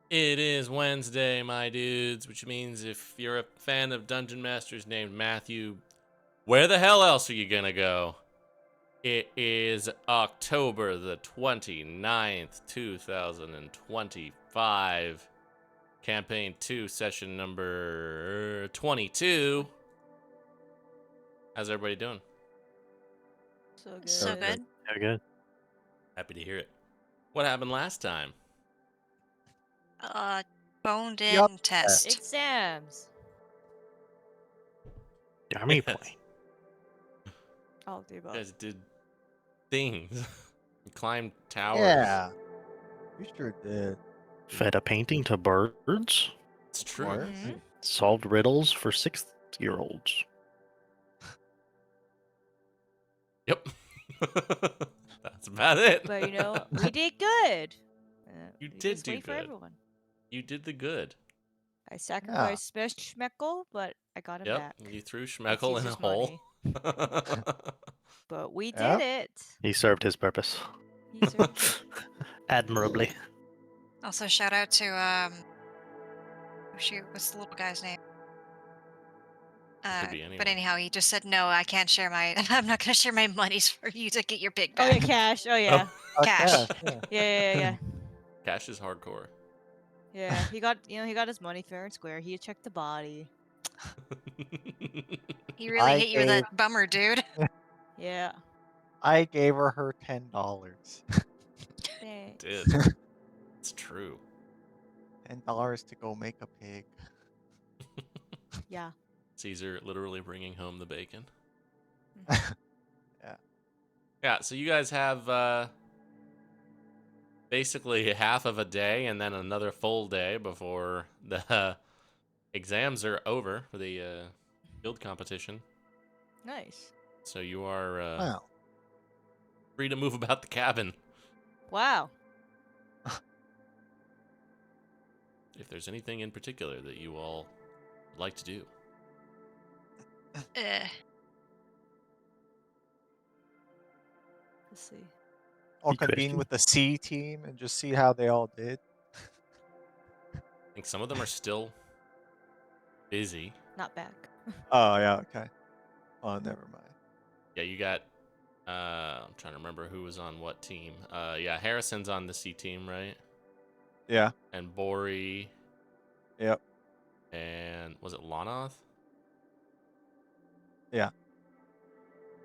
It is Wednesday, my dudes, which means if you're a fan of Dungeon Masters named Matthew, where the hell else are you gonna go? It is October the 29th, 2025. Campaign 2, session number 22. How's everybody doing? So good. So good. Yeah, good. Happy to hear it. What happened last time? Boned in Yup. test. Exams. Army Yes. plane. All of the You above. guys did things. You climbed towers. Yeah, you sure did. Fed a painting to birds. It's true. Or- Mhm. Solved riddles for 6-year-olds. Yep. That's about it. But you know, we did good. You We did just do wait for good. everyone. You did the good. I sacrificed Schmeckle, but I got him Yep. back. You threw That's Schmeckle in a Caesar's hole. money. But we Yeah. did it. He served his purpose. He served it. Admirably. Also, shout out to shoot, what's the little guy's name? Could be anyone. But anyhow, he just said no. I can't share my. I'm not gonna share my monies for you to get your big Oh yeah, bag. cash. Oh yeah. Cash. Yeah. Cash is hardcore. Yeah. He got he got his money fair and square. He checked the body. He really I hit you with that bummer, dude. Yeah. I gave her $10. Thanks. Did. It's true. $10 to go make a pig. Yeah. Caesar literally bringing home the bacon. Yeah. Yeah, so you guys have basically half of a day and then another full day before the exams are over for the guild competition. Nice. So you are Wow. free to move about the cabin Wow. if there's anything in particular that you all would like to do. Let's see. I'll Good convene question. with the C team and just see how they all did. I think some of them are still busy. Not back. Oh, yeah, okay. Oh, never mind. Yeah, you got I'm trying to remember who was on what team. Yeah, Harrison's on the C team, right? Yeah, And Bori yep. and was it Lonoth?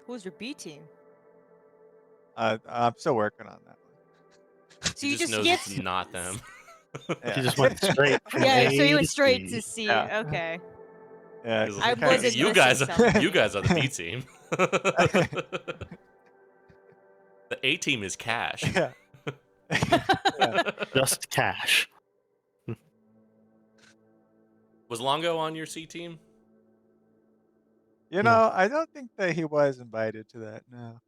Who's your B team? I'm still working on that one. So He you just knows yes. it's not them. Yeah. He just went straight from Yeah, A so you went to straight C. to C. Yeah. Okay. Yeah, 'Cause I kinda- wasn't you missing guys, something. you guys are the B team. The A team is Cash. Yeah. Just cash. Was Longo on your C team? You know, I don't think that he was invited to that. No.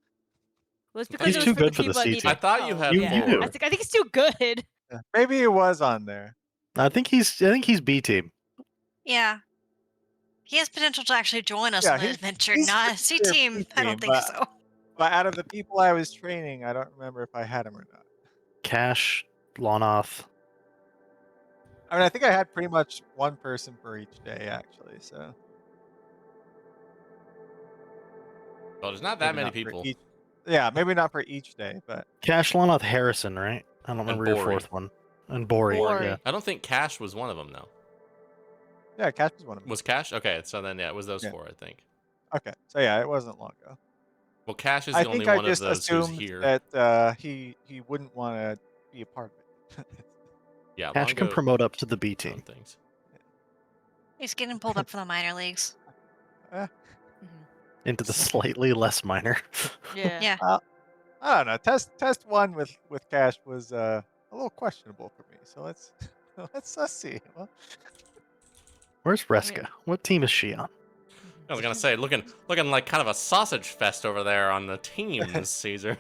Well, it's because He's it was too for good the for the people that C needed team. I thought you help. had Yeah. four. I think it's too good. Yeah. Maybe he was on there. I think he's B team. Yeah. He has potential to actually join us Yeah, on the he's- adventure. he's Not for C sure team. B I don't team, think but- so. But out of the people I was training, I don't remember if I had him or not. Cash, Lonoth. I mean, I think I had pretty much one person for each day, actually. So Well, there's not that maybe many not for people. each- Yeah, maybe not for each day, but Cash, Lonoth, Harrison, right? I don't remember your Bori. fourth one. And Bori. Bori. Yeah. I don't think Cash was one of them, though. yeah, Cash was one of them. Was Cash? Okay, so then, yeah, it was those Yeah. four, I think. Okay, so yeah, it wasn't long ago. Well, Cash is I the only think I one of just those who's assumed here. that he wouldn't want to be a part of it. Yeah, Cash can Longo promote up to the B on team. things. He's getting pulled up from the minor leagues. Mhm. Into the slightly less minor. Yeah. Yeah. I don't know. Test one with Cash was a little questionable for me. So let's see. Well, Where's Reska? What team is she on? I was gonna say, looking like kind of a sausage fest over there on the teams, Caesar.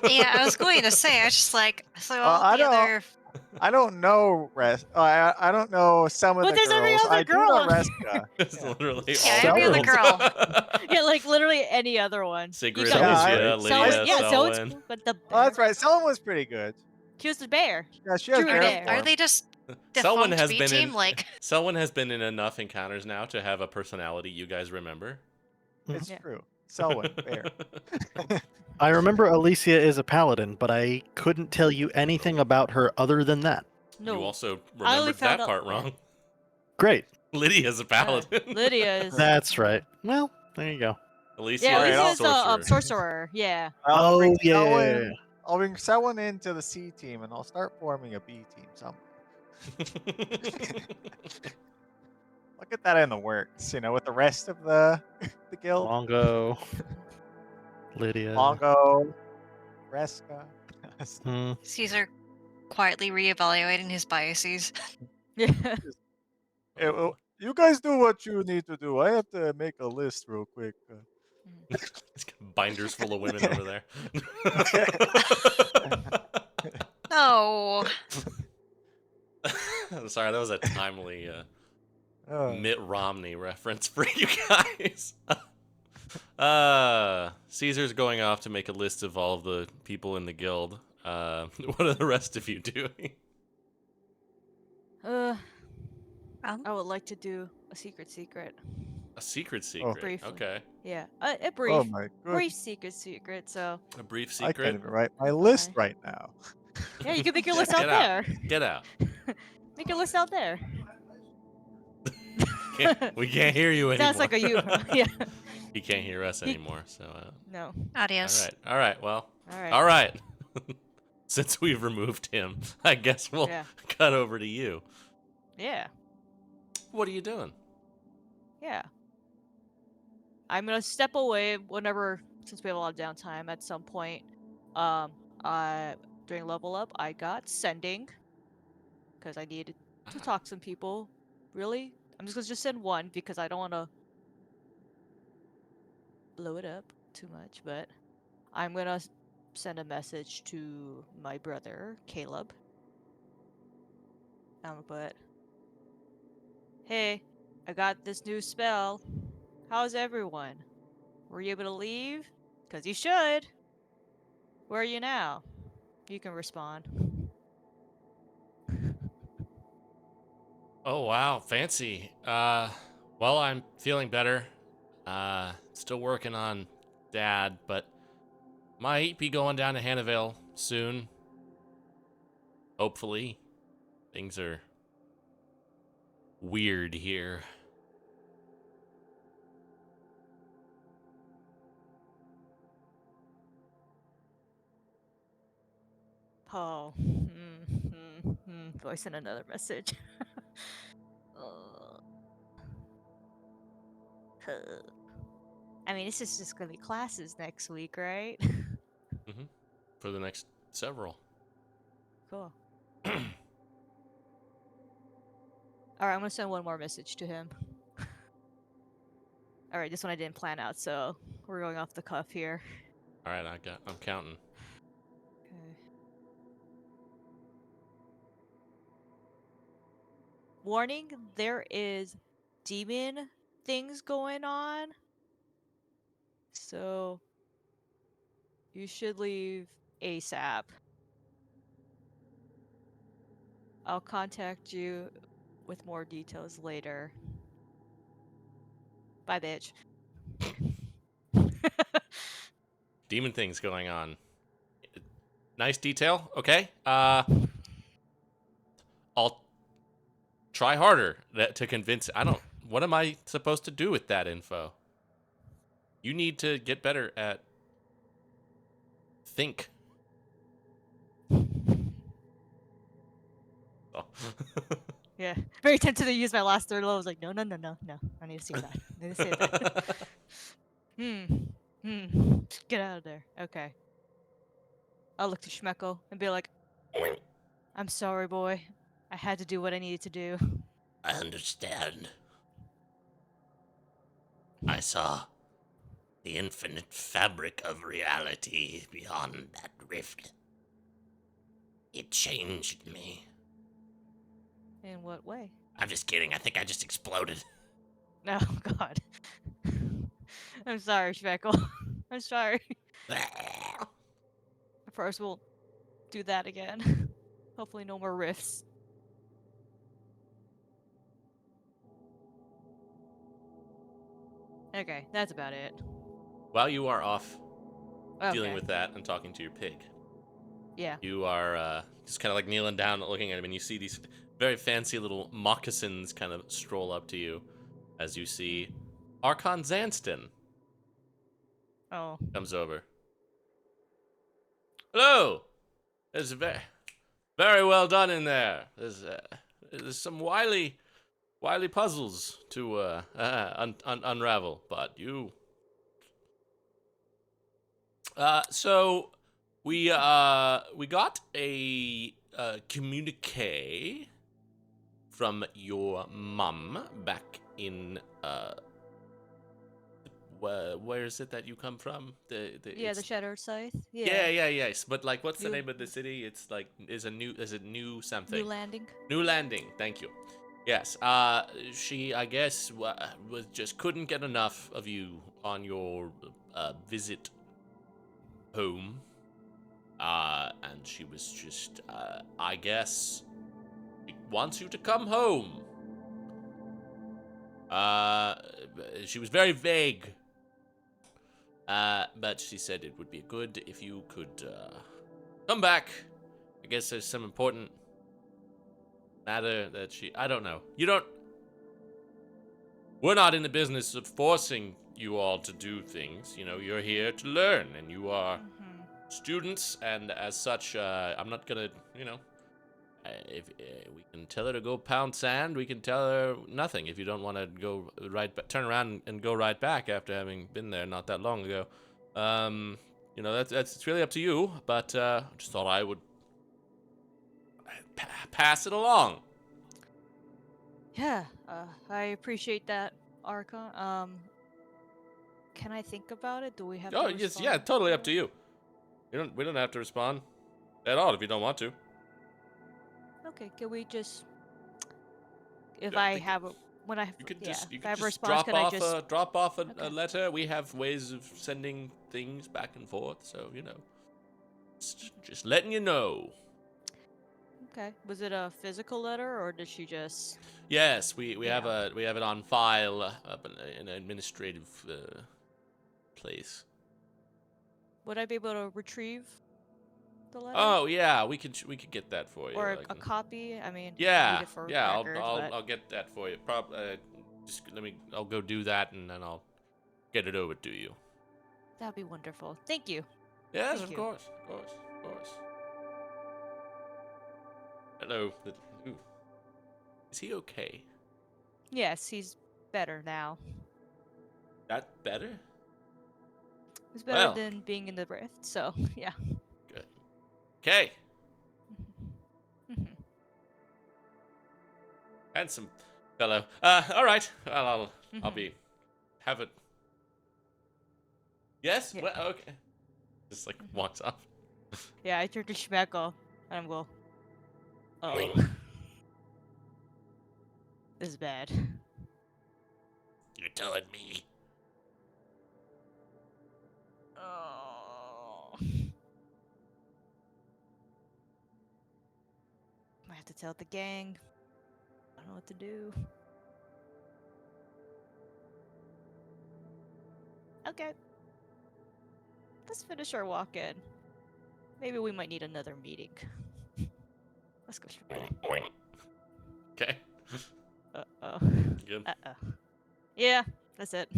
Yeah, I was going to say. I was just like, so all I the don't- other. I don't know I don't know some of But the there's every girls. other I girl do know on- Reska. It's Yeah. literally Yeah, all every other girls. Yeah, like literally any other one. Sigrid, You got- Yeah, Lucia, I- Lydia, yeah, so Selwyn. it's but the Oh, that's right. Selwyn was pretty good. She was the bear. Yeah, she has Drew bear bear. Are form. they just Someone defunct has B been team? in. Like, Someone has been in enough encounters now to have a personality you guys remember. It's Yeah. true. Selwyn, bear. I remember Alicia is a paladin, but I couldn't tell you anything about her other than that. No. You also I only remembered found that out- part yeah. wrong. Great. Lydia's a paladin. Lydia is. That's right. Well, there you go. Alicia Yeah, Alright, is Lydia a is a sorcerer. sorcerer. Yeah. I'll bring Oh, yeah. Selwyn. I'll bring Selwyn into the C team, and I'll start forming a B team somewhere. I'll get that in the works, with the rest of the guild. Longo. Lydia. Longo, Reska. Hmm. Caesar quietly reevaluating his biases. Yeah. Hey, well, you guys do what you need to do. I have to make a list real quick. He's got binders full of women over there. No. I'm sorry, that was a timely Uh, Mitt Romney reference for you guys. Caesar's going off to make a list of all of the people in the guild. What are the rest of you doing? I would like to do a secret. A secret. Briefly. Okay. Yeah. A brief. oh my Brief goodness. secret. So A brief I can't secret. even write my That's list fine. right now. yeah, you can make your list out Get out. there. Get out. Make your list out there. We can't hear you anymore. Sounds like a you. Yeah. He can't hear us anymore. So. No. Adios. All right. Well. All right. All right. Since we've removed him, I guess we'll Yeah. cut over to you. Yeah. What are you doing? Yeah. I'm gonna step away whenever, since we have a lot of downtime. At some point, during level up, I got sending because I needed to talk to some people. Really, I'm just gonna send one because I don't want to blow it up too much. But I'm gonna send a message to my brother Caleb. I'm gonna put, "Hey, I got this new spell. How's everyone? Were you able to leave? Because you should. Where are you now?" You can respond. Oh wow, fancy. Well, I'm feeling better. Still working on Dad, but might be going down to Hannahville soon. Hopefully. Things are weird here. Oh. Voice in another message. Uh, I mean, this is just gonna be classes next week, right? For the next several. Cool. Alright, I'm gonna send one more message to him. Alright, this one I didn't plan out, so we're going off the cuff here. All right, I'm counting. Okay. Warning, there is demon things going on. So you should leave ASAP. I'll contact you with more details later. Bye, bitch. Demon things going on. Nice detail. Okay. I'll try harder to convince. What am I supposed to do with that info? You need to get better at think. Oh. Yeah, very tempted to use my last third level. I was like, no. I need to see that. I need to see that. Get out of there. Okay. I'll look to Schmeckel and be like, I'm sorry, boy. I had to do what I needed to do. I understand. I saw the infinite fabric of reality beyond that rift. It changed me. In what way? I'm just kidding. I think I just exploded. Oh, God. I'm sorry, Schmeckel. I'm sorry. Of course, we'll do that again. Hopefully, no more rifts. Okay, that's about it. While you are off dealing Okay. with that and talking to your pig, Yeah. you are just kind of like kneeling down, looking at him, and you see these very fancy little moccasins kind of stroll up to you as you see Archon Zanston Oh. comes over. Hello! It's very well done in there. There's some wily puzzles to unravel, but you. So we got a communique from your mum back in where is it that you come from? Yeah, the It's, Shattered Scythe. yeah, yes. But like, what's the New- name of the city? It's like is it new something? New Landing. New Landing. Thank you. Yes. She I guess was just couldn't get enough of you on your visit home. And she was just I guess wants you to come home. She was very vague. But she said it would be good if you could come back. I guess there's some important matter that I don't know. We're not in the business of forcing you all to do things. You know, you're here to learn, and you are students, and as such, I'm not gonna, if we can tell her to go pound sand, we can tell her nothing. If you don't want to go turn around and go right back after having been there not that long ago, that's it's really up to you. But just thought I would pass it along. Yeah, I appreciate that, Archon. Can I think about it? Do we have to Oh, yes, yeah, respond? totally up to you. We don't have to respond at all if you don't want to. Okay, can we just... If Yeah, I I think have a... When I... You could yeah, just if I have a just response, drop can I off just... a Okay. letter. We have ways of sending things back and forth, so just letting you know. Okay. Was it a physical letter, or did she just... Yes, we have Yeah. we have it on file up in an administrative place. Would I be able to retrieve the letter? Oh yeah, we could get that for you. Or I a can- copy? I mean, I need Yeah, it for yeah. records, but... I'll get that for you. Just I'll go do that and then I'll get it over to you. That'd be wonderful. Thank you. Yes, Thank of you. course. Hello. Ooh. Is he okay? Yes, he's better now. That better? He's better Well. than being in the rift, so, yeah. Good. Okay. Handsome fellow. All right. Well, I'll be have it. Yes. Yeah. Well, okay. Just like walks off. Yeah, I turned to Shmeko, and I'm go, oh. This is bad. You're telling me. Oh. I have to tell the gang. I don't know what to do. Okay. Let's finish our walk-in. Maybe we might need another meeting. Let's go. Okay. Uh-oh. Good. Uh-oh. Yeah, that's it.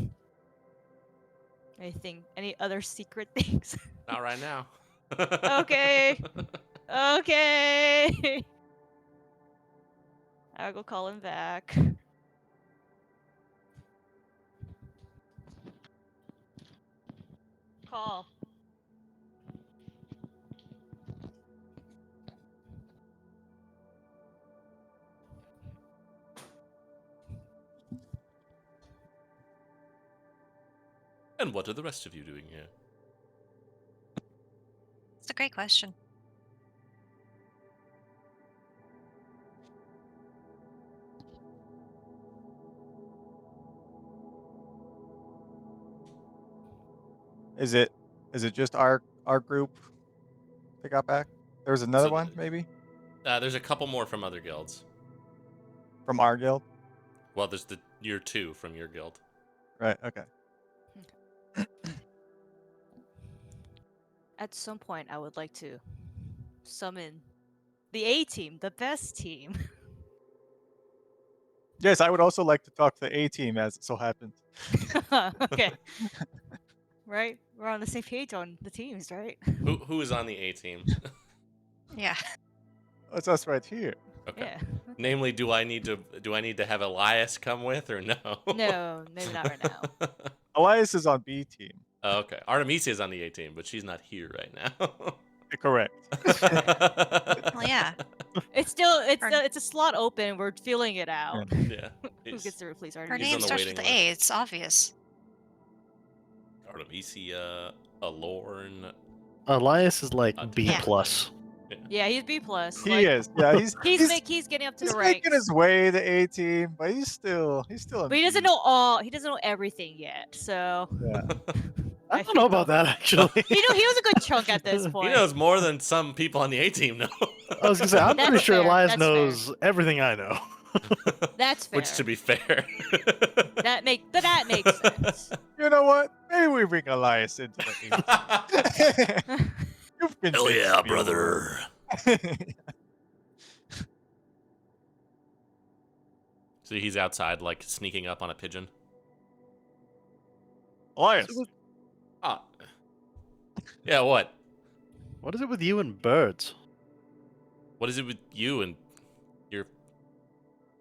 Any other secret things? Not right now. Okay. Okay. I'll go call him back. Call. And what are the rest of you doing here? It's a great question. Is it just our group that got back? There was another So one, maybe. There's a couple more from other guilds. From our guild? Well, there's your 2 from your guild. Right, okay. At some point, I would like to summon the A team, the best team. Yes, I would also like to talk to the A team as it so happens. Okay. Right? We're on the same page on the teams, right? Who is on the A team? Yeah. It's us right here. Okay. Yeah. Namely, do I need to have Elias come with or no? No, maybe not right now. Elias is on B team. Oh, okay. Artemisia is on the A team, but she's not here right now. Correct. Well, yeah. It's still Her- it's a slot open. We're filling it out. Yeah. Who He's gets to replace Her Artemis? He's on name the starts waiting with A. It's obvious. Artemisia, Alorn. Elias is like B Yeah. plus. Yeah, he's B plus. He is. Yeah, he's He's getting up to he's the ranks. making his way to A team, but he's still in But he doesn't B. know all. He doesn't know everything yet. So Yeah. I don't know about that actually. he was a good chunk at this He point. knows more than some people on the A team know. I was gonna say I'm pretty That's sure fair, Elias that's fair. knows everything I know. That's fair. Which, to be fair, that makes sense. You know what? Maybe we bring Elias into the team. You've convinced me. So he's outside, like sneaking up on a pigeon. Elias. Ah, yeah. What? What is it with you and birds? What is it with you and your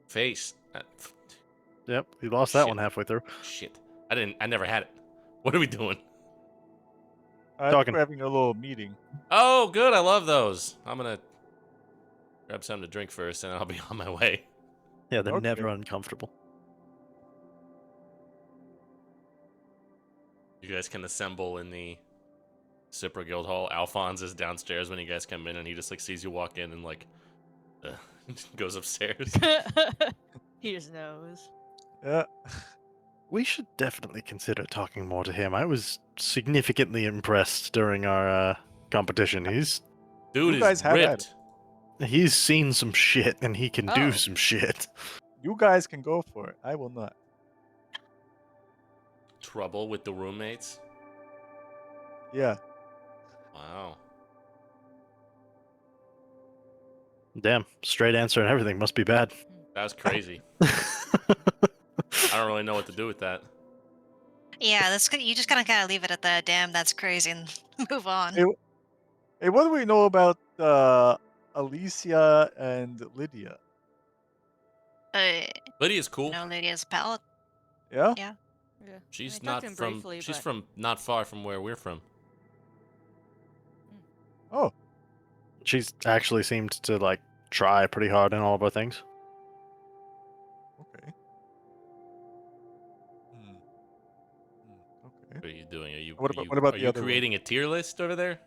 face? Yep, we lost that Shit. one halfway through. Shit. I never had it. What are we doing? I think Talking. we're having a little meeting. Oh, good. I love those. I'm gonna grab something to drink first, and I'll be on my way. Yeah, they're Okay. never uncomfortable. You guys can assemble in the Cipra Guild Hall. Alphonse is downstairs when you guys come in, and he just like sees you walk in and like goes upstairs. He just knows. Yeah. We should definitely consider talking more to him. I was significantly impressed during our competition. Dude You guys is have at ripped. He's seen some shit and he can Oh. do some shit. You guys can go for it. I will not. Trouble with the roommates. Yeah. Wow. Damn, straight answer and everything must be bad. That was crazy. I don't really know what to do with that. Yeah, that's good. You just kind of leave it at that. Damn, that's crazy, and move on. Hey, Hey, what do we know about Alicia and Lydia? Lydia's cool. No, Lydia's a pallet. Yeah? Yeah. Yeah. She's I talked not to him from. briefly, She's but- from not far from where we're from. Oh, She's actually seemed to like try pretty hard in all of our things. okay. Hmm. Okay. What are you doing? Are you? What are about- you, what about are the you other one? creating a tier list over there?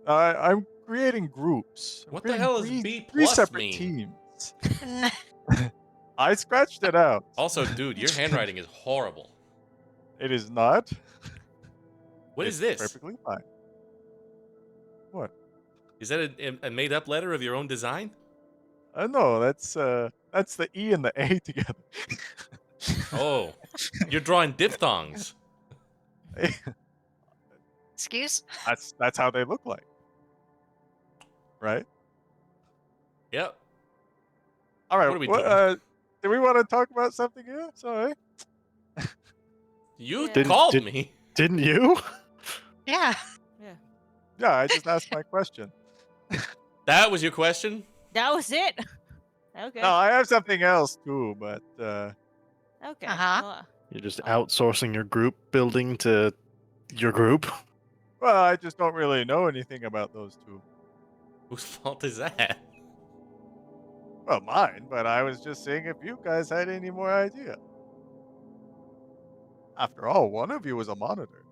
I'm creating groups. I'm What the creating hell is three, B three plus separate mean? teams. I scratched it out. Also, dude, your handwriting is horrible. It is not. What It's is this? Perfectly fine. What? Is that a made-up letter of your own design? No, that's the E and the A together. Oh, you're drawing diphthongs. Excuse? that's how they look like. Right? Yep. All right. What are we doing? Do we want to talk about something here? Sorry. You Yeah. called Did- me. Didn't you? Yeah. Yeah, I just asked my question. That was your question? That was it. Okay. No, I have something else too, but Okay. Uh-huh. Well, You're just outsourcing your group building to your group. well, I just don't really know anything about those two. Whose fault is that? Well, mine, but I was just seeing if you guys had any more idea. After all, one of you was a monitor.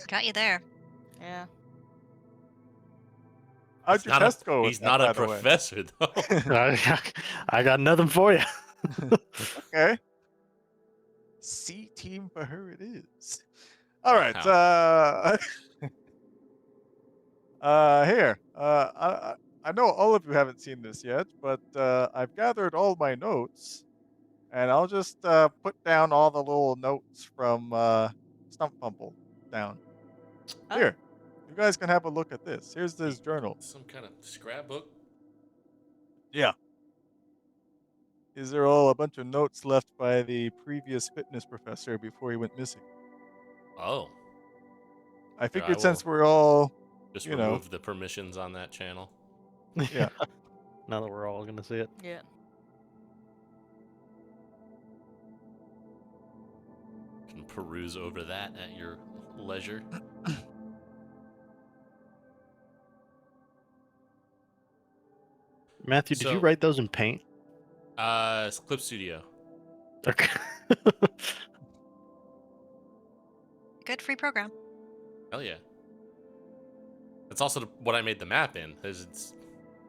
Got you there. yeah. How'd He's your not test a, go? with he's that, not a by the way? professor, though. I got nothing for you. Okay. C team for her it is. All right. Here. I know all of you haven't seen this yet, but I've gathered all my notes, and I'll just put down all the little notes from Stump Fumble down. Oh. Here. You guys can have a look at this. Here's this journal. Some kind of scrapbook. Yeah. These are all a bunch of notes left by the previous fitness professor before he went missing. Oh, I I figured will since we're all, just you know, remove the permissions on that channel. yeah. Now that we're all gonna see it. Yeah. Can peruse over that at your leisure. Matthew, did you So- write those in Paint? Clip Studio. Okay. Good free program. Hell yeah. That's also what I made the map in. It's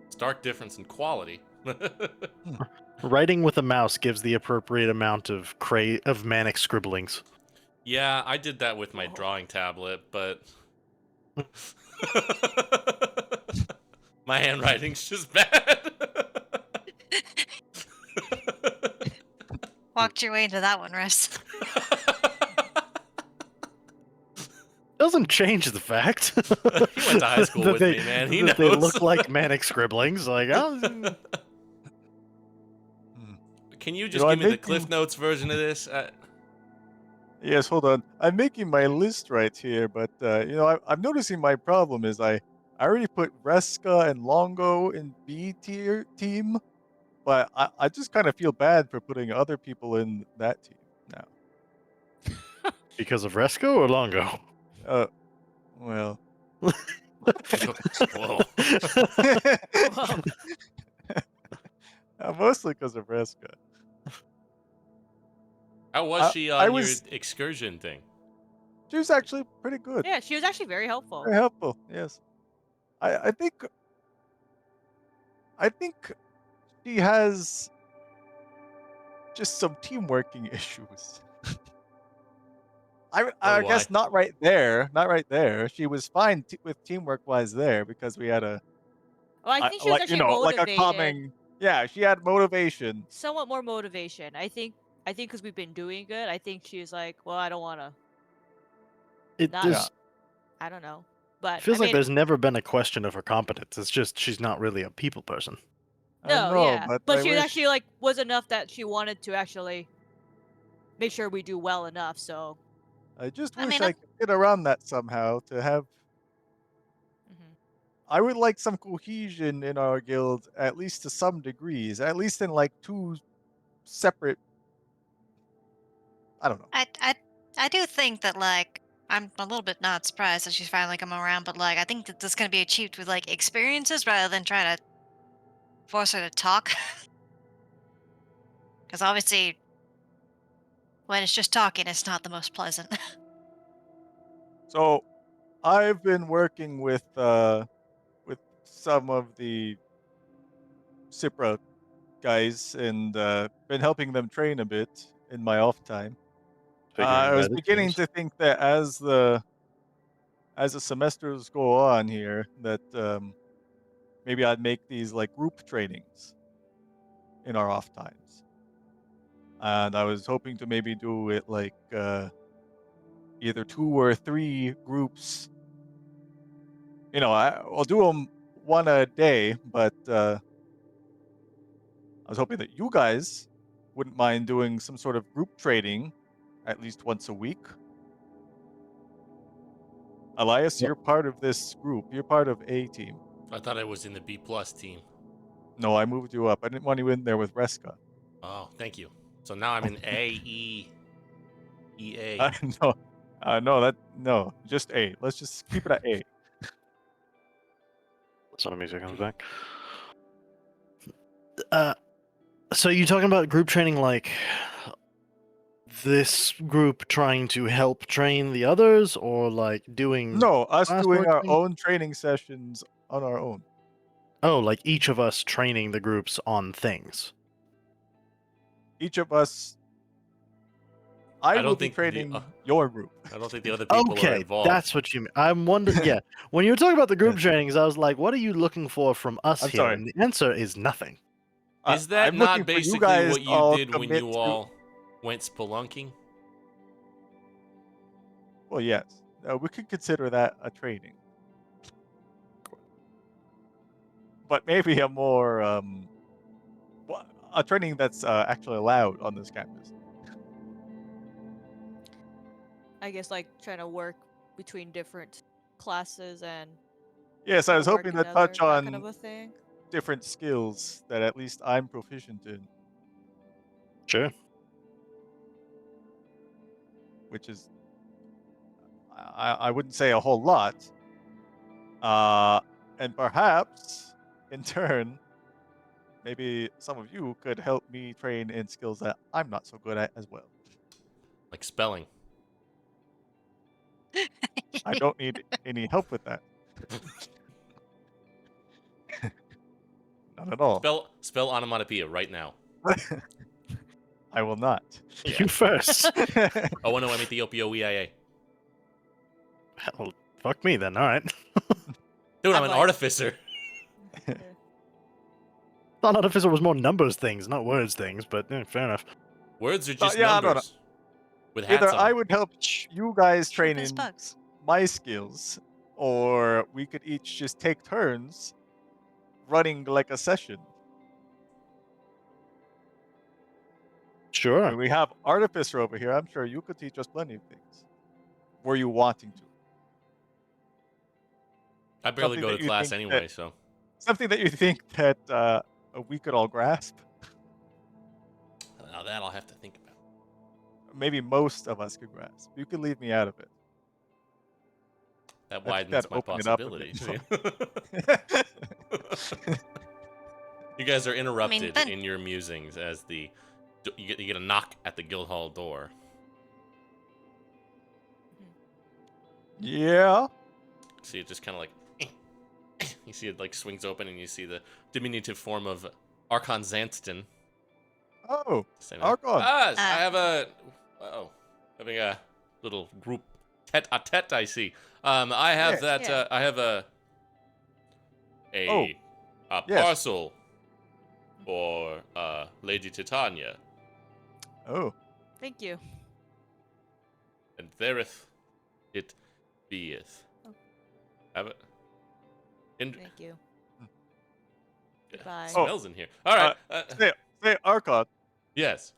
stark difference in quality. Writing with a mouse gives the appropriate amount of manic scribblings. Yeah, I did that with my drawing tablet, but my handwriting's just bad. Walked your way into that one, Russ. Doesn't change the fact. He went to high school that with they, me, man. He that they knows. look like manic scribblings. Like, oh, Can you You just know, give I'm me the Cliff making- Notes version of this? Yes, hold on. I'm making my list right here, but you know, I'm noticing my problem is I already put Reska and Longo in B tier team, but I just kind of feel bad for putting other people in that team now. because of Resco or Longo? Well, Whoa. Whoa. mostly because of Reska. How was she I on was- your excursion thing? She was actually pretty good. Yeah, she was actually very helpful. Very helpful. Yes, I think she has just some teamworking issues. I do guess I. not right there. Not right there. She was fine with teamwork wise there because we had a Well, I think she was like actually like a motivated. calming. Yeah, she had motivation. Somewhat more motivation. I think because we've been doing good, I think she was like, well, I don't want to. It Not- there's- I don't know. But feels I like mean, there's never been a question of her competence. It's just she's not really a people person. I no, know, yeah. but I she wish- actually like was enough that she wanted to actually make sure we do well enough. So I just I wish mean, I could get around that somehow to have. mhm. I would like some cohesion in our guild, at least to some degrees, at least in like two separate. I don't know. I do think that, like, I'm a little bit not surprised that she's finally come around, but like I think that this is gonna be achieved with like experiences rather than trying to force her to talk. Because obviously, when it's just talking, it's not the most pleasant. So, I've been working with some of the Cipra guys and been helping them train a bit in my off time. Figuring I was that it beginning seems. to think that as the semesters go on here, that maybe I'd make these like group trainings in our off times. And I was hoping to maybe do it like either 2 or 3 groups. You know, I'll do them one a day, but I was hoping that you guys wouldn't mind doing some sort of group training at least once a week. Elias, Yep. you're part of this group. You're part of A team. I thought I was in the B plus team. No, I moved you up. I didn't want you in there with Reska. Oh, thank you. So now I'm in A, E, EA. No, no, just A. Let's just keep it at A. So the music comes back. So you talking about group training like this group trying to help train the others, or like doing? No, us class doing our working? own training sessions on our own. Oh, like each of us training the groups on things. Each of us. I don't will be think the, training your group. I don't think the other people are Okay, involved. that's what you mean. I'm wondering. Yeah, when you were talking about the group trainings, I was like, "What are you looking for from us I'm here?" sorry. And the answer is nothing. Is that I'm looking not for you basically guys what to you all did when commit you to- all went spelunking? Well, yes. We could consider that a training. But maybe a more a training that's actually allowed on this campus. I guess like trying to work between different classes and Yes, I was work hoping to together, touch that on kind of a thing. different skills that at least I'm proficient in, Sure. which is I wouldn't say a whole lot. And perhaps in turn, maybe some of you could help me train in skills that I'm not so good at as well. Like spelling. I don't need any help with that. Not at all. Spell onomatopoeia right now. I will not. You first. Oh no, I'm Ethiopia. Well, fuck me then. All right. Dude, I'm I'm an like- artificer. Thought artificer was more numbers things, not words things. But fair enough. Words are just yeah, I don't numbers. With hats Either on. I would help you guys train Cheap as in bugs. my skills, or we could each just take turns running like a session. Sure. We have Artificer over here. I'm sure you could teach us plenty of things. Were you wanting to? I barely something go that to you class think anyway, that- so Something that you think that we could all grasp? now that I'll have to think about. Maybe most of us could grasp. You could leave me out of it. That I think widens that'd my open it up a bit possibilities. You guys are interrupted then- in your musings as you get a knock at the guild hall door. Yeah. See it just kind of like you see it like swings open and you see the diminutive form of Archon Xanston. Oh, Say Archon. I have having a little group tete-a-tete. I see. I have Yes. that. Yeah. I have a Oh, yes. parcel for Lady Titania, Oh, Thank you. and thereth it beeth. Oh. Have it. Thank you. Goodbye. Smells in here. All right. say Archon. Yes.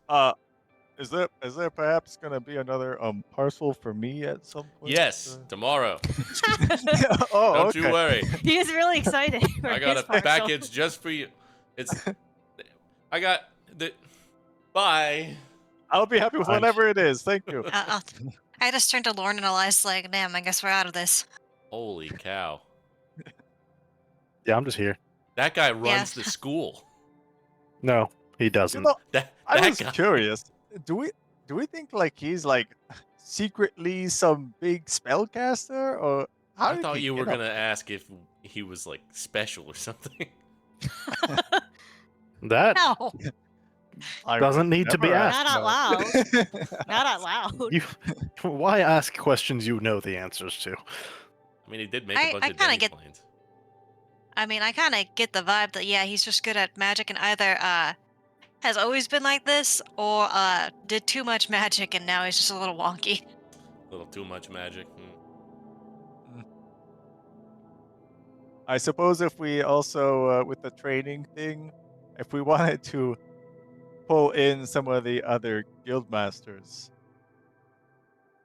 Is there perhaps gonna be another parcel for me at some point? Yes. Tomorrow. Oh, Don't okay. you worry. He is really excited. For I got his a parcel. package just for you. It's. I got the. Bye. I'll be happy with I'm- whatever it is. Thank you. I just turned to Lauren and Elias like, damn, I guess we're out of this. Holy cow. Yeah, I'm just here. That guy runs the school. No, he You doesn't. know, That I was guy. curious. Do we think like he's like secretly some big spellcaster, or how I did thought he you were get up gonna ask if he was like special or something. That No. I doesn't would need to be never asked. ask Not out that. loud. Not out loud. You, why ask questions you know the answers to? I mean, he did make I- a bunch I of kinda demi get- planes. I mean, I kind of get the vibe that, yeah, he's just good at magic and either has always been like this or did too much magic and now he's just a little wonky. A little too much magic. I suppose if we also with the training thing, if we wanted to pull in some of the other guild masters,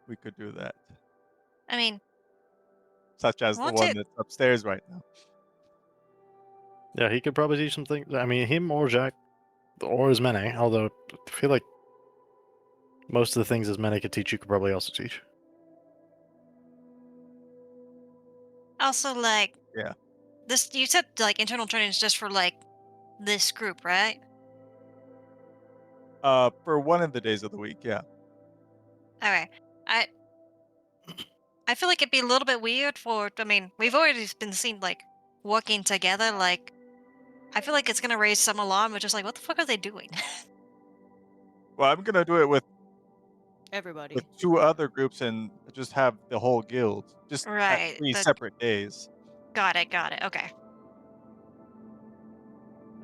we could do that, I mean, such as the Want one to- that's upstairs right now. Yeah, he could probably teach some things. I mean, him or Jack, or Ismene. Although I feel like most of the things Ismene could teach, you could probably also teach. also, like, Yeah. this, you said, like, internal training is just for, like, this group, right? For one of the days of the week, yeah. Okay. I feel like it'd be a little bit weird I mean, we've already been seen, like, working together, like, I feel like it's gonna raise some alarm, which is like, what the fuck are they doing? Well, I'm gonna do it with Everybody. with 2 other groups and just have the whole guild, just at Right. 3 separate days Got it. Got it. Okay.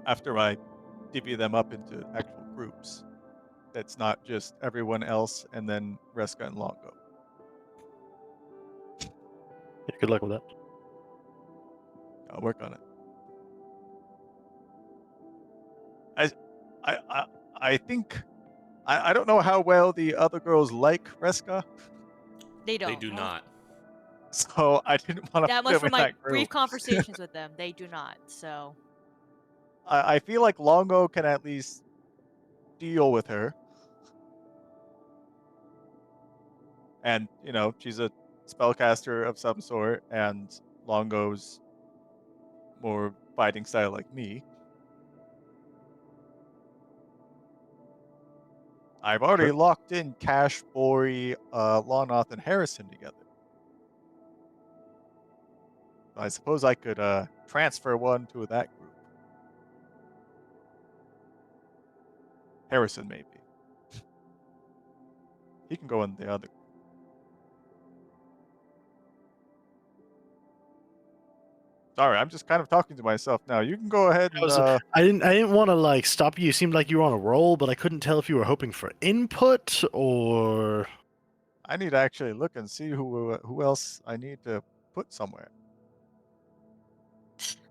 after I divvy them up into actual groups. That's not just everyone else and then Reska and Longo. Yeah, good luck with that. I'll work on it. I I I, I think I don't know how well the other girls like Reska, They don't. They do not. so I didn't want to That put much them from in my that brief group. conversations with them. They do not. So I feel like Longo can at least deal with her. And, she's a spellcaster of some sort, and Longo's more fighting style like me. I've already locked in Cash, Bori, Lawnoth, and Harrison together. I suppose I could transfer one to that group. Harrison, maybe. He can go in the other. Sorry, I'm just kind of talking to myself now. You can go ahead and. I didn't want to like stop you. You seemed like you were on a roll, but I couldn't tell if you were hoping for input or. I need to actually look and see who else I need to put somewhere.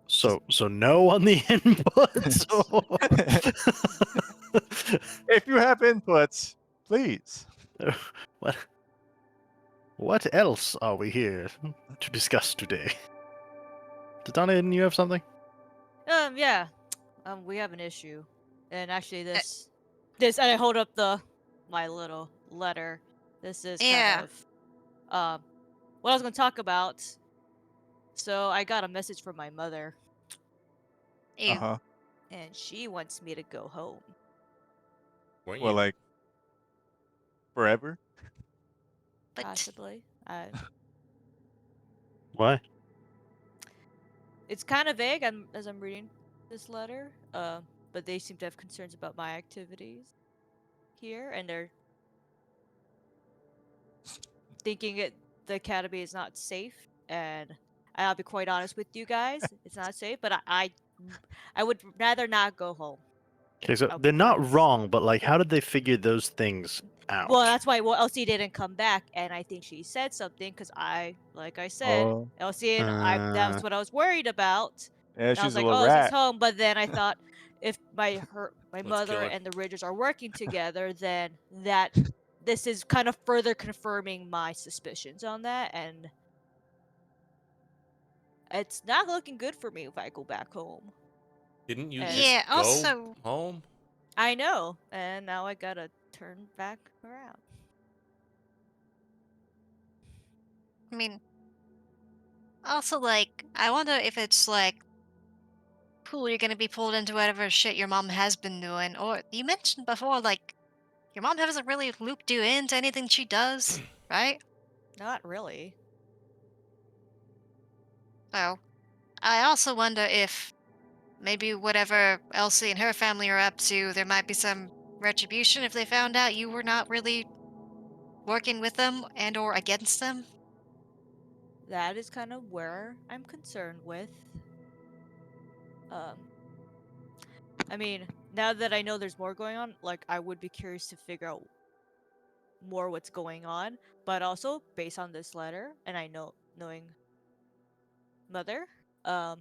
So no on the inputs. If you have inputs, please. What else are we here to discuss today? Donna, didn't you have something? yeah. We have an issue. And actually this and I hold up my little letter. This is Yeah. kind of what I was gonna talk about. So I got a message from my mother Ew. Uh-huh. and she wants me to go home. Weren't Well, you? like forever. But Possibly. Why? It's kind of vague as I'm reading this letter. But they seem to have concerns about my activities here, and they're thinking the academy is not safe. And I'll be quite honest with you guys, it's not safe. But I would rather not go home. Okay, so Oh, they're not please. wrong, but like, how did they figure those things out? Well, that's why Elsie didn't come back, and I think she said something because like I said, Oh, Elsie and I. That's what I was worried about. yeah, And I was she's a like, little oh, she's rat. home. But then I thought, if my Let's mother kill her. and the Ridgers are working together, then this is kind of further confirming my suspicions on that, and it's not looking good for me if I go back home. Didn't you And- just yeah. go Also, home? I know, and now I gotta turn back around. I mean, also like, I wonder if it's like, cool, you're gonna be pulled into whatever shit your mom has been doing, or you mentioned before, like, your mom hasn't really looped you into anything she does, right? Not really. So, I also wonder if maybe whatever Elsie and her family are up to, there might be some retribution if they found out you were not really working with them and or against them. That is kind of where I'm concerned with. I mean, now that I know there's more going on, like I would be curious to figure out more what's going on. But also based on this letter, and I knowing mother, I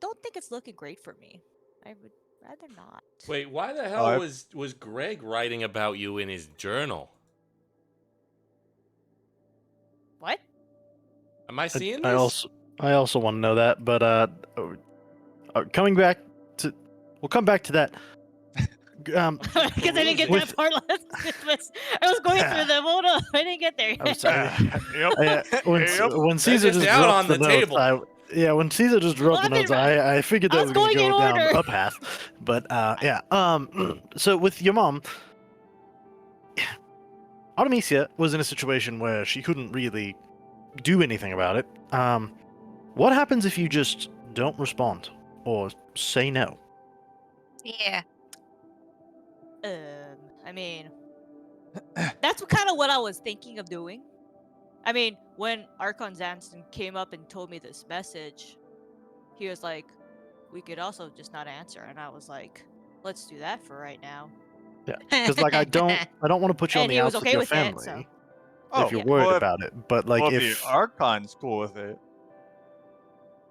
don't think it's looking great for me. I would rather not. Wait, why the Oh, hell was Greg writing about you in his journal? What? Am I seeing I this? also want to know that, but coming back to, we'll come back to that. Because I didn't get With- that part last. I was going through them. Hold on, I didn't get there. I'm sorry. Yep. When Yep. Caesar just just out dropped on the the notes, table. when Caesar just dropped Well, the I've notes, been- I figured I that was we were going in go down order. a path. But yeah. So with your mom, Artemisia was in a situation where she couldn't really do anything about it. What happens if you just don't respond or say no? Yeah. I mean, That's kind of what I was thinking of doing. I mean, when Archon Zanson came up and told me this message, he was like, "We could also just not answer," and I was like, "Let's do that for right now." Yeah, because like I don't want to put you on And the he was outs with okay your with it, family so Oh, if you're yeah. worried well, about it. But like well, if the if Archon's cool with it,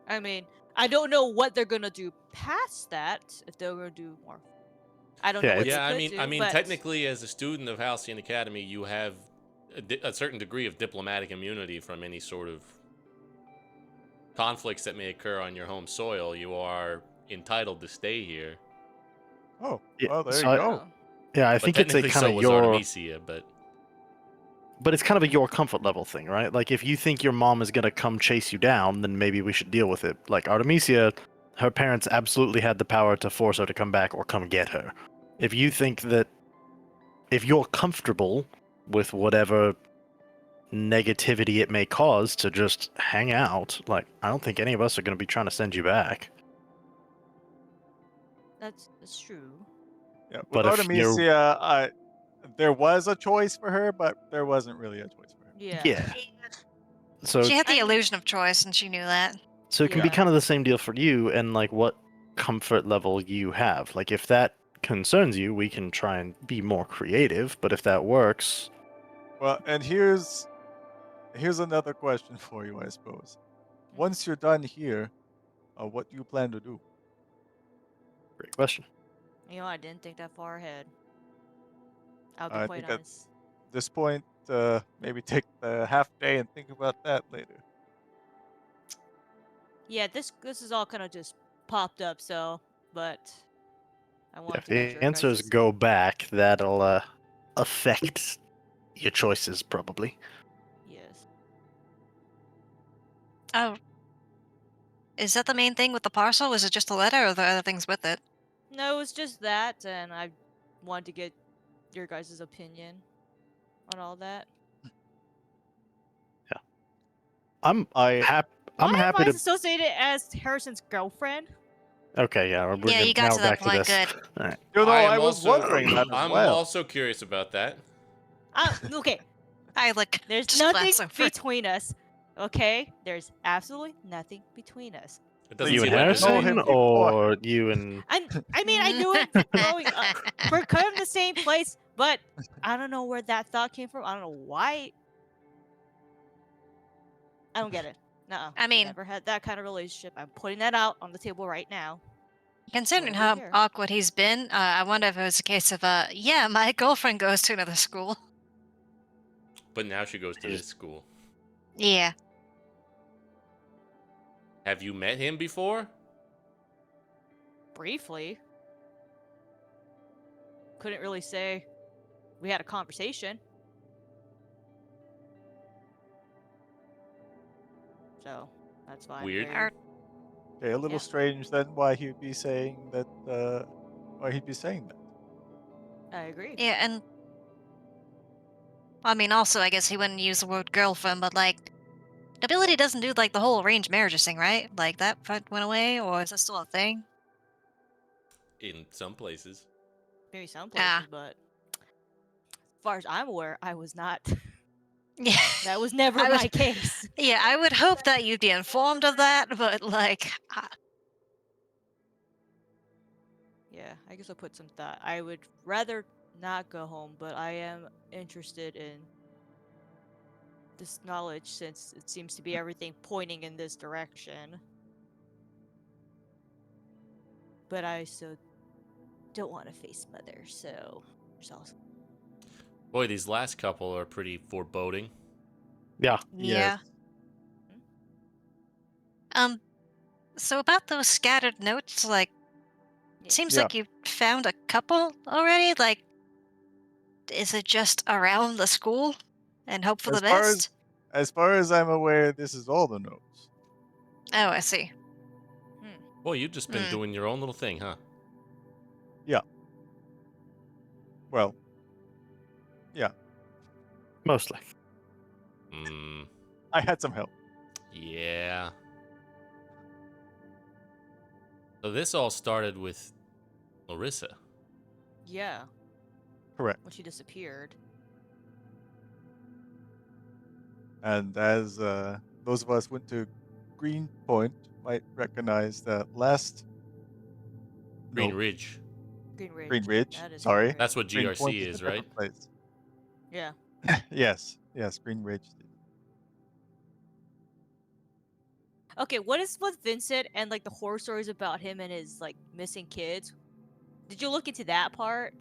I mean, I don't know what they're gonna do past that. If they're gonna do more, I don't know Yeah, what they Yeah, could do. I mean, but technically, as a student of Halcyon Academy, you have a certain degree of diplomatic immunity from any sort of conflicts that may occur on your home soil. You are entitled to stay here. oh, Yeah, well, there so you I- go. yeah, I But think it's a technically, kind so of was your Artemisia, but it's kind of a your comfort level thing, right? Like if you think your mom is gonna come chase you down, then maybe we should deal with it. Like Artemisia, her parents absolutely had the power to force her to come back or come get her. If you think that if you're comfortable with whatever negativity it may cause to just hang out, like I don't think any of us are gonna be trying to send you back. that's true. Yeah, with But if you're Artemisia, there was a choice for her, but there wasn't really a choice for her. Yeah. so She had the I- illusion of choice, and she knew that. So it can be Yeah. kind of the same deal for you and like what comfort level you have. Like if that concerns you, we can try and be more creative, but if that works, Well, and here's another question for you, I suppose. Once you're done here, what do you plan to do? great question. You know, I didn't think that far ahead. I'll be I quite think at honest. this point, maybe take the half day and think about that later. Yeah, this is all kind of just popped up, so but I Yeah, want if to get the your answers guys' go back, that'll affect your choices probably. yes. Oh, is that the main thing with the parcel? Was it just a letter, or are there other things with it? No, it was just that, and I wanted to get your guys' opinion on all that. I'm I I'm Why am happy I to associated as Harrison's girlfriend? Okay, yeah, we're Yeah, good. you got Now to we're back that to point. this. Good. All right. you know I I am was also wondering that as I'm well. also curious about that. Okay, I look. there's just nothing glance over. between us. Okay, there's absolutely nothing between us. It So doesn't You and seem like there's know any. Harrison him before. or you and I mean, I knew him growing up. We're kind of in the same place, but I don't know where that thought came from. I don't know why. I don't get it. No, I mean, never had that kind of relationship. I'm putting that out on the table right now. considering Whatever you how hear. awkward he's been, I wonder if it was a case of, yeah, my girlfriend goes to another school. But now she goes to He's- this school. Yeah. Have you met him before? Briefly. Couldn't really say we had a conversation. So that's fine. Weird. Or, Okay, a little Yeah. strange then why he'd be saying that. Why he'd be saying that. I agree. yeah, and I mean, also, I guess he wouldn't use the word girlfriend, but like, nobility doesn't do like the whole arranged marriages thing, right? Like that went away, or is that still a thing? In some places. Maybe some Ah. places, but as far as I'm aware, I was not. Yeah. That was never I my would- case. Yeah, I would hope that you'd be informed of that, but like, Yeah, I guess I'll put some thought. I would rather not go home, but I am interested in this knowledge since it seems to be everything pointing in this direction. But I so don't want to face mother, so there's also Boy, these last couple are pretty foreboding. yeah. yeah. Yes. So about those scattered notes, like, Yeah. seems Yeah. like you found a couple already. Like, is it just around the school and hope for As the far best? as far as I'm aware, this is all the notes. Oh, I see. Boy, you've just been Hmm. doing your own little thing, huh? Well, Mostly. Hmm. I had some help. Yeah. So this all started with Larissa. Yeah, Correct. when she disappeared. And as those of us went to Greenpoint might recognize that last Green no, Ridge. Green Ridge. Green Ridge. That is Sorry, Green That's Ridge. what Greenpoint GRC is a is, right? different place. Yeah. Yes, Green Ridge. Okay, what is with Vincent and like the horror stories about him and his like missing kids? Did you look into that part?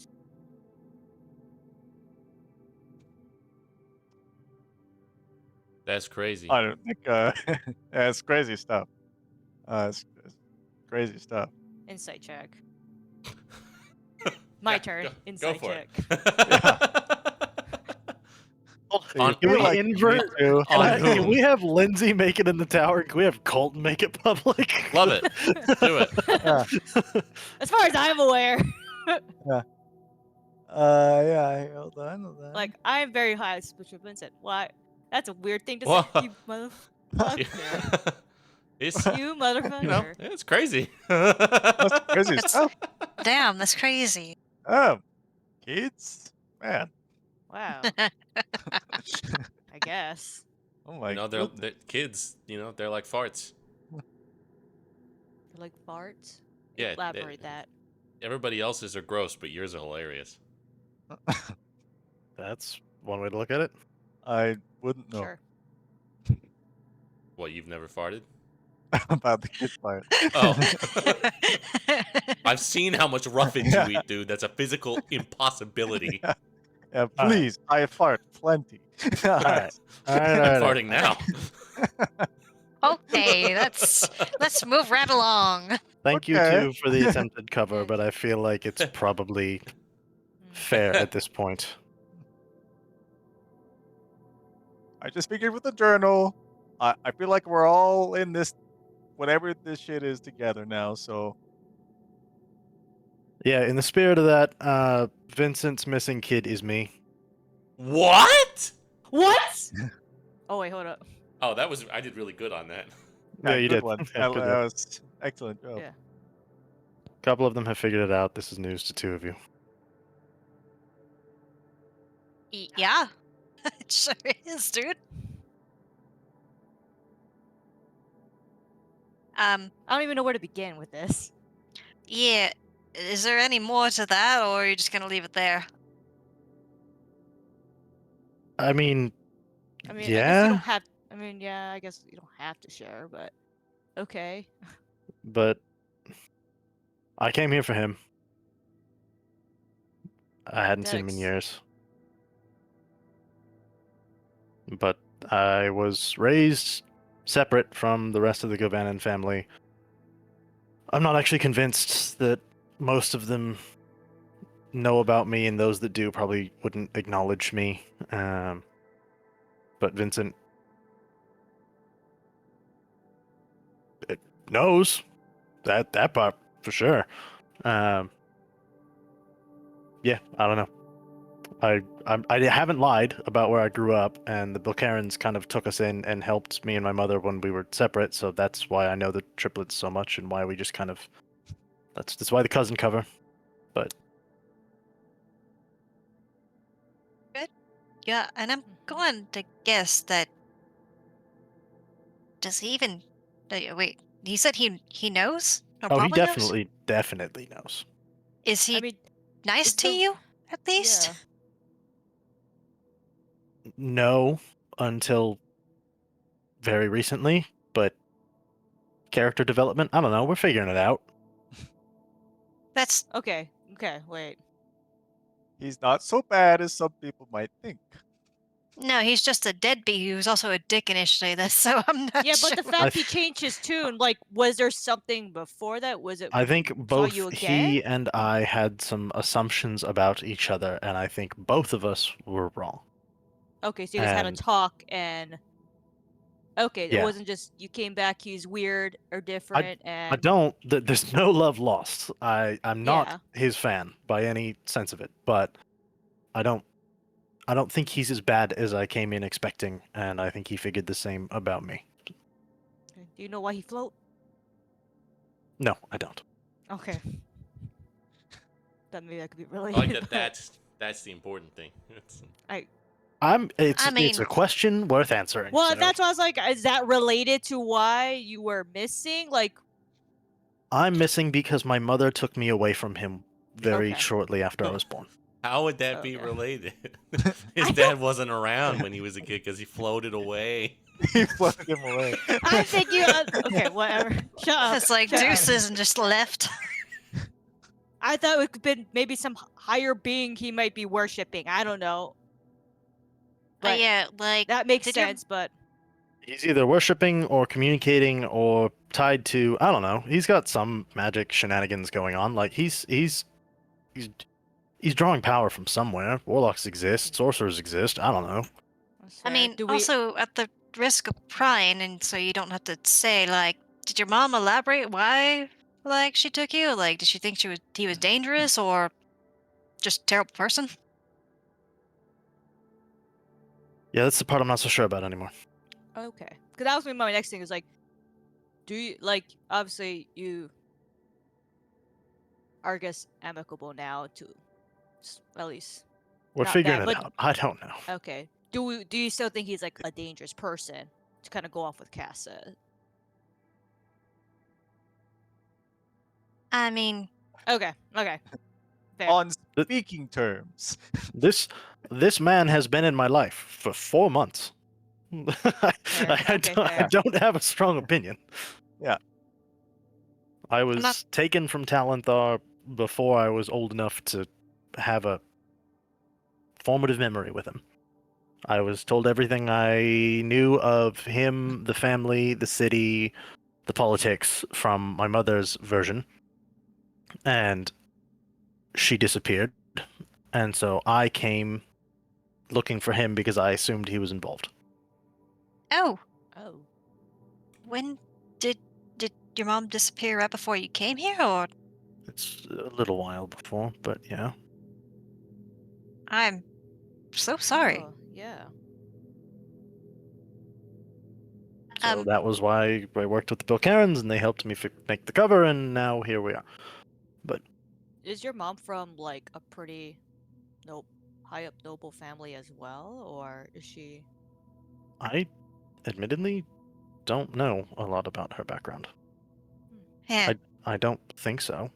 That's crazy. I don't think. Yeah, it's crazy stuff. It's crazy stuff. Insight check. My Yeah, turn. Go Insight for check. it. On- Can we feel like you need invert? to- On Can whom? we have Lindsay make it in the tower? Can we have Colton make it public? Love it. Do it. Yeah. As far as I'm aware, Yeah. Hold on. like I am very high suspicion of Vincent. Why? That's a weird thing to say. Well, You motherfucker. It's, You motherfucker. it's crazy. That's crazy It's- stuff. Damn, that's crazy. Oh, kids, man. Wow. I guess. Oh my. You know, goodness. they're kids. You know, they're like farts. Like farts. Yeah, Elaborate that. Everybody else's are gross, but yours are hilarious. That's one way to look at it. I wouldn't know Sure. What, you've never farted? about the kid part. Oh. I've seen how much roughage Yeah. you eat, dude. That's a physical impossibility. Yeah, please. I fart plenty. All right. I'm farting now. Okay, let's move right along. Thank you Okay. too for the attempted cover, Yeah. but I feel like it's probably Mm. fair at this point. I just figured with the journal. I feel like we're all in this, whatever this shit is, together now. So Yeah, in the spirit of that, Vincent's missing kid is me. What? What? Oh wait, hold up. Oh, I did really good on that. Yeah, you good did. one. Yeah, That good that job. was excellent job. Yeah. A couple of them have figured it out. This is news to two of you. Yeah, it sure is, dude. I don't even know where to begin with this. Yeah. Is there any more to that, or are you just gonna leave it there? I mean, I mean, I guess you yeah, don't have. I mean, yeah, I guess you don't have to share, but okay. but I came here for him. I hadn't That seen him in ex- years. But I was raised separate from the rest of the Govanan family. I'm not actually convinced that most of them know about me, and those that do probably wouldn't acknowledge me. But Vincent knows that part for sure. Yeah, I don't know. I haven't lied about where I grew up, and the Bilkarans kind of took us in and helped me and my mother when we were separate. So that's why I know the triplets so much, and why we just kind of that's why the cousin cover. But Yeah, and I'm going to guess that. Does he even? Wait, he said he knows. Or oh, he probably knows? definitely knows. Is he I mean, nice it's to the- you at least? yeah. No, until very recently, but character development, I don't know. We're figuring it out. That's Okay. Okay. Wait. He's not so bad as some people might think. no, he's just a deadbeat who's also a dick initially. That's so I'm not Yeah, sure. but the fact he changed his tune, like, was there something before that? Was it? I think both you he again? and I had some assumptions about each other, and I think both of us were wrong. Okay, so you guys had a And- talk and. Okay, it Yeah. wasn't just you came back. He's weird or different, and I don't. There's no love lost. I'm not Yeah. his fan by any sense of it, but I don't think he's as bad as I came in expecting, and I think he figured the same about me. Do you know why he float? No, I don't. Okay. That maybe that could be I related. like that. but That's the important thing. It's I it's a mean, question worth answering. Well, so that's why I was like, is that related to why you were missing? Like, I'm missing because my mother took me away from him very Okay. shortly after I Oh. was born. How would that be Okay. related? I His don't- dad wasn't around when he was a kid because he floated away. He floated him away. I'm thinking, okay, whatever. Shut up. it's like shut up. deuces and just left. I thought it could been maybe some higher being he might be worshipping. I don't know. But yeah, like that makes did your sense. But He's either worshipping or communicating or tied to, I don't know. He's got some magic shenanigans going on. Like he's drawing power from somewhere. Warlocks exist, sorcerers exist. I don't know. that's I fair. mean, Do we? also at the risk of prying, and so you don't have to say like, did your mom elaborate why like she took you? Like, did she think he was dangerous or just a terrible person? Yeah, that's the part I'm not so sure about anymore. Okay, because that was gonna be my next thing. Is like, do you like? Obviously, you are, I guess, amicable now to at least. We're Not figuring bad, it but- out. I don't know. Okay. Do you still think he's like a dangerous person? To kind of go off with Cass said. I mean, Okay. Okay. Fair. On speaking terms. This man has been in my life for 4 months. I, Okay, I fair. don't have a strong opinion. Yeah. I was not- taken from Talenthar before I was old enough to have a formative memory with him. I was told everything I knew of him, the family, the city, the politics from my mother's version. And she disappeared. And so I came looking for him because I assumed he was involved. oh, Oh. when did your mom disappear right before you came here, or It's a little while before, but yeah. I'm so sorry. Oh, yeah. So Um, that was why I worked with the Bill Karens, and they helped me make the cover, and now here we are. Is your mom from like a pretty high up noble family as well, or is she? I admittedly don't know a lot about her background. yeah. I don't think so.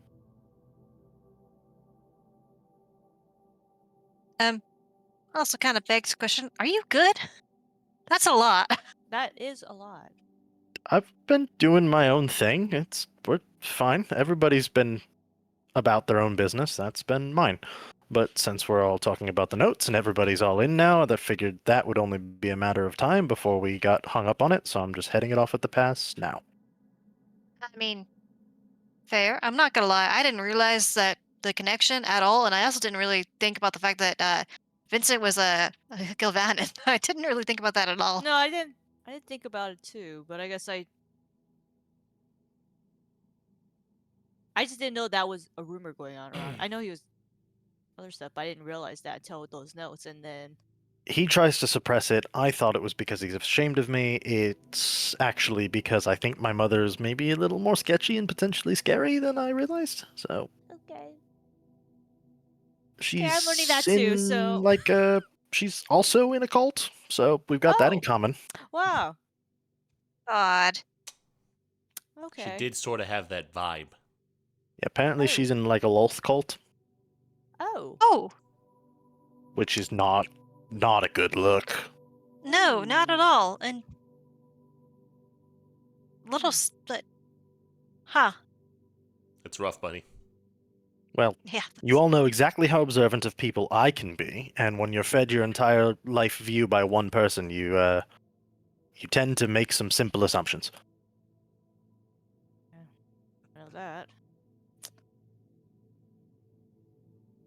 Also kind of begs the question, are you good? That's a lot. That is a lot. I've been doing my own thing. We're fine. Everybody's been about their own business. That's been mine. But since we're all talking about the notes and everybody's all in now, I figured that would only be a matter of time before we got hung up on it, so I'm just heading it off at the pass now. I mean, fair. I'm not gonna lie, I didn't realize that the connection at all, and I also didn't really think about the fact that Vincent was a Gilvanin. I didn't really think about that at all. No, I didn't. I didn't think about it too, but I guess I just didn't know that was a rumor going on around. I know he was other stuff, but I didn't realize that until those notes, and then. He tries to suppress it. I thought it was because he's ashamed of me. It's actually because I think my mother's maybe a little more sketchy and potentially scary than I realized. So Okay. she's I'm learning that too, in, so- like she's also in a cult. So we've got that in Oh. common. Wow. God. Okay. She did sort of have that vibe. Yeah, apparently Oh. she's in like a Lolth cult, Oh. Oh, which is not a good look. no, not at Ooh. all. And little split. Huh. It's rough, buddy. Well, Yeah. you all know exactly how observant of people I can be, and when you're fed your entire life view by one person, you tend to make some simple assumptions. Know that.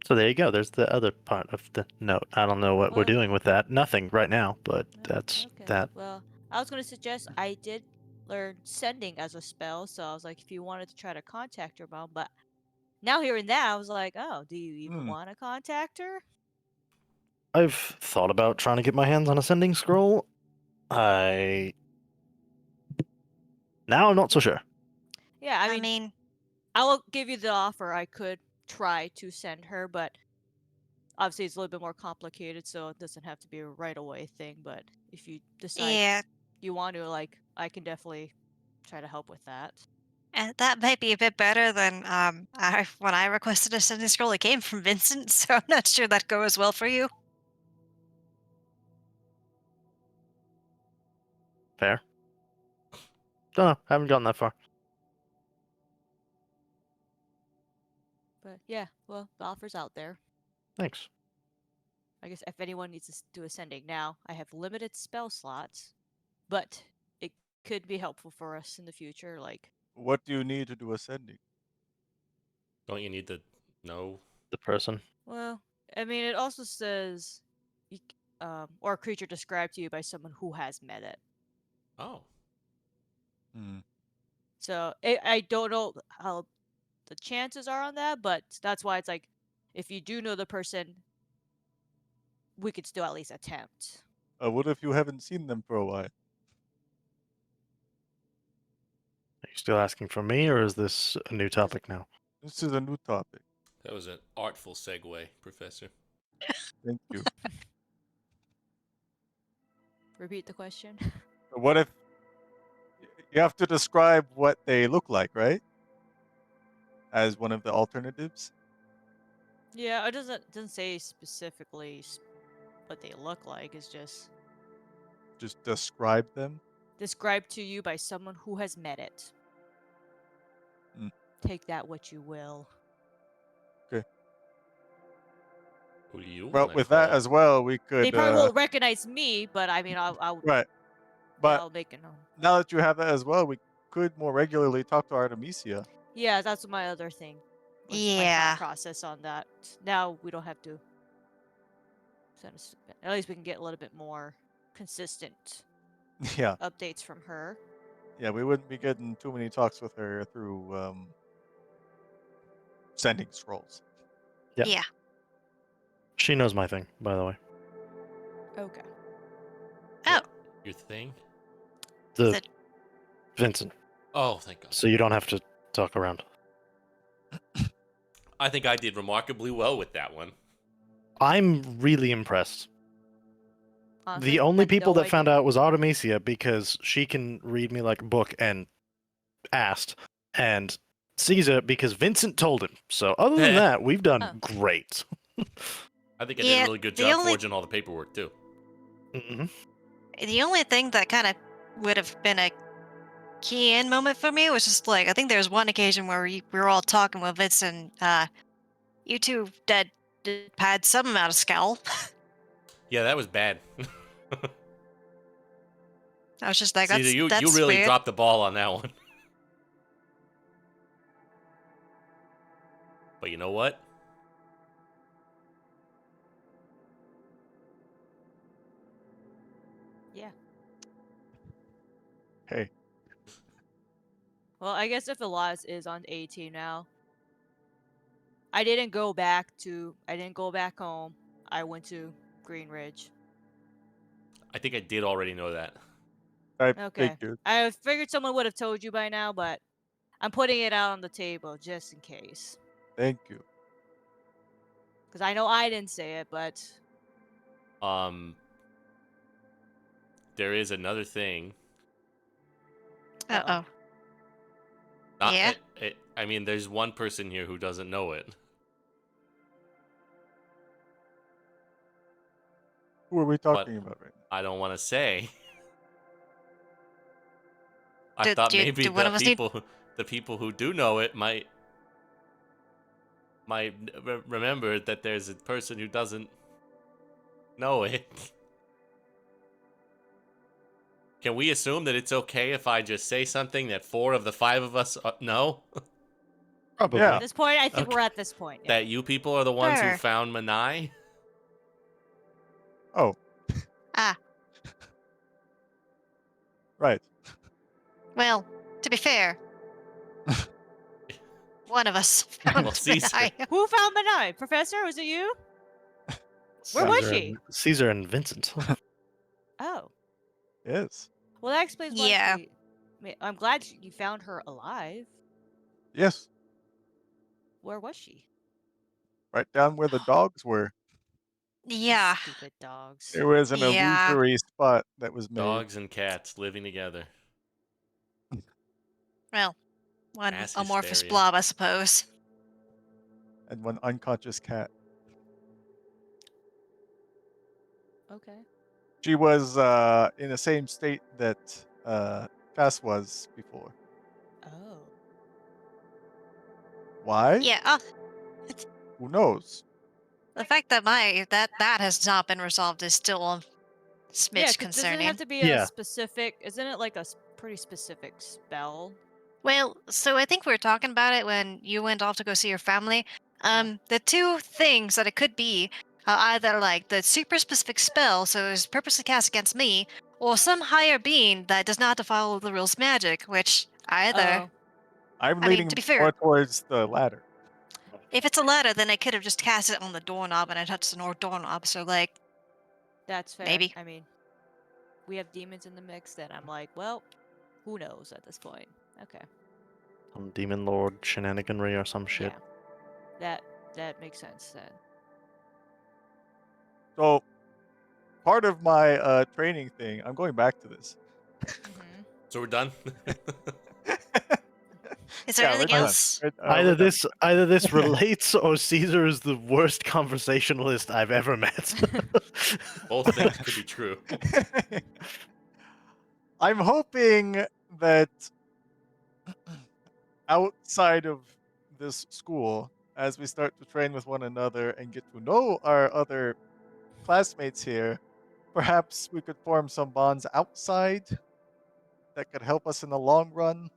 So there you go. There's the other part of the note. I don't know what we're Well- doing with that. Nothing right now, but No, that's okay. that. Well, I was gonna suggest I did learn sending as a spell, so I was like, if you wanted to try to contact your mom, but now hearing that, I was like, oh, do you even want to contact her? I've thought about trying to get my hands on a sending scroll. Now I'm not so sure. Yeah, I I mean, mean, I will give you the offer. I could try to send her, but obviously it's a little bit more complicated, so it doesn't have to be a right away thing. But if you decide Yeah, you want to, like, I can definitely try to help with that. and that might be a bit better than when I requested a sending scroll. It came from Vincent, so I'm not sure that goes well for you. Fair. Don't know. Haven't gotten that far. But yeah, well, the offer's out there. Thanks. I guess if anyone needs to do ascending now, I have limited spell slots, but it could be helpful for us in the future. Like, What do you need to do ascending? Don't you need to know? The person. well, I mean, it also says, or a creature described to you by someone who has met it. Oh, Hmm. So I don't know how the chances are on that, but that's why it's like, if you do know the person, we could still at least attempt. What if you haven't seen them for a while? Are you still asking for me, or is this a new topic now? This is a new topic. that was an artful segue, Professor. Thank you. Repeat the question. What if you have to describe what they look like, right? As one of the alternatives. Yeah, it doesn't say specifically what they look like. It's just Just describe them. described to you by someone who has met it. Mm. Take that what you will. Who do you Well, want to with that call? as well, we They could. probably won't recognize me, but I mean, Right. But I'll make it known. now that you have that as well, we could more regularly talk to Artemisia. Yeah, that's my other thing. Was my Yeah. thought process on that. Now we don't have to send us. At least we can get a little bit more consistent Yeah. updates from her. Yeah, we wouldn't be getting too many talks with her through sending scrolls. Yeah. Yeah. She knows my thing, by the way. Okay. Oh, What? Your thing? The The- Vincent. Oh, thank God. So you don't have to talk around. I think I did remarkably well with that one. I'm really impressed. Honestly, The only had people no that found idea. out was Artemisia because she can read me like a book and asked, and Caesar because Vincent told him. So other than that, we've done Oh. great. I think I did Yeah, a really good the job only- forging all the paperwork too. hmm the only thing that kind of would have been a key in moment for me was just like I think there was one occasion where we were all talking with Vincent. You two did had some amount of scowl. Yeah, that was bad. I was just like, Caesar, you that's really weird. dropped the ball on that one. But you know what? Yeah. Hey, Well, I guess if Elias is on A team now, I didn't go back home. I went to Green Ridge. I think I did already know that. I Okay. figured. I figured someone would have told you by now, but I'm putting it out on the table just in case. Thank you. Because I know I didn't say it, but There is another thing. Uh-oh. Not, Yeah? I mean, there's one person here who doesn't know it. Who are we talking about right now? I don't want to say. I Do- thought do- maybe do one the of us need- people who do know it might remember that there's a person who doesn't know it. Can we assume that it's okay if I just say something that 4 of the 5 of us know? Probably. Yeah. at this point, I think Okay. we're at this point. Yeah. That you people are the ones who Sure. found Manai? Oh, Ah, right. well, to be fair, one of us found Well, Caesar. Manai. Who found Manai? Professor, was it you? Where was she? Caesar and Vincent. Oh. Yes. Well, that explains why Yeah. I'm glad you found her alive. Yes. Where was she? Right down where the dogs were. Yeah. Stupid dogs. There was an Yeah. illusory spot that was made. Dogs and cats living together. Well, one Mass amorphous hysteria. blob, I suppose. And one unconscious cat. Okay. She was in the same state that Cass was before. Oh. Why? Yeah. Who knows? The fact that that has not been resolved is still a smidge Yeah, 'cause doesn't it have concerning. to be a Yeah. specific? Isn't it like a pretty specific spell? Well, so I think we were talking about it when you went off to go see your family. Yeah. The two things that it could be either like the super specific spell, so it's purposely cast against me, or some higher being that does not have to follow the rules of magic, which either. Oh. I'm I mean, leaning to be fair, more towards the latter. if it's a ladder, then I could have just cast it on the doorknob and I touched the doorknob, so like, That's fair. maybe. I mean, we have demons in the mix. Then I'm like, well, who knows at this point? Okay. Some demon lord shenaniganry or some shit. Yeah. That makes sense then. So part of my training thing, I'm going back to this. Mm-hmm. So we're done. Is there Yeah, anything we're done. else? Either We're done. either this relates or Caesar is the worst conversationalist I've ever met. Both things could be true. I'm hoping that outside of this school, as we start to train with one another and get to know our other classmates here, perhaps we could form some bonds outside that could help us in the long run.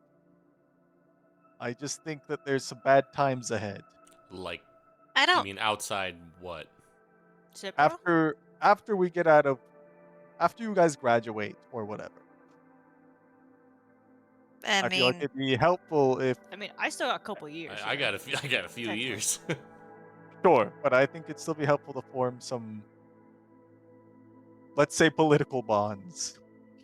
I just think that there's some bad times ahead. Like, I you don't. mean outside what? Cipro? After we get out of after you guys graduate or whatever. I I feel like mean, it'd be helpful if I mean, I still got a couple years. I got a few. I got a few Technically. years. sure, but I think it'd still be helpful to form some, let's say, political bonds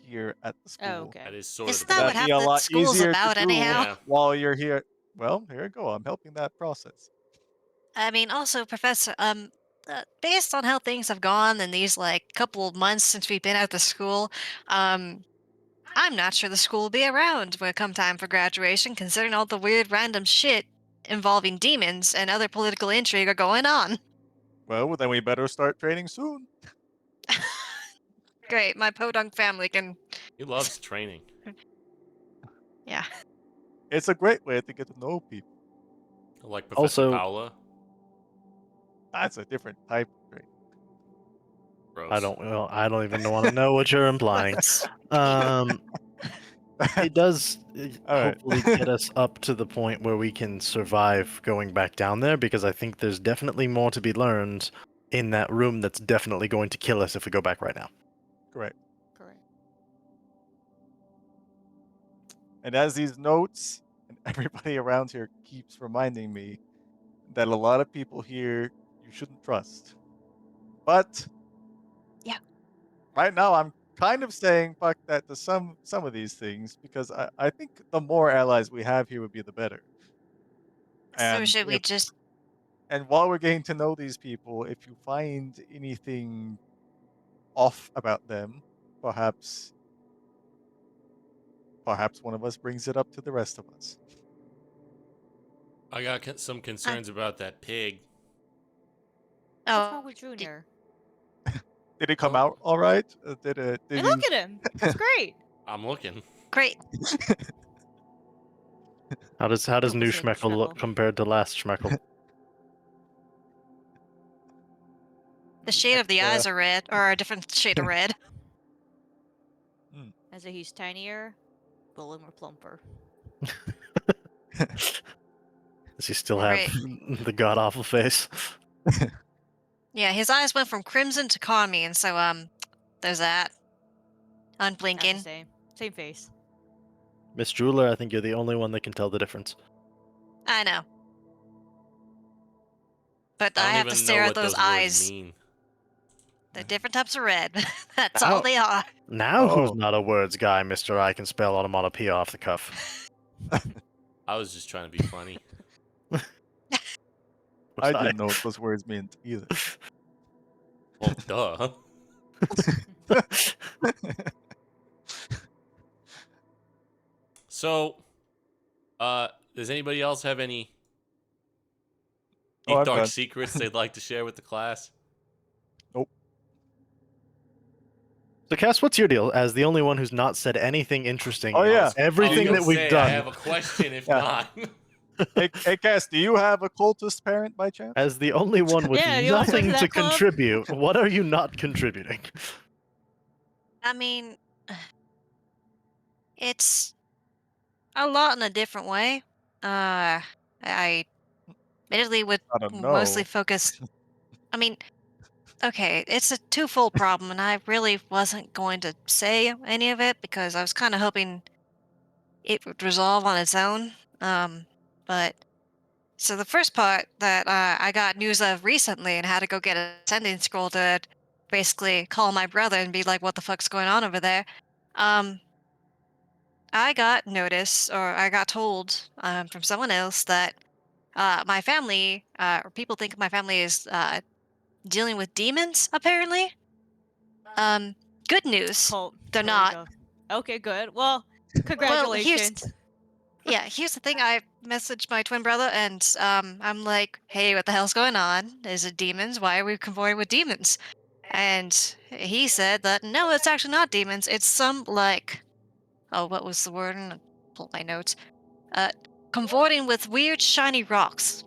here at the school. Oh, okay. That is sort Isn't of the that what That'd point. be a half lot that school's easier about to do anyhow? Yeah. while you're here. Well, here you go. I'm helping that process. I mean, also, Professor, based on how things have gone in these like couple of months since we've been at the school, I'm not sure the school will be around when it come time for graduation, considering all the weird random shit involving demons and other political intrigue are going on. Well, then we better start training soon. Great, my podunk family can. He loves training. Yeah. It's a great way to get to know people. Like Professor Also- Paula. That's a different type of training. Gross. I don't even want to know what you're implying. It does All right. hopefully get us up to the point where we can survive going back down there, because I think there's definitely more to be learned in that room that's definitely going to kill us if we go back right now. Correct. Correct. And as these notes and everybody around here keeps reminding me that a lot of people here you shouldn't trust. But Yeah. right now I'm kind of saying fuck that to some of these things, because I think the more allies we have here would be the better. So should we if- just? and while we're getting to know these people, if you find anything off about them, perhaps one of us brings it up to the rest of us. I got some concerns about that pig. Oh, What's wrong with Junior? Did it come Oh. out all right? Did Hey, he... look at him. It's great. I'm looking. great. How does Don't new say Schmeckle look Schmeckle. compared to last Schmeckle? The shade of the Like, eyes are red, or a different shade of red. As if he's tinier, but a little more plumper. Does he still have Right. the god awful face? Yeah, his eyes went from crimson to carmine, so there's that. Not the Unblinking. same face. Miss Jeweler, I think you're the only one that can tell the difference. I know. But I, I don't have to even stare know at what those those eyes. words mean. They're different types of red. That's Ow. all they are. Now who's Oh. not a words guy, Mr. I can spell onomatopoeia off the cuff? I was just trying to be funny. I didn't know what those words meant either. Duh. So, does anybody else have any Oh, deep I'm dark done. secrets they'd like to share with the class? Nope. So, Cass, what's your deal? As the only one who's not said anything interesting Oh, in yeah. I was everything gonna that we've say, I done, have a question if Yeah. not. Hey, Cass, do you have a cultist parent by chance? as the only one with Yeah, you wanna switch to nothing to that club? contribute, what are you not contributing? I mean, it's a lot in a different way. I admittedly would I don't mostly know. focus. I mean, okay, it's a twofold problem, and I really wasn't going to say any of it because I was kind of hoping it would resolve on its own. But so the first part that I got news of recently and had to go get a sending scroll to basically call my brother and be like, "What the fuck's going on over there?" Um, I got notice, or I got told from someone else that my family, or people think my family is dealing with demons. Apparently, um, good news, Cult. they're There we not. go. Okay, good. Well, Well, congratulations. here's the thing. I messaged my twin brother, and I'm like, "Hey, what the hell's going on? Is it demons? Why are we convoying with demons?" And he said that no, it's actually not demons. It's some like, oh, what was the word? And pull my notes. Uh, convoying with weird shiny rocks.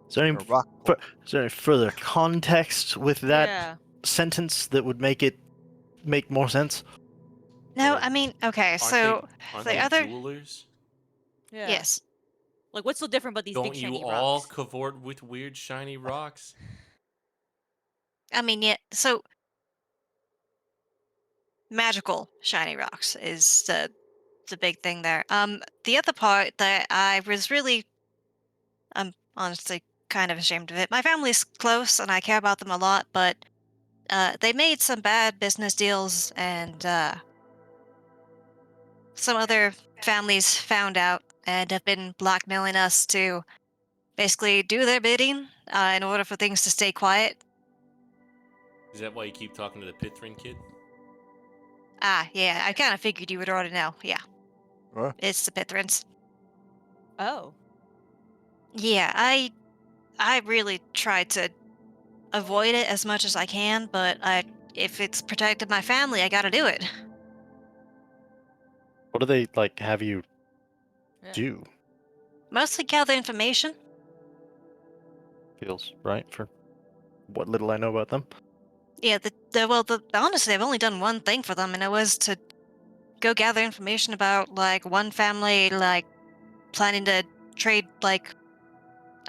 Is there any, A rock fu- cult. is there any further context with that Yeah. sentence that would make it make more sense? No, Like, I mean, okay, aren't so aren't the they other, jewelers? Yeah. yes, Like, what's so different about these big Don't you shiny all rocks? cavort with weird shiny rocks? I mean, yeah, so magical shiny rocks is the big thing there. The other part that I was really, I'm honestly kind of ashamed of it. My family's close and I care about them a lot, but they made some bad business deals, and some other families found out and have been blackmailing us to basically do their bidding in order for things to stay quiet. Is that why you keep talking to the Pithrin kid? Ah, yeah, I kind of figured you would already know. Yeah, Huh? it's the Pithrins. Oh. Yeah, I really tried to avoid it as much as I can, but if it's protected my family, I gotta do it. What do they like have you Yeah. do? Mostly gather information. Feels right for what little I know about them. Yeah, the honestly, I've only done one thing for them, and it was to go gather information about like one family like planning to trade like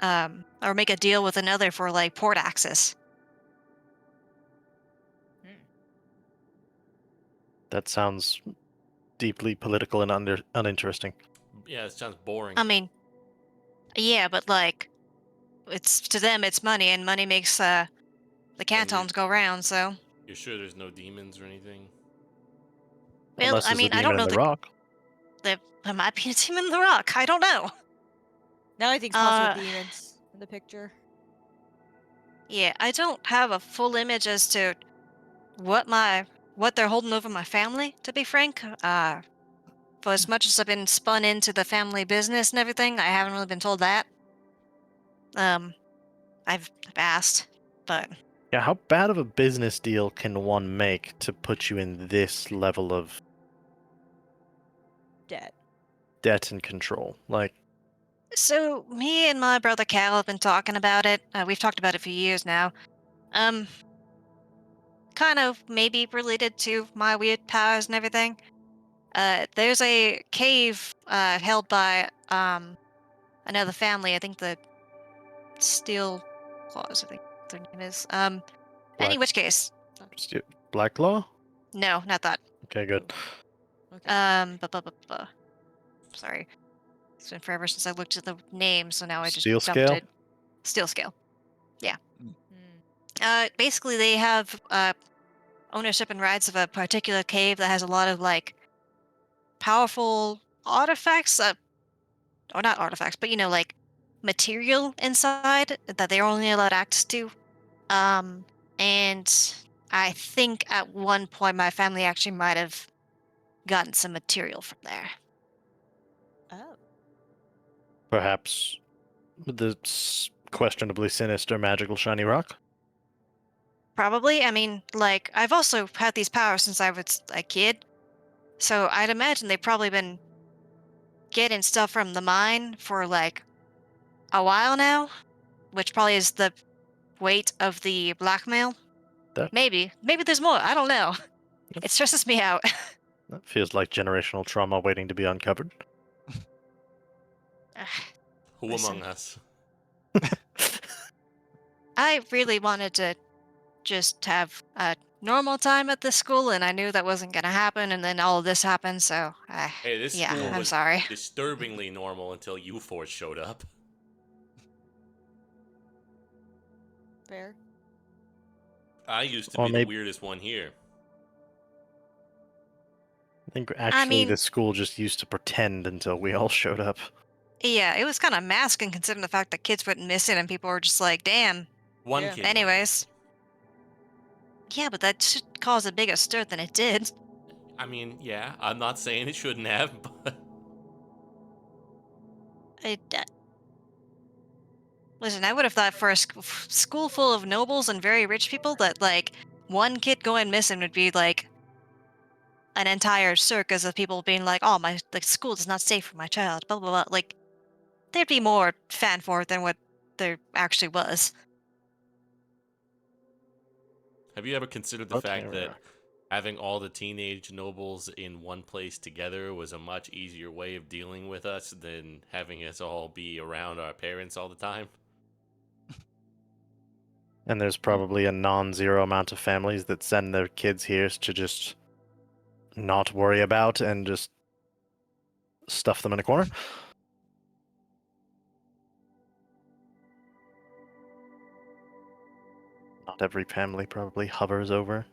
or make a deal with another for like port access. Hmm. That sounds deeply political and uninteresting. Yeah, it sounds boring. I mean, yeah, but like it's to them it's money, and money makes the you- cantons go round. So, You're sure there's no demons or anything? well, Unless I there's a mean, I don't demon in know the rock. there might be a team in the rock. I don't know. Now anything's possible with demons in the picture. Yeah, I don't have a full image as to what my what they're holding over my family. To be frank, for as much as I've been spun into the family business and everything, I haven't really been told that. Um, I've asked, but Yeah, how bad of a business deal can one make to put you in this level of Dead. debt and control? Like, so me and my brother Cal have been talking about it. We've talked about it for years now. Um, kind of maybe related to my weird powers and everything. There's a cave held by another family. I think the Steel Claws. I think their name is. Any Black, which case, Black Law? no, not that. Okay, good. Okay. Sorry, it's been forever since I looked at the name, so now I just Steel dumped Scale? it. Steel Scale. Hmm. Basically, they have ownership and rights of a particular cave that has a lot of like powerful artifacts, or not artifacts, but like material inside that they're only allowed access to. And I think at one point my family actually might have gotten some material from there. Oh. Perhaps the questionably sinister magical shiny rock. Probably. I mean, like, I've also had these powers since I was a kid. So I'd imagine they've probably been getting stuff from the mine for like a while now, which probably is the weight of the blackmail. That Maybe. Maybe there's more. I don't know. Yep. It stresses me out. that feels like generational trauma waiting to be uncovered. Who Listen. among us? I really wanted to just have a normal time at this school, and I knew that wasn't going to happen, and then all of this happened, so Hey, this yeah, school I'm was sorry. disturbingly normal until you four showed up. Fair. I used to Or be the maybe weirdest one here. I think I actually mean, the school just used to pretend until we all showed up. yeah, it was kind of masking considering the fact that kids went missing and people were just like, damn. One Yeah. kid. went Anyways. missing. Yeah, but that should cause a bigger stir than it did. I mean, yeah, I'm not saying it shouldn't have, but Listen, I would have thought for a school full of nobles and very rich people that, like, one kid going missing would be, like, an entire circus of people being like, oh, my the school is not safe for my child, blah, blah, blah. Like, there'd be more fan for it than what there actually was. have you ever considered the fact that having all the teenage nobles in one place together was a much easier way of dealing with us than having us all be around our parents all the time? And there's probably a non-zero amount of families that send their kids here to just not worry about and just stuff them in a corner. Not every family probably hovers over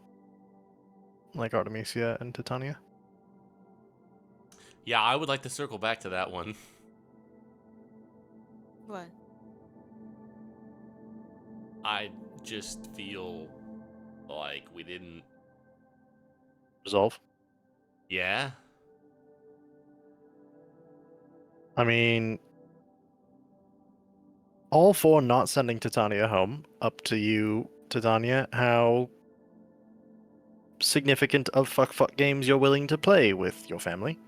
like Artemisia and Titania. Yeah, I would like to circle back to that one. What? I just feel like we didn't. Resolve. Yeah? I mean, all for not sending Titania home. Up to you, Titania, how significant of fuck games you're willing to play with your family.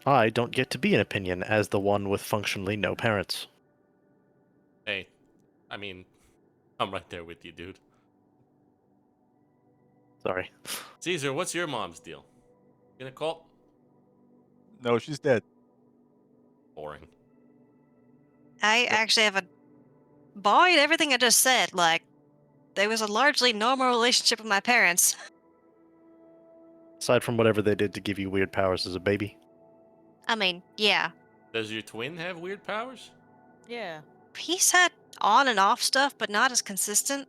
I don't get to be an opinion as the one with functionally no parents. Hey, I mean, I'm right there with you, dude. Sorry. Caesar, what's your mom's deal? In a cult? No, she's dead. Boring. I actually have a barring everything I just said, like, there was a largely normal relationship with my parents. Aside from whatever they did to give you weird powers as a baby. I mean, yeah. Does your twin have weird powers? Yeah. He's had on and off stuff, but not as consistent.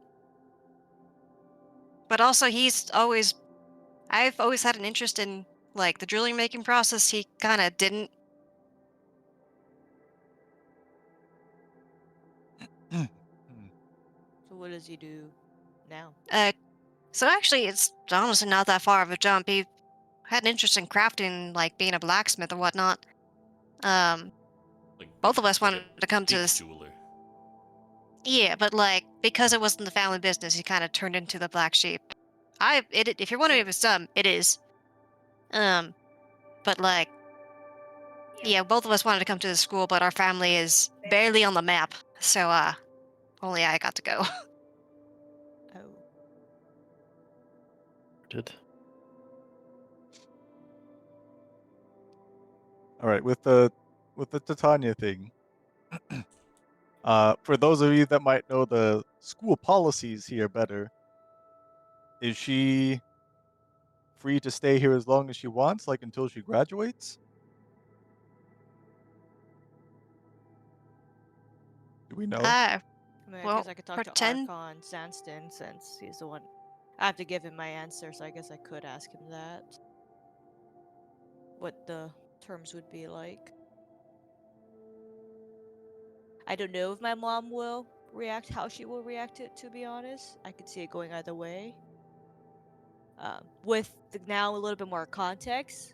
But also, I've always had an interest in, like, the drilling making process. He kind of didn't. So what does he do now? So actually, it's honestly not that far of a jump. He had an interest in crafting, like being a blacksmith or whatnot. Um, Like both of us like wanted a to come to big this. jeweler. Yeah, but like because it wasn't the family business, he kind of turned into the black sheep. If you're wondering if it's dumb, it is. Um, but like, yeah, both of us wanted to come to the school, but our family is barely on the map, so only I got to go. Oh. Did. All right, with the Titania thing. For those of you that might know the school policies here better, is she free to stay here as long as she wants, like until she graduates? Do we know? Ah, I mean, I well, guess I could talk to pretend. Archon Sanston since he's the one. I have to give him my answer, so I guess I could ask him that. What the terms would be like. I don't know if my mom will react, how she will react it, to be honest. I could see it going either way. With now a little bit more context,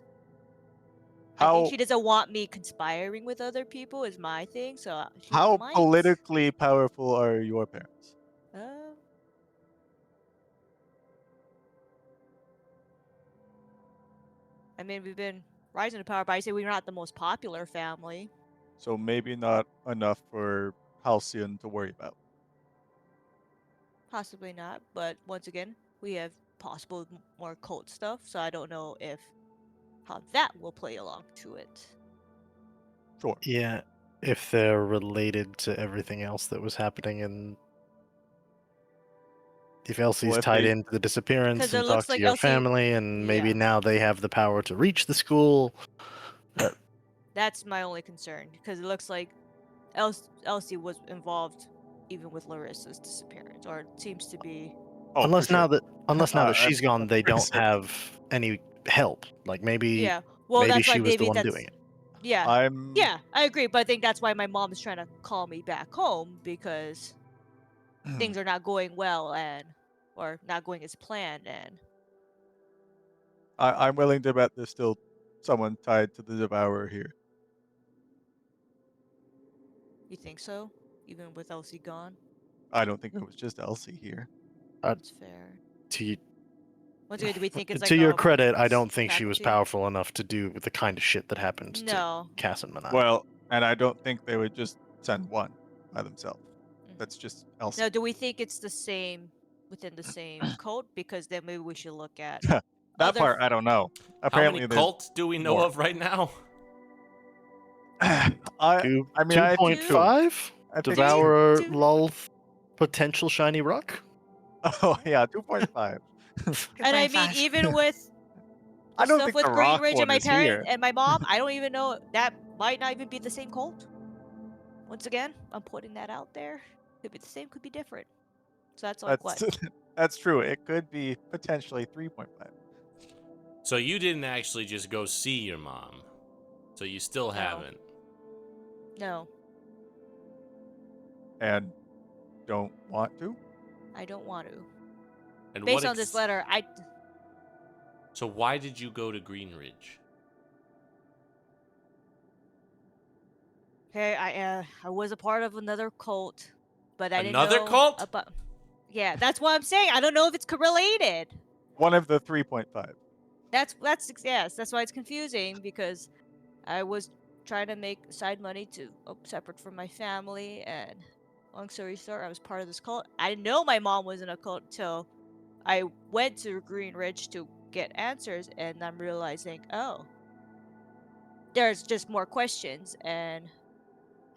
I think How she doesn't want me conspiring with other people is my thing, so she how might. politically powerful are your parents? Uh, I mean, we've been rising to power, but I say we're not the most popular family. So maybe not enough for Halcyon to worry about. Possibly not, but once again, we have possible more cult stuff, so I don't know if how that will play along to it. Sure. Yeah, if they're related to everything else that was happening, and if Elsie's if tied they- into the disappearance 'Cause it and looks talked to like your Elsie- family, and maybe yeah. now they have the power to reach the school. That's my only concern, because it looks like Elsie was involved even with Larissa's disappearance, or it seems to be. Oh, for unless sure. now that That's- she's gone, they that's pretty don't certain. have any help. Like maybe Yeah, well, maybe that's why she was the maybe one that's. doing it. Yeah, I'm yeah, I agree, but I think that's why my mom is trying to call me back home, because things are not going well or not going as planned, and I'm willing to bet there's still someone tied to the Devourer here. you think so? Even with Elsie gone? I don't think it was just Elsie here. That's fair. To Once again, do we think it's like to your a credit, I don't think she was faculty? powerful enough to do the kind of shit that happened to No. Cass and Manai. Well, and I don't think they would just send one by themselves. Mhm. That's just Elsie. Now, do we think it's the same within the same cult? Because then maybe we should look at That other part I don't know. How Apparently many there's cults do we know more. of right now? I mean I think two. 2.5 I think Devourer two. lull potential shiny rock. Oh yeah, 2.5. And I mean, 2.5. even with I the don't stuff think with the rock Greenridge one and my is parents here. and my mom, I don't even know, that might not even be the same cult. Once again, I'm putting that out there. Could be the same, could be different. So that's like That's what? that's true. It could be potentially 3.5. So you didn't actually just go see your mom. So you still No. haven't. No, And don't want to? I don't want to. And Based what on this letter, So why did you go to Greenridge? okay, I was a part of another cult, but I didn't Another know cult? about. Yeah, that's what I'm saying. I don't know if it's correlated. One of the 3.5. That's yes, that's why it's confusing, because I was trying to make side money to separate from my family, and long story short, I was part of this cult. I didn't know my mom was in a cult until I went to Green Ridge to get answers, and I'm realizing, oh, there's just more questions, and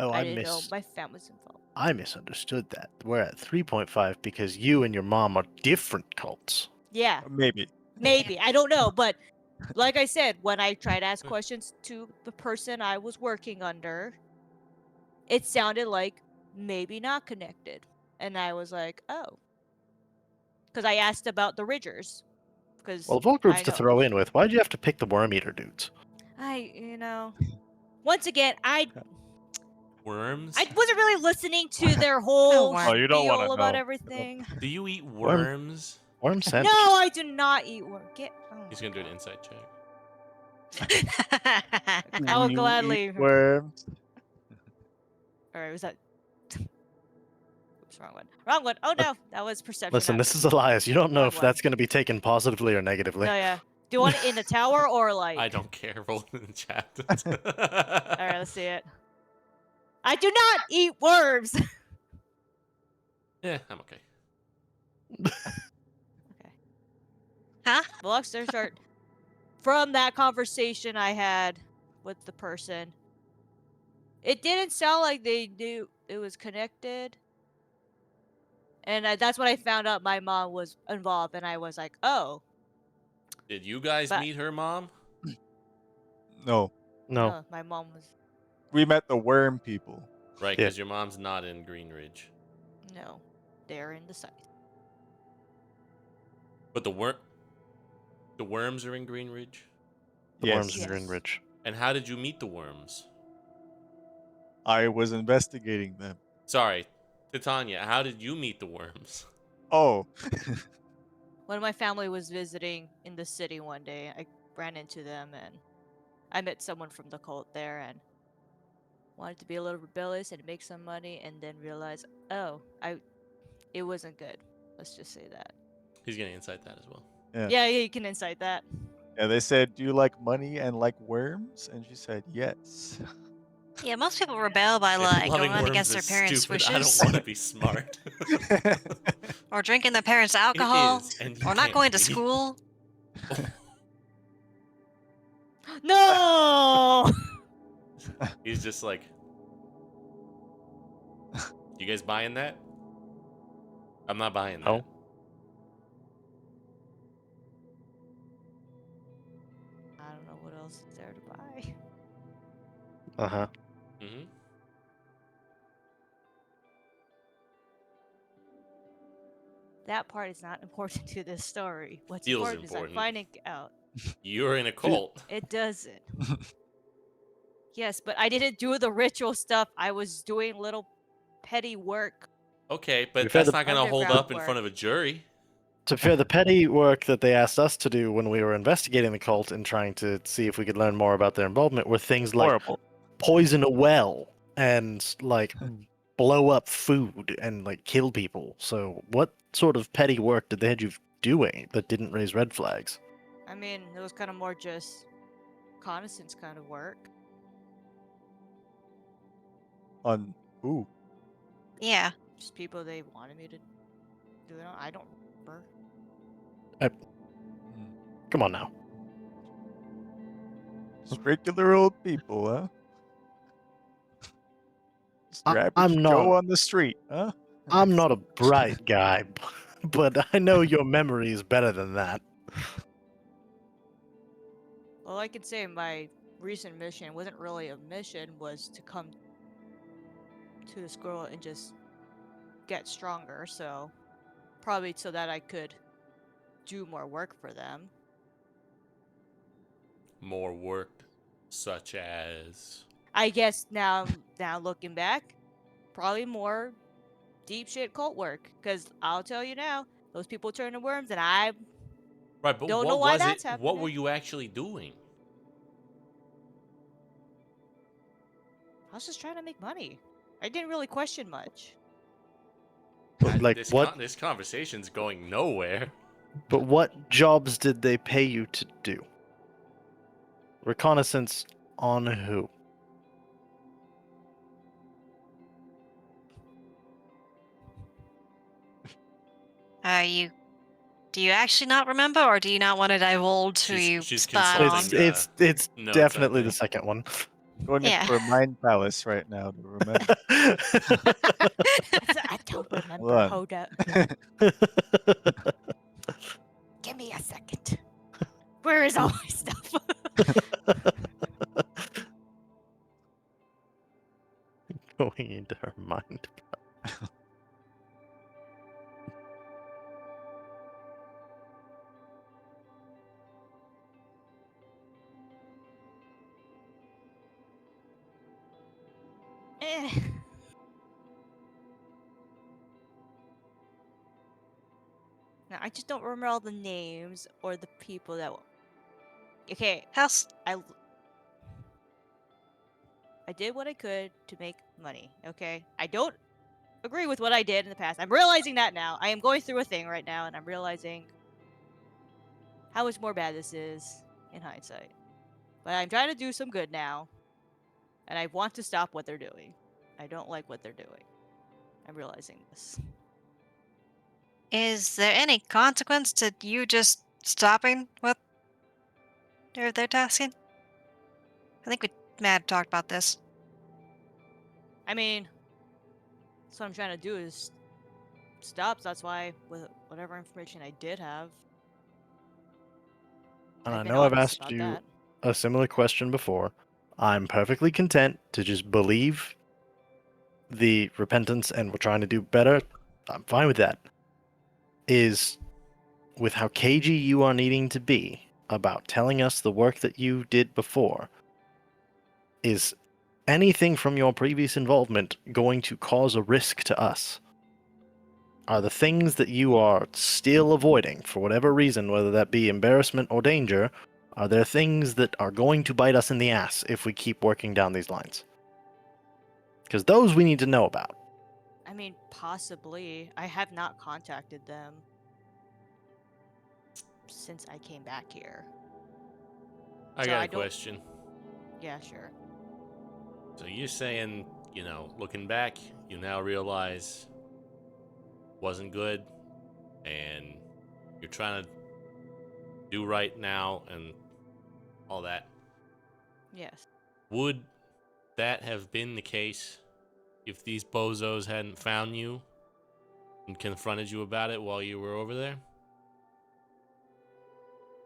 Oh, I didn't know my family's involved. I misunderstood that. We're at 3.5 because you and your mom are different cults. Yeah, Maybe. maybe. I don't know, but like I said, when I tried to ask questions to the person I was working under, it sounded like maybe not connected. And I was like, oh. Because I asked about the Ridgers. Because Well, of all I groups to know. throw in with, why'd you have to pick the Worm Eater dudes? Once again, I Worms? wasn't really listening to their whole worm. Oh, you don't wanna spiel about know. everything. Do you eat Worm- worms? Worm No, sandwiches. I do not eat worm. He's gonna do an insight check. I will You gladly. eat worms. Alright, was that. Oops, wrong one. Wrong one. Oh no, that was perception. Listen, not- this is Elias. You don't know Wrong if one. that's going to be taken positively or negatively. No, yeah. Do you want it in the tower or like? I don't care. Roll it in the chat. Alright, let's see it. I do not eat worms! Yeah, I'm okay. Okay. Huh? Well, long story short, from that conversation I had with the person, it didn't sound like they knew it was connected. And that's when I found out my mom was involved, and I was like, oh. Did you guys But- meet her mom? No. No. My mom was. We met the worm people. Right, Yeah. because your mom's not in Greenridge. No. They're in the site. But the worms are in Greenridge? The Yes. Worms in Yes. Greenridge. And how did you meet the worms? I was investigating them. Sorry, Titania, how did you meet the worms? Oh, When my family was visiting in the city one day, I ran into them and I met someone from the cult there and wanted to be a little rebellious and make some money and then realized, oh, it wasn't good. Let's just say that. He's gonna incite that as well. Yeah, you can incite that. yeah. They said, "Do you like money and like worms?" And she said, "Yes." Yeah, most people rebel by If like loving going worms against is their parents' stupid, I don't wishes, want to be smart. or drinking their parents' It alcohol, is, and you or not can't going to be. school. No! He's just like, you guys buying that? I'm not buying that. No. I don't know what else is there to buy. Uh-huh. Mm-hmm. That part is not important to this story. What's Feels important is I'm important. finding out. You're in a cult. It doesn't. Yes, but I didn't do the ritual stuff. I was doing little petty work. Okay, but We've had that's the not gonna hold underground up in front work. of a jury. To be fair, the petty work that they asked us to do when we were investigating the cult and trying to see if we could learn more about their involvement were things like Horrible. poison a well and like blow up food and like kill people. So what sort of petty work did they have you doing that didn't raise red flags? I mean, it was kind of more just reconnaissance kind of work. On who? Yeah. Just people they wanted me to do it on. I don't remember. Come on now. Just regular old people, huh? Just your average I'm not. Joe on the street, huh? I'm not a bright guy, but I know your memory is better than that. Well, I could say my recent mission wasn't really a mission, was to come to this girl and just get stronger, so probably so that I could do more work for them. More work, such as. I guess now looking back, probably more deep shit cult work. Because I'll tell you now, those people turn to worms, and I Right, but don't know what why was that's it? What were happening. you actually doing? I was just trying to make money. I didn't really question much. Like this what? this conversation's going nowhere. But what jobs did they pay you to do? Reconnaissance on who? Do you actually not remember, or do you not want to divulge who She's- you she's spied on? consulting. It's notes, I definitely the think. second one. Going Yeah. into her mind palace right now to remember. I don't remember. on. Hold up. Give me a second. Where is all my stuff? Going into her mind. Eh. Now, I just don't remember all the names or the people that. Okay, How's I did what I could to make money. Okay, I don't agree with what I did in the past. I'm realizing that now. I am going through a thing right now, and I'm realizing how much more bad this is in hindsight. But I'm trying to do some good now, and I want to stop what they're doing. I don't like what they're doing. I'm realizing this. Is there any consequence to you just stopping what they're tasking? I think we may have talked about this. I mean, that's what I'm trying to do is stop. That's why, with whatever information I did have, And I I've been know I've honest asked about you that. a similar question before. I'm perfectly content to just believe the repentance and we're trying to do better. I'm fine with that. Is with how cagey you are needing to be about telling us the work that you did before, is anything from your previous involvement going to cause a risk to us? Are the things that you are still avoiding, for whatever reason, whether that be embarrassment or danger, are there things that are going to bite us in the ass if we keep working down these lines? Because those we need to know about. I mean, possibly. I have not contacted them since I came back here. I So got I a don't- question. Yeah, sure. So you're saying, looking back, you now realize wasn't good, and you're trying to do right now and all that. Yes. Would that have been the case if these bozos hadn't found you and confronted you about it while you were over there?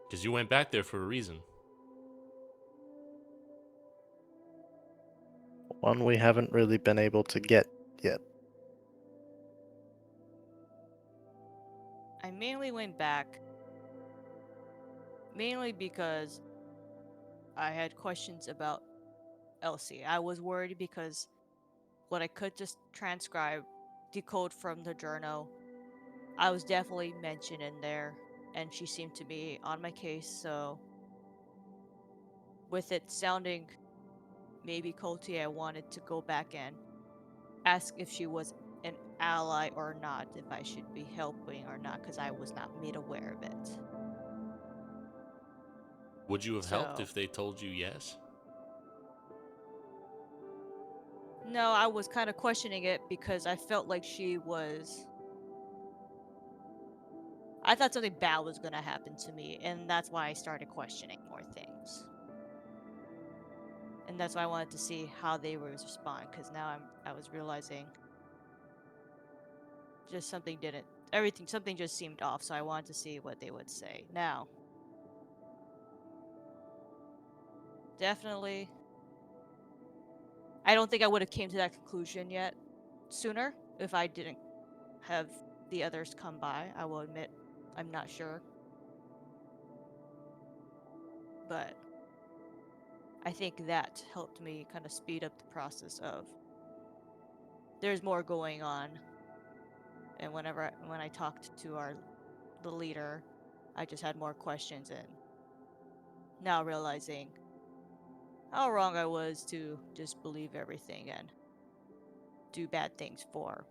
Because you went back there for a reason. One we haven't really been able to get yet. I mainly went back mainly because I had questions about Elsie. I was worried because what I could just transcribe, decode from the journal, I was definitely mentioned in there, and she seemed to be on my case, so with it sounding maybe culty, I wanted to go back and ask if she was an ally or not, if I should be helping or not, because I was not made aware of it. Would you have helped So, if they told you yes? no, I was kind of questioning it because I felt like she was. I thought something bad was going to happen to me, and that's why I started questioning more things. And that's why I wanted to see how they would respond, because now I was realizing just something just seemed off, so I wanted to see what they would say. Now, definitely, I don't think I would have came to that conclusion yet sooner if I didn't have the others come by. I will admit, I'm not sure. But I think that helped me kind of speed up the process of there's more going on. And when I talked to the leader, I just had more questions, and now realizing how wrong I was to just believe everything and do bad things for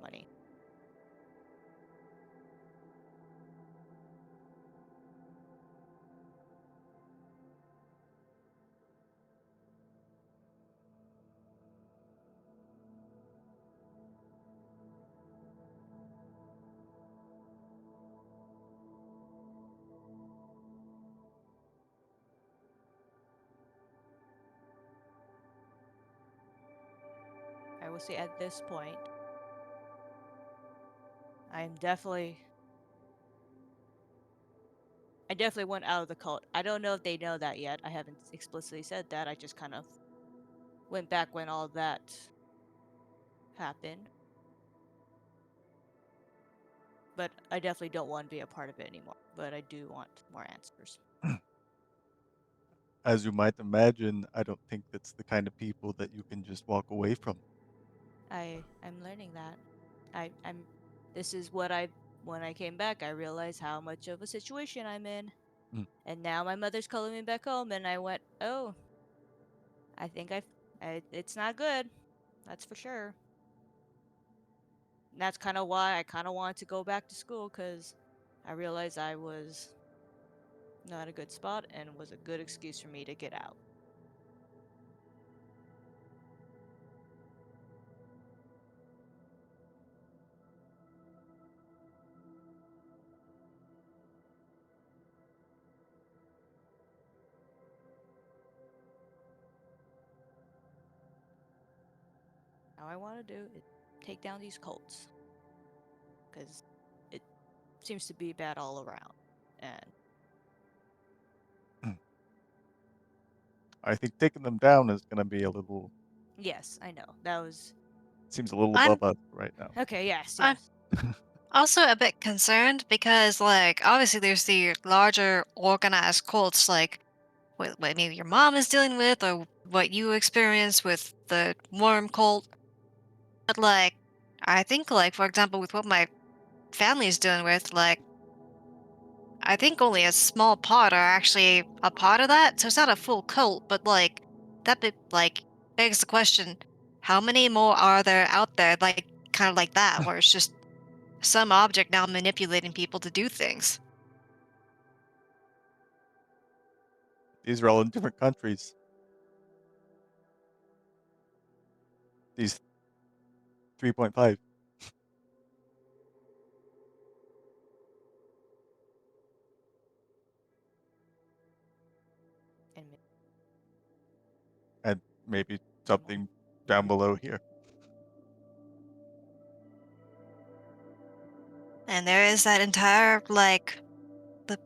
money. I will say at this point, I'm definitely I definitely went out of the cult. I don't know if they know that yet. I haven't explicitly said that. I just kind of went back when all that happened. But I definitely don't want to be a part of it anymore. But I do want more answers. As you might imagine, I don't think that's the kind of people that you can just walk away from. I'm learning that. I'm this is what I when I came back I realized how much of a situation I'm in. Mm. And now my mother's calling me back home and I went, "Oh, I think it's not good. That's for sure." And that's kind of why I kind of wanted to go back to school cuz I realized I was not a good spot and was a good excuse for me to get out. How I want to do is take down these cults cuz it seems to be bad all around. And I think taking them down is going to be a little, yes, I know. That was seems a little I'm above us right now. okay. Yes, I'm yes. also a bit concerned because, like, obviously there's the larger organized cults, like what maybe your mom is dealing with, or what you experienced with the worm cult. But like, I think like for example, with what my family is dealing with, like I think only a small part are actually a part of that. So it's not a full cult, but like that bit like begs the question: how many more are there out there, like kind of like that, where it's just some object now manipulating people to do things? These are all in different countries. These 3.5. And And maybe something down below here. And there is that entire like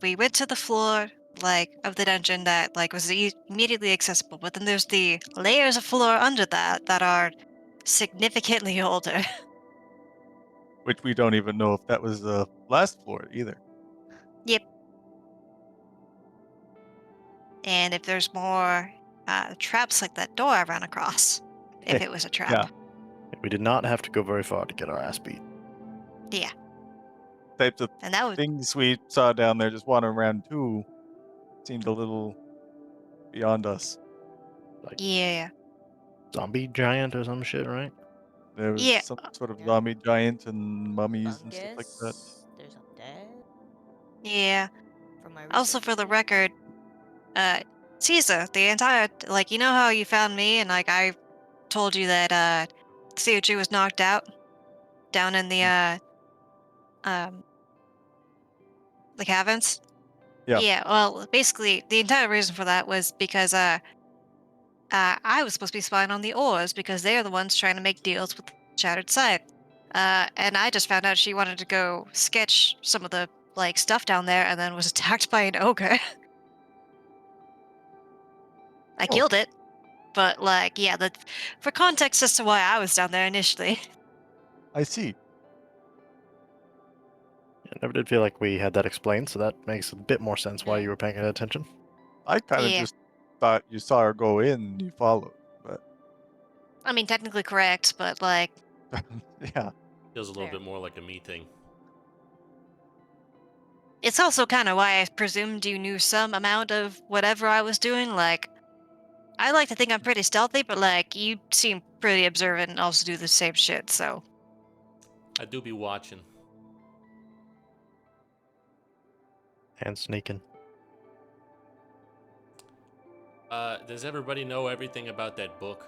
we went to the floor like of the dungeon that like was immediately accessible, but then there's the layers of floor under that that are significantly older. Which we don't even know if that was the last floor either. Yep. And if there's more traps like that door I ran across, if it was a trap. Yeah. We did not have to go very far to get our ass beat. Yeah. Types of And that was things we saw down there just wandering around too seemed a little beyond us. yeah. Zombie giant or some shit, right? There was Yeah. some sort of Yeah. zombie giant and mummies and stuff like that. fungus. There's undead. Yeah. From my Also research, for at the least. record, Caesar, the entire like you know how you found me and like I told you that CO2 was knocked out down in um the caverns? Yeah. Yeah, well, basically, the entire reason for that was because I was supposed to be spying on the Oars because they are the ones trying to make deals with the Shattered Side. And I just found out she wanted to go sketch some of the like stuff down there, and then was attacked by an ogre. I Oh. killed it, but like, yeah, that for context as to why I was down there initially. I see. I never did feel like we had that explained, so that makes a bit more sense why Yeah. you were paying attention. I kind of Yeah. just thought you saw her go in and you followed. But I mean, technically correct, but like, yeah. Feels a little Fair. bit more like a me thing. it's also kind of why I presumed you knew some amount of whatever I was doing. Like, I like to think I'm pretty stealthy, but like you seem pretty observant and also do the same shit. So I do be watching. And sneaking. Does everybody know everything about that book?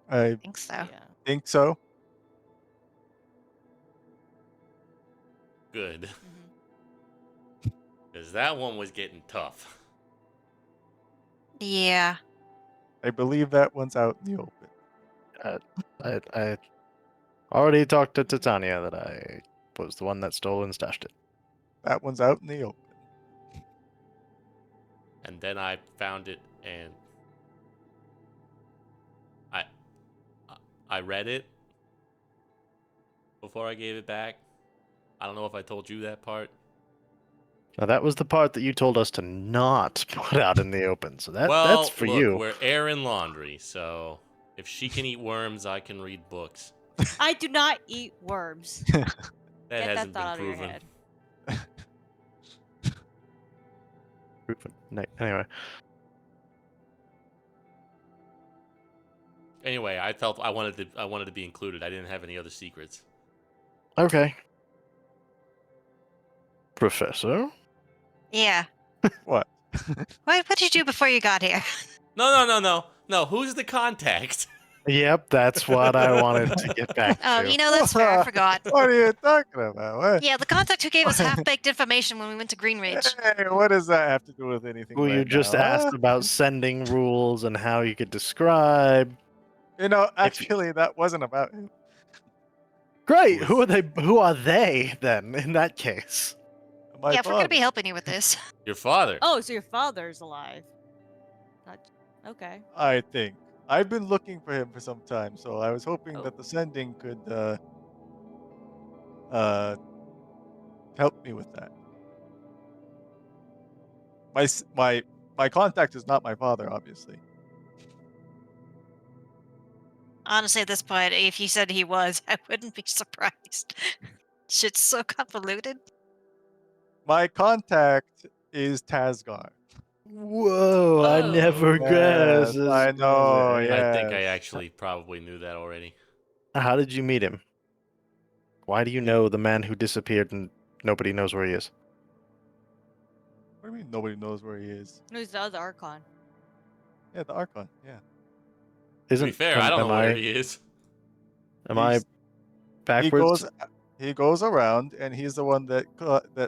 I I think so. Yeah. think so. Good. Mhm. Because that one was getting tough. Yeah. I believe that one's out in the open. I already talked to Titania that I was the one that stole and stashed it. That one's out in the open. And then I found it and I I read it before I gave it back. I don't know if I told you that part. Now that was the part that you told us to not put out in the open, so that's Well, for look, you. we're airing laundry, so if she can eat worms, I can read books. I do not eat worms. That Get that hasn't thought been out of your proven. head. Anyway, Anyway, I wanted to be included. I didn't have any other secrets. okay. Professor? Yeah. What? What did you do before you got here? No. Who's the contact? Yep, that's what I wanted to get back Oh, to. you know that's fair. I forgot. What are you talking about? What? Yeah, the contact who gave us half-baked information when we went to Green Ridge. Hey, what does that have to do with anything Who right you just now, asked huh? about sending rules and how you could describe. You know, If- actually, that wasn't about him. Great. Who Who is- are they? Who are they then? In that case, My Yeah, if we're gonna father. be helping you with this. Your father. Oh, so your father's alive. Not okay. I think. I've been looking for him for some time, so I was hoping that Oh. the sending could uh help me with that. my contact is not my father, obviously. Honestly, at this point, if you said he was, I wouldn't be surprised. Shit's so convoluted. My contact is Tasgar. Whoa! I never Whoa. guessed. Yes, I This know. guy. I think I Yes. actually probably knew that already. How did you meet him? Why do you know the man who disappeared and nobody knows where he is? What do you mean nobody knows where he is? Who's the other Archon? Yeah, the Archon. Yeah. To be fair, I don't know where he is. Am I He's- backwards? He goes around, and he's the one that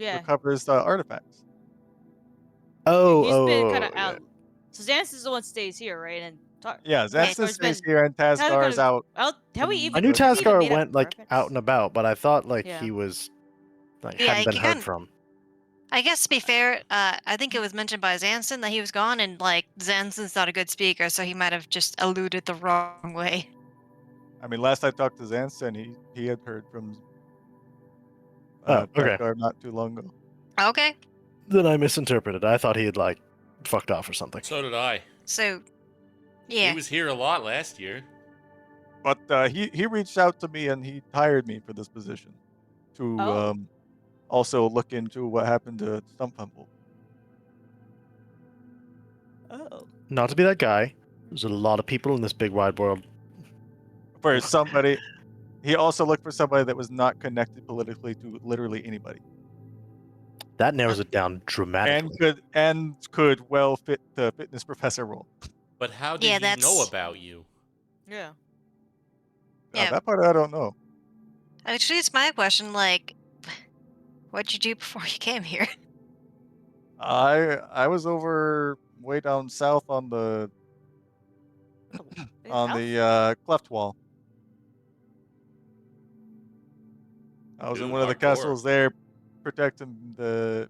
Yeah. recovers the artifacts. He's been kind of Yeah. out. So Xanth is the one stays here, right? And Yeah, Xanthus Taskar's stays been here, and Tasgar kind is of out. out. Have we in even? I knew the- have we even Tascar made a went like out and reference? about, but I thought like Yeah. he was like Yeah, hadn't been you heard can- from. I guess to be fair, I think it was mentioned by Zanson that he was gone, and like Zanson's not a good speaker, so he might have just alluded the wrong way. I mean, last I talked to Zanson, he had heard from Oh, okay. Tasgar not too long ago. Okay, Then I misinterpreted. I thought he had like fucked off or something. So did I. so yeah, He was here a lot last year. But he reached out to me, and he hired me for this position to Oh. also look into what happened to Stumpfumble. Oh. Not to be that guy. There's a lot of people in this big wide world. For somebody, he also looked for somebody that was not connected politically to literally anybody, That narrows it down dramatically. and could well fit the fitness professor role. But how did Yeah, he know that's- about you? Yeah. Yeah. That part I don't know. actually, it's my question. Like, what'd you do before you came here? I was over way down south on the cleft wall. I was in Dude, one of the hardcore. castles there, protecting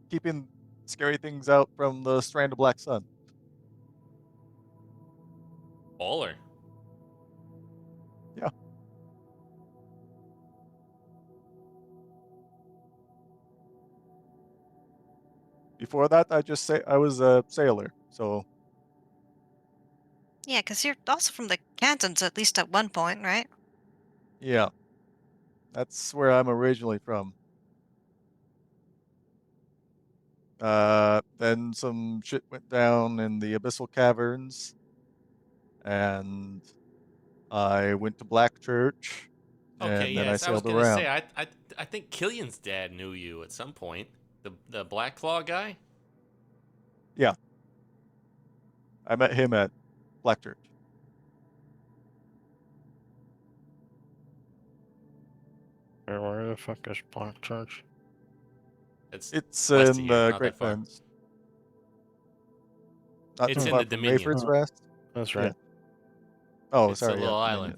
keeping scary things out from the strand of black sun. Baller. Yeah. Before that, I was a sailor, so Yeah, because you're also from the cantons, at least at one point, right? yeah, that's where I'm originally from. Then some shit went down in the abyssal caverns, and I went to Black Church, Okay, and then I yes, I was sailed gonna around. say I think Killian's dad knew you at some point. The Black Claw guy. I met him at Black Church. Where the fuck is Black Church? It's It's west of in here, the not Great that far. Fens. Not It's too in far the from Dominion. Rayford's Rest. That's Yeah. right. Oh, It's sorry. a little yeah, island.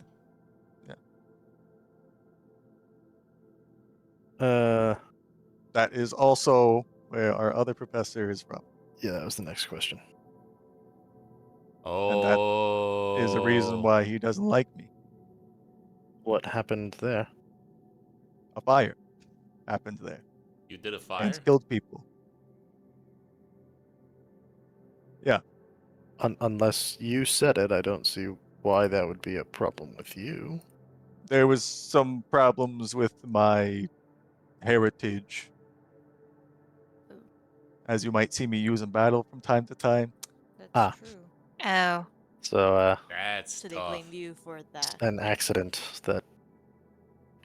Dominion. That is also where our other professor is from. Yeah, that was the next question. Oh. Is the reason why he doesn't like me. What happened there? A fire happened there. You did a And fire. it's killed people. Unless you said it, I don't see why that would be a problem with you. There was some problems with my heritage, as you might see me use in battle from time to time. That's Ah. true. Oh, So, That's So they tough. blame you for that. an accident that.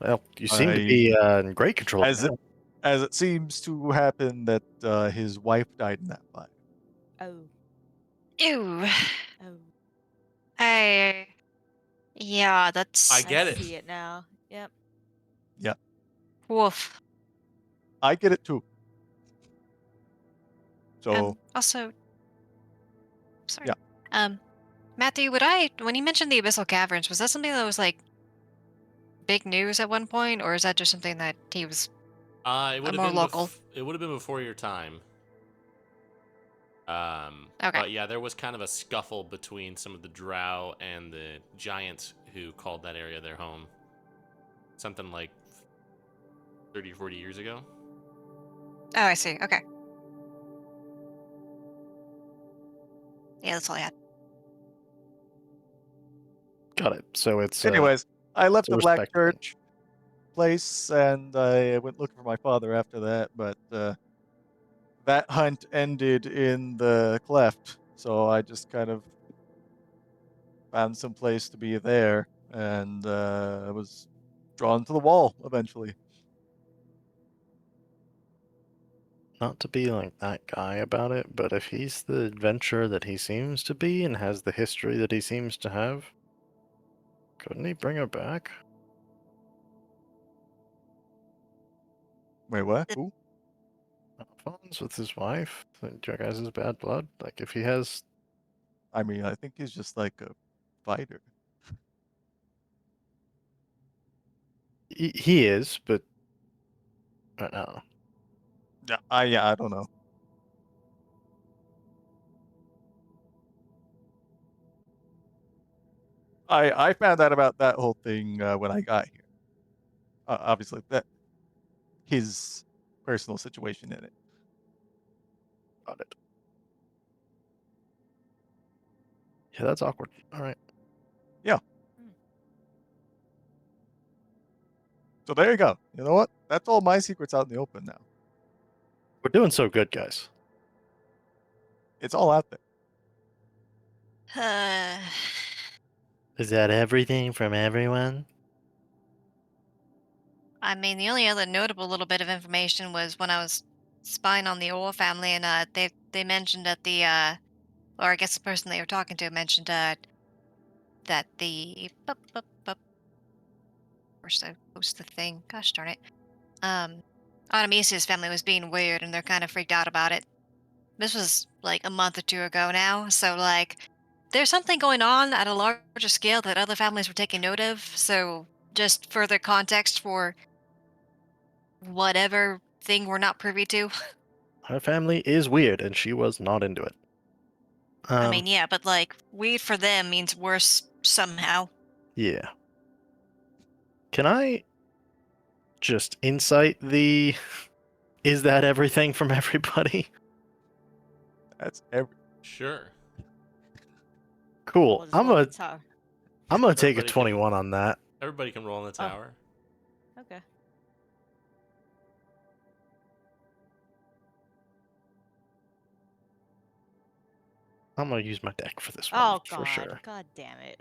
Well, you seem to be in great control. As of it, as it seems to happen that his wife died in that fire. Oh. ew. Oh. Yeah, that's I get I it. see it now. Yep. woof. I get it too. So Also, sorry. Yeah. Matthew, when you mentioned the Abyssal Caverns, was that something that was like big news at one point, or is that just something that he was? It would have more been local. it would have been before your time. Okay. But yeah, there was kind of a scuffle between some of the drow and the giants who called that area their home. Something like 30 or 40 years ago. Oh, I see. Okay. Yeah, that's all I had. Got it. So it's Anyways, I left it's a the Black respect thing. Church place and I went looking for my father after that, but that hunt ended in the cleft, so I just kind of found some place to be there, and I was drawn to the wall eventually. Not to be like that guy about it, but if he's the adventurer that he seems to be and has the history that he seems to have, couldn't he bring her back? Wait, what? It- Who? Alphonse with his wife? Like, your guys' bad blood? Like, if he has. I mean, I think he's just like a fighter. He is, but. I don't know. Yeah, I don't know. I found out about that whole thing when I got here. Obviously, that his personal situation in it. Got it. Yeah, that's awkward. Alright. So there you go. You know what? That's all my secrets out in the open now. We're doing so good, guys. It's all out there. Is that everything from everyone? I mean, the only other notable little bit of information was when I was spying on the Orr family, and they mentioned that or I guess the person they were talking to mentioned that where's I post the thing? Gosh darn it. Onomasia's family was being weird, and they're kind of freaked out about it. This was like a month or two ago now, so like there's something going on at a larger scale that other families were taking note of. So just further context for whatever thing we're not privy to. Her family is weird, and she was not into it. I mean, yeah, but like weird for them means worse somehow. Yeah. Can I just insight the. Is that everything from everybody? That's every. Sure. Cool. We'll just I'm roll gonna the tower. take a Everybody can- 21 on that. Everybody can roll in the Oh. tower. Okay. I'm gonna use my deck for this one Oh for god. sure. God damn it.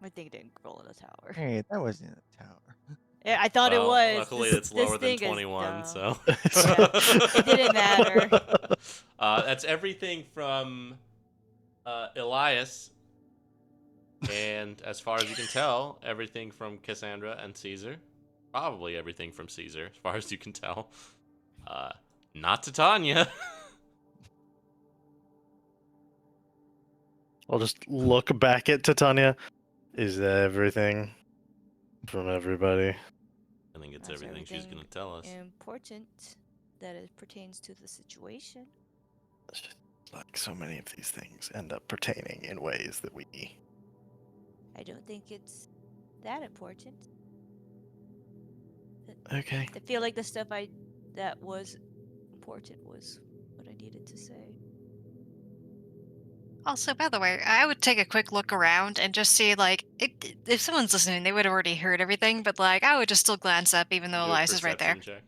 My thing didn't roll in the tower. Hey, that wasn't a tower. Yeah, I thought it Well, was. luckily This, it's this lower than thing is 21, dumb. so. Yeah, it didn't matter. That's everything from Elias, and as far as you can tell, everything from Cassandra and Caesar. Probably everything from Caesar, as far as you can tell. Not to Tanya. I'll just look back at Titania. Is that everything from everybody? I think it's That's everything she's gonna tell us. Important that it pertains to the situation. It's just like so many of these things end up pertaining in ways that we. I don't think it's that important. Okay. I feel like the stuff that was important was what I needed to say. Also, by the way, I would take a quick look around and just see like if someone's listening, they would have already heard everything. But like, I would just still glance up, even though Do a Elias is right there. perception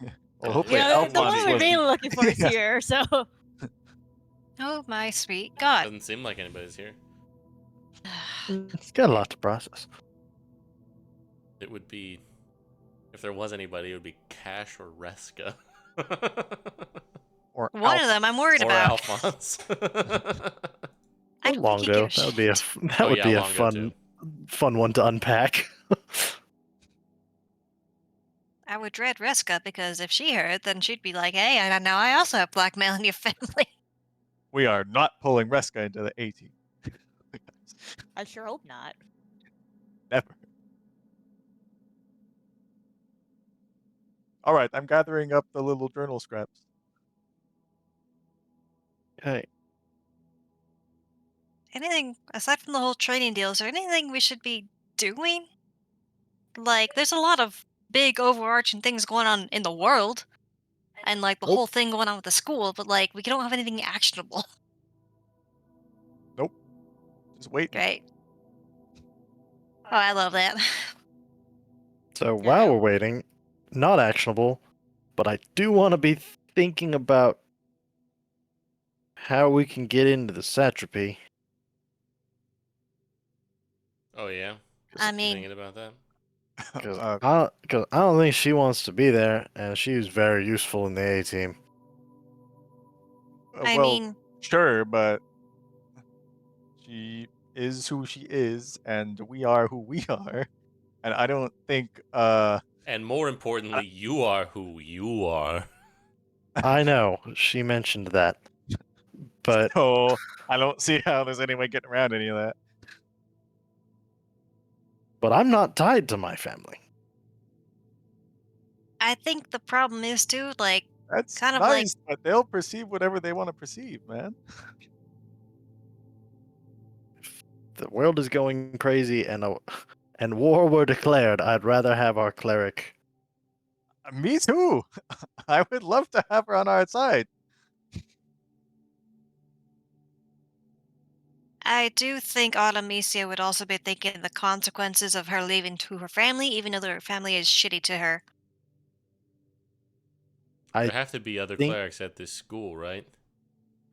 check. Well, Oh, hopefully You yeah, know, Alphonse the one is we're listening. really looking for is Yeah. here, so. Oh my sweet God! Doesn't seem like anybody's here. It's got a lot to process. It would be, if there was anybody, it would be Cash or Reska. Or One of them I'm worried or about. Alphonse. I Or don't think Longo. he'd give a That would be a shit. that Oh, would yeah, be a Longo, too. fun one to unpack. I would dread Reska because if she heard, then she'd be like, "Hey, I know I also have blackmail in your family." we are not pulling Reska into the A team. I sure hope not. Never. All right, I'm gathering up the little journal scraps. Okay. Anything aside from the whole trading deal? Is there anything we should be doing? Like, there's a lot of big overarching things going on in the world, and like the Nope. whole thing going on with the school, but like we don't have anything actionable. Just waiting. Great. Oh, I love that. So while Yeah. we're waiting, not actionable, but I do want to be thinking about how we can get into the satrapy. Oh yeah. I You mean, thinking about that? Because Uh, I don't think she wants to be there, and she was very useful in the A team. I well, mean, sure, but she is who she is, and we are who we are, and I don't think. And more importantly, you are who you are. I know she mentioned that, but So I don't see how there's any way getting around any of that. I'm not tied to my family. I think the problem is too, like, That's kind of like, nice, but they'll perceive whatever they want to perceive, man. The world is going crazy, and war were declared. I'd rather have our cleric. Me too. I would love to have her on our side. I do think Artemisia would also be thinking the consequences of her leaving to her family, even though her family is shitty to her. I There have to be other think, clerics at this school, right?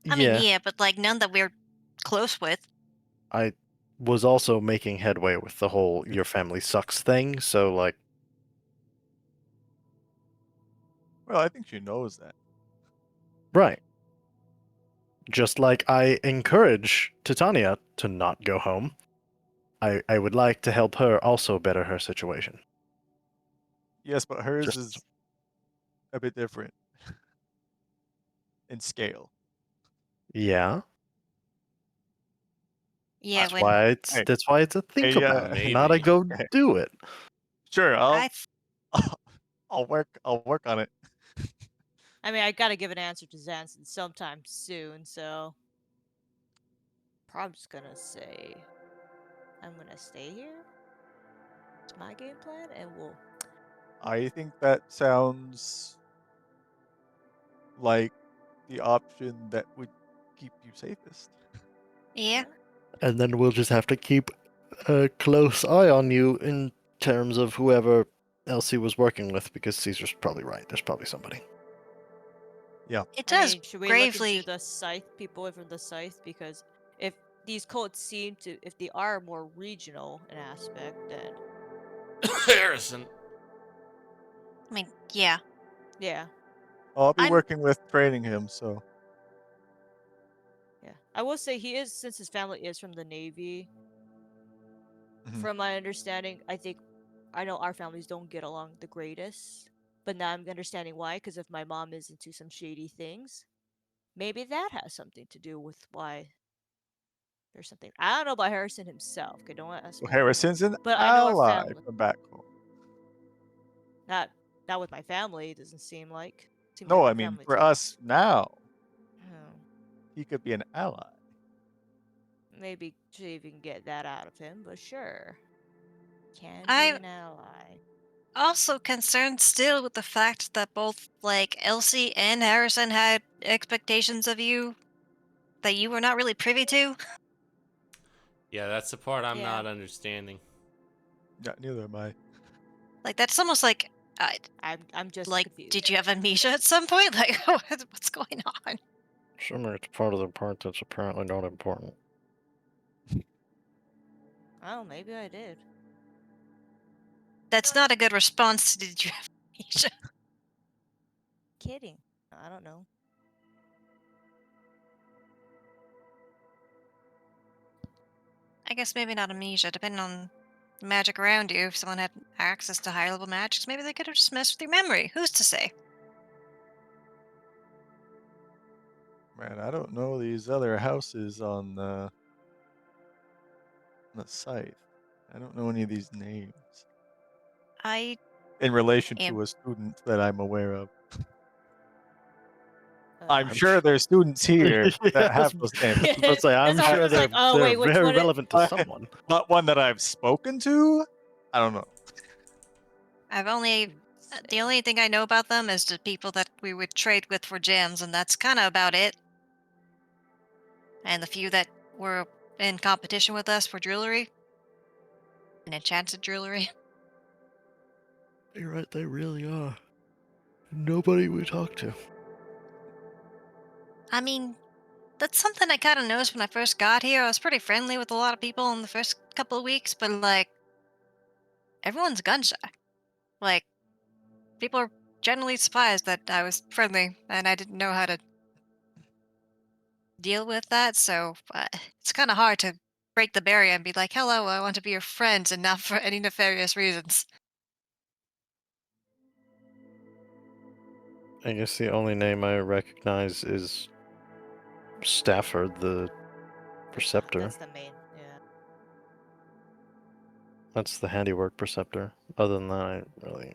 I mean, yeah, yeah, but like none that we're close with. I was also making headway with the whole "your family sucks" thing. So like, Well, I think she knows that. right. Just like I encourage Titania to not go home, I would like to help her also better her situation. Yes, but hers Just is a bit different in scale. yeah. Yeah, when Hey, That's why it's a think hey, about, not a Maybe. go okay, do it. sure. I I'll work. I'll work on it. I mean, I gotta give an answer to Zanson sometime soon, so probably just gonna say I'm gonna stay here. It's my game plan, and we'll. I think that sounds like the option that would keep you safest. yeah, And then we'll just have to keep a close eye on you in terms of whoever else he was working with, because Caesar's probably right. There's probably somebody. it I does mean, should we look into gravely. the scythe people from the scythe? Because if these cults seem to, if they are more regional in aspect, then Harrison. I mean, yeah, yeah, I'll be I'm. working with training him. So yeah. I will say he is, since his family is from the Navy. Mhm. From my understanding, I know our families don't get along the greatest, but now I'm understanding why. Because if my mom is into some shady things, maybe that has something to do with why there's something. I don't know about Harrison himself. Okay, don't ask So me. Harrison's an But I know our ally family. from back home. Not not with my family. It doesn't seem like. Seem like No, my I mean family for too. us now, Oh, he could be an ally. maybe should even get that out of him. But sure, can be I'm an ally. also concerned still with the fact that both like Elsie and Harrison had expectations of you that you were not really privy to. Yeah, that's the part I'm Yeah, not understanding. Yeah, neither am I. Like that's almost like, I'm just as like, confused. did you have amnesia at some point? Like, what's going on? Sure, it's part of the part that's apparently not important. Oh, maybe I did. That's not a good response to did you have amnesia? Kidding. I don't know. I guess maybe not amnesia, depending on the magic around you. If someone had access to higher level magics, maybe they could have just messed with your memory. Who's to say? Man, I don't know these other houses on the site. I don't know any of these names I in relation am. to a student that I'm aware of. Uh, I'm I'm sure sure. there's students here Yeah, that have those names, I was about to say, I'm It's but, sure almost like, oh they're wait, which very one? relevant to someone. but one that I've spoken to, I don't know. I've only. The only thing I know about them is the people that we would trade with for gems, and that's kind of about it. And the few that were in competition with us for jewelry. And enchanted jewelry. You're right, they really are. Nobody we talk to. I mean, that's something I kind of noticed when I first got here. I was pretty friendly with a lot of people in the first couple of weeks, but like, everyone's gun shy. Like, people are generally surprised that I was friendly and I didn't know how to deal with that. So it's kind of hard to break the barrier and be like, hello, I want to be your friends and not for any nefarious reasons. I guess the only name I recognize is Stafford, the preceptor. That's the main. Yeah. That's the handiwork preceptor. Other than that, I really.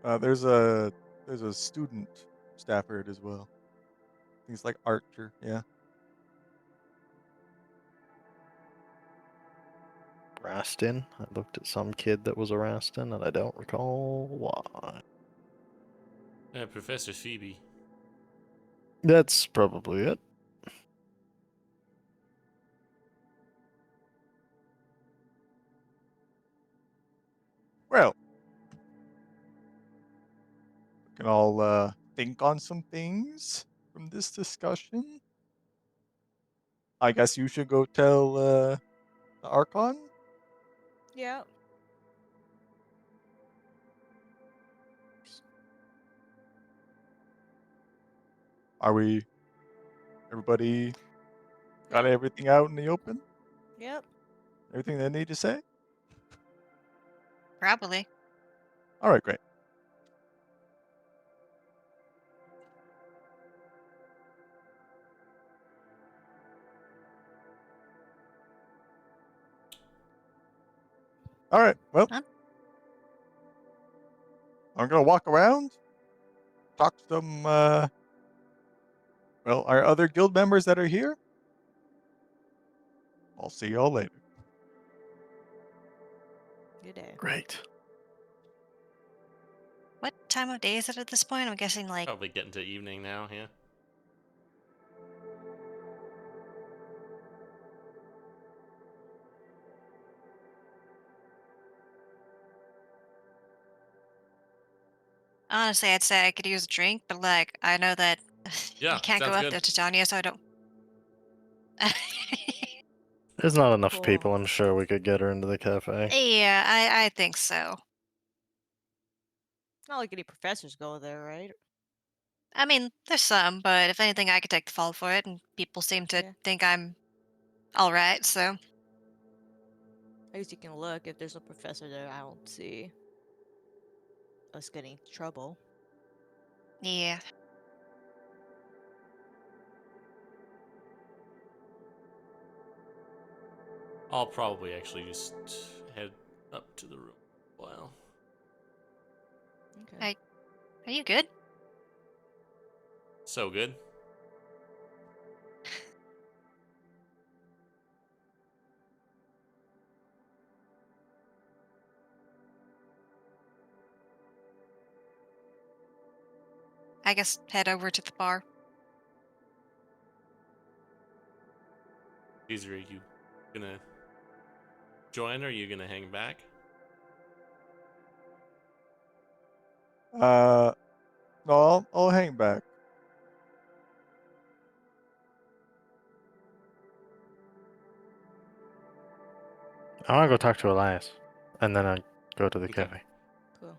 But There's a student Stafford as well. He's like Archer. Yeah. Rastin. I looked at some kid that was a Rastin, and I don't recall why. Professor Phoebe. That's probably it. Well, we can all think on some things from this discussion. I guess you should go tell the Archon. yeah. Are we? Everybody got Yep. everything out in the open? Yep. Everything they need to say? Probably. All right, great. All right. Well, Huh? I'm gonna walk around, talk to some. Well, our other guild members that are here. I'll see y'all later. Good day. Great. What time of day is it at this point? I'm guessing like Probably getting to evening now, yeah. honestly, I'd say I could use a drink, but like I know that you Yeah, can't go sounds up good. there to Tanya, so I don't. There's not enough Cool. people. I'm sure we could get her into the cafe. Yeah, I think so. It's not like any professors go there, right? I mean, there's some, but if anything, I could take the fall for it, and people seem to Yeah. think I'm all right. So At least you can look. If there's a professor there, I don't see us getting into trouble. yeah, I'll probably actually just head up to the room a while. Okay. are you good? So good. I guess head over to the bar. Caesar, are you gonna join or are you gonna hang back? No, I'll hang back. I want to go talk to Elias, and then I go to the Okay. cafe. Cool.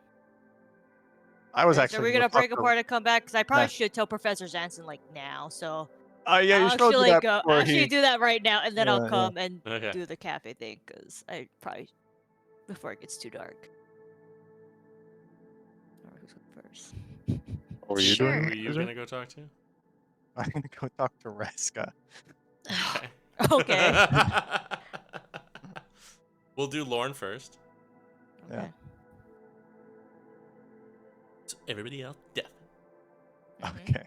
I was Alright, so actually we're gonna gonna talk break to. apart and come back because I probably Nah. should tell Professor Jansen like now. So Yeah, you I'll should do actually that go. before Actually, he. do that right now, and then I'll Yeah. come and Okay. do the cafe thing because I probably before it gets too dark. Or who's going first? What were you Who Sure. are doing? you Caesar? gonna go talk to? I'm gonna go talk to Reska. Okay. Okay. We'll do Lorne first. Yeah. Okay. So everybody else, deaf. Mhm. Okay.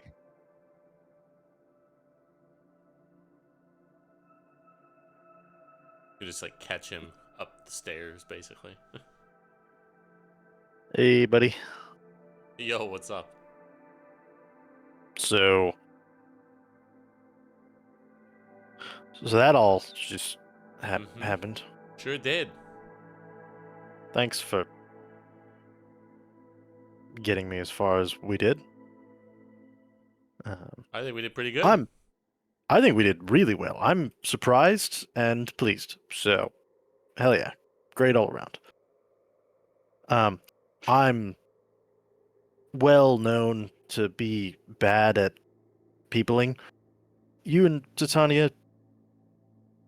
You just like catch him up the stairs, basically. Hey, buddy. Yo, what's up? So, So that all just Mhm. happened. Sure did. Thanks for getting me as far as we did. I think we did pretty good. I think we did really well. I'm surprised and pleased. So, hell yeah, great all around. I'm well known to be bad at peopling. You and Titania,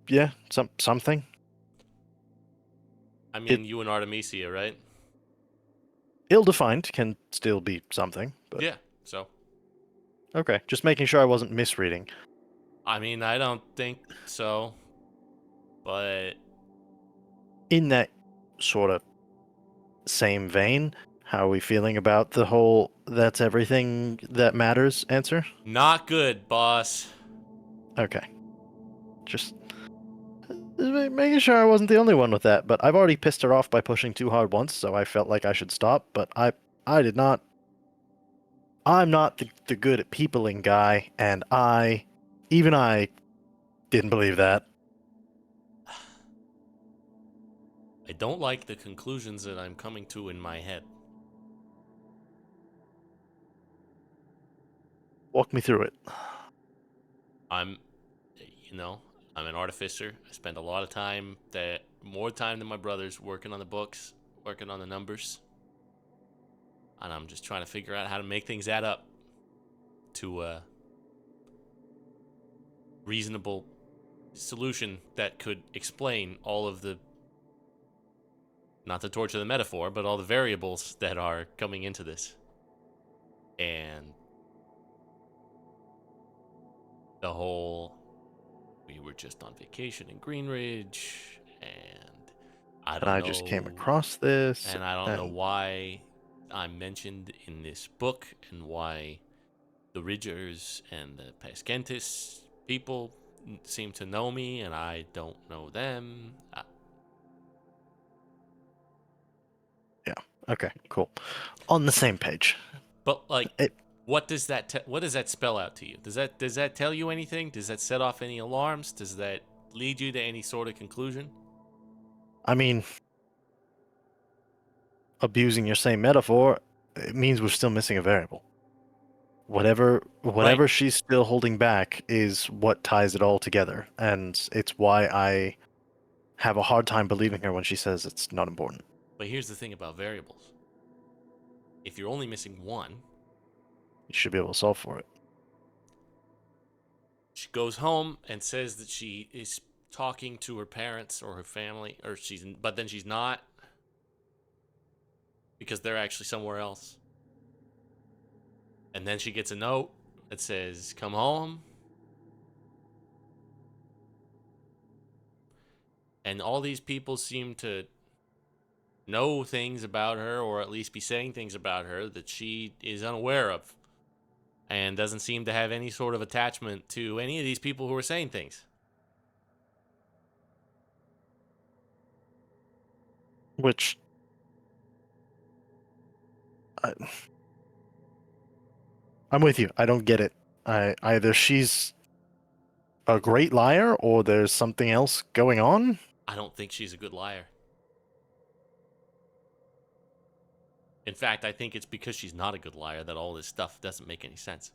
yeah, something. I It mean, you and Artemisia, right? ill-defined can still be something, but Yeah. So, okay. Just making sure I wasn't misreading. I mean, I don't think so, but In that sort of same vein, how are we feeling about the whole "that's everything that matters" answer? not good, boss. Okay. Just making sure I wasn't the only one with that, but I've already pissed her off by pushing too hard once, so I felt like I should stop, but I did not. I'm not the good at peopling guy, and even I didn't believe that. I don't like the conclusions that I'm coming to in my head. Walk me through it. I'm, you know, I'm an artificer. I spend a lot of time, more time than my brothers, working on the books, working on the numbers, and I'm just trying to figure out how to make things add up to a reasonable solution that could explain all of the, not to torture the metaphor, but all the variables that are coming into this. And the whole, we were just on vacation in Greenridge, and I And don't I just came know, across this, and I don't know and why I'm mentioned in this book, and why the Ridgers and the Paskentis people seem to know me, and I don't know them. yeah, okay, cool. On the same page. But like, It, what does that spell out to you? Does that tell you anything? Does that set off any alarms? Does that lead you to any sort of conclusion? I mean, abusing your same metaphor, it means we're still missing a variable. Whatever Right. she's still holding back is what ties it all together, and it's why I have a hard time believing her when she says it's not important. But here's the thing about variables. If you're only missing one, You should be able to solve for it. she goes home and says that she is talking to her parents or her family, but then she's not, because they're actually somewhere else. And then she gets a note that says, "Come home." And all these people seem to know things about her, or at least be saying things about her that she is unaware of, and doesn't seem to have any sort of attachment to any of these people who are saying things. Which I, I'm with you. I don't get it. Either she's a great liar or there's something else going on. I don't think she's a good liar. In fact, I think it's because she's not a good liar that all this stuff doesn't make any sense.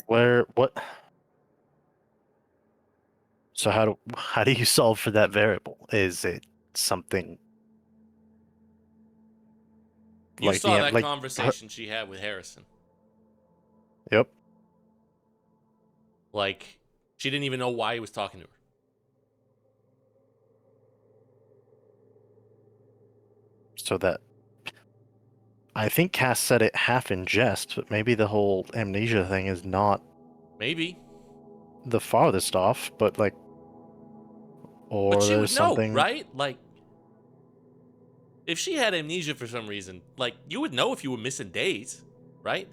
Where what? So how do you solve for that variable? Is it something You like saw the that like her, conversation she had with Harrison. yep. Like, she didn't even know why he was talking to her. So that I think Cass said it half in jest, but maybe the whole amnesia thing is not Maybe. the farthest off, but like, But or she would there's know, something. right? Like, if she had amnesia for some reason, like, you would know if you were missing days, right?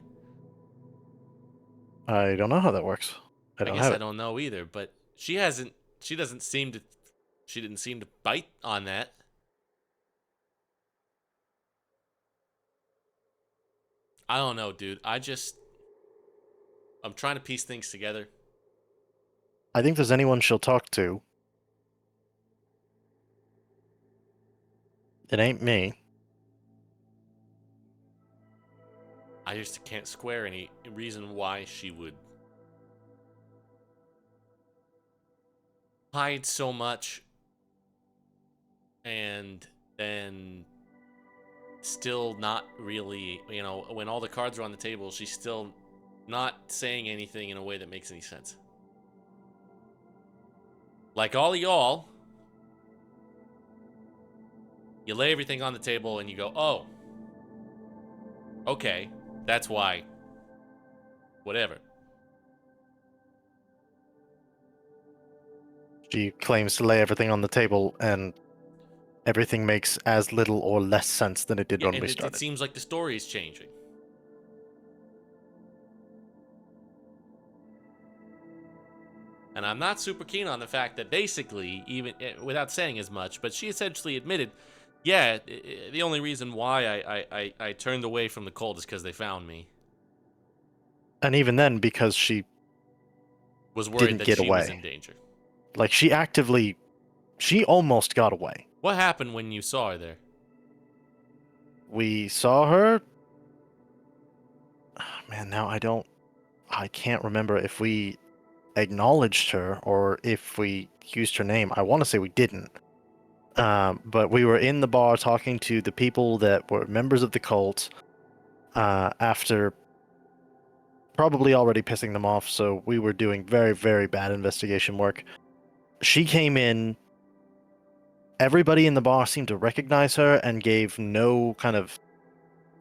I don't know how that works. I I don't guess have I it. don't know either, but she doesn't seem to, she didn't seem to bite on that. I don't know, dude. I just, I'm trying to piece things together. I think if there's anyone she'll talk to, it ain't me. I just can't square any reason why she would hide so much and then still not really, when all the cards are on the table, she's still not saying anything in a way that makes any sense. Like all of y'all, you lay everything on the table and you go, oh, okay, that's why. Whatever. She claims to lay everything on the table, and everything makes as little or less sense than it did Yeah, when and we it started. seems like the story is changing. And I'm not super keen on the fact that basically, even without saying as much, but she essentially admitted, yeah, the only reason why I turned away from the cult is because they found me. And even then, because she Was worried didn't that get she was away. in danger. Like, she almost got away. What happened when you saw her there? We saw her. Man, now I can't remember if we acknowledged her or if we used her name. I want to say we didn't. But we were in the bar talking to the people that were members of the cult after probably already pissing them off, so we were doing very, very bad investigation work. She came in. Everybody in the bar seemed to recognize her and gave no kind of,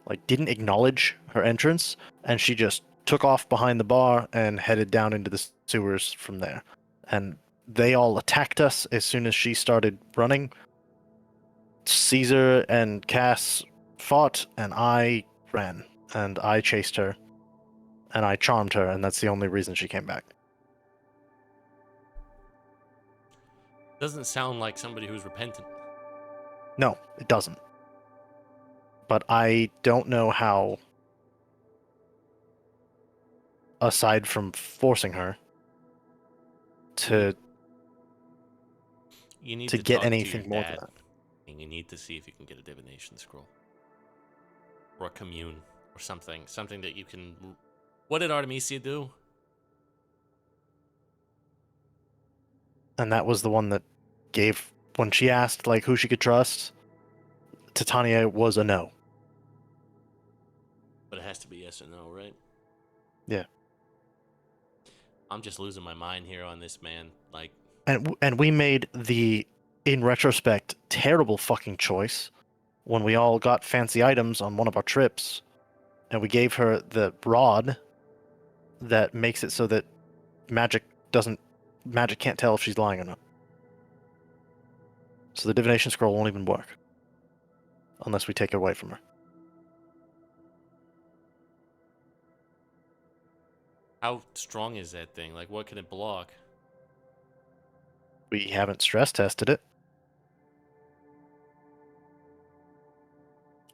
like, didn't acknowledge her entrance, and she just took off behind the bar and headed down into the sewers from there. And they all attacked us as soon as she started running. Caesar and Cass fought, and I ran, and I chased her, and I charmed her, and that's the only reason she came back. Doesn't sound like somebody who's repentant. No, it doesn't. But I don't know how, aside from forcing her, to You need to to get talk to your anything more than dad, that. and you need to see if you can get a divination scroll. Or a commune, or something. Something that you can... What did Artemisia do? And that was the one that gave, when she asked like who she could trust, Titania was a no. But it has to be yes or no, right? Yeah. I'm just losing my mind here on this, man. Like, And we made the, in retrospect, terrible fucking choice when we all got fancy items on one of our trips, and we gave her the rod that makes it so that magic can't tell if she's lying or not. So the divination scroll won't even work unless we take it away from her. how strong is that thing? Like, what can it block? We haven't stress tested it.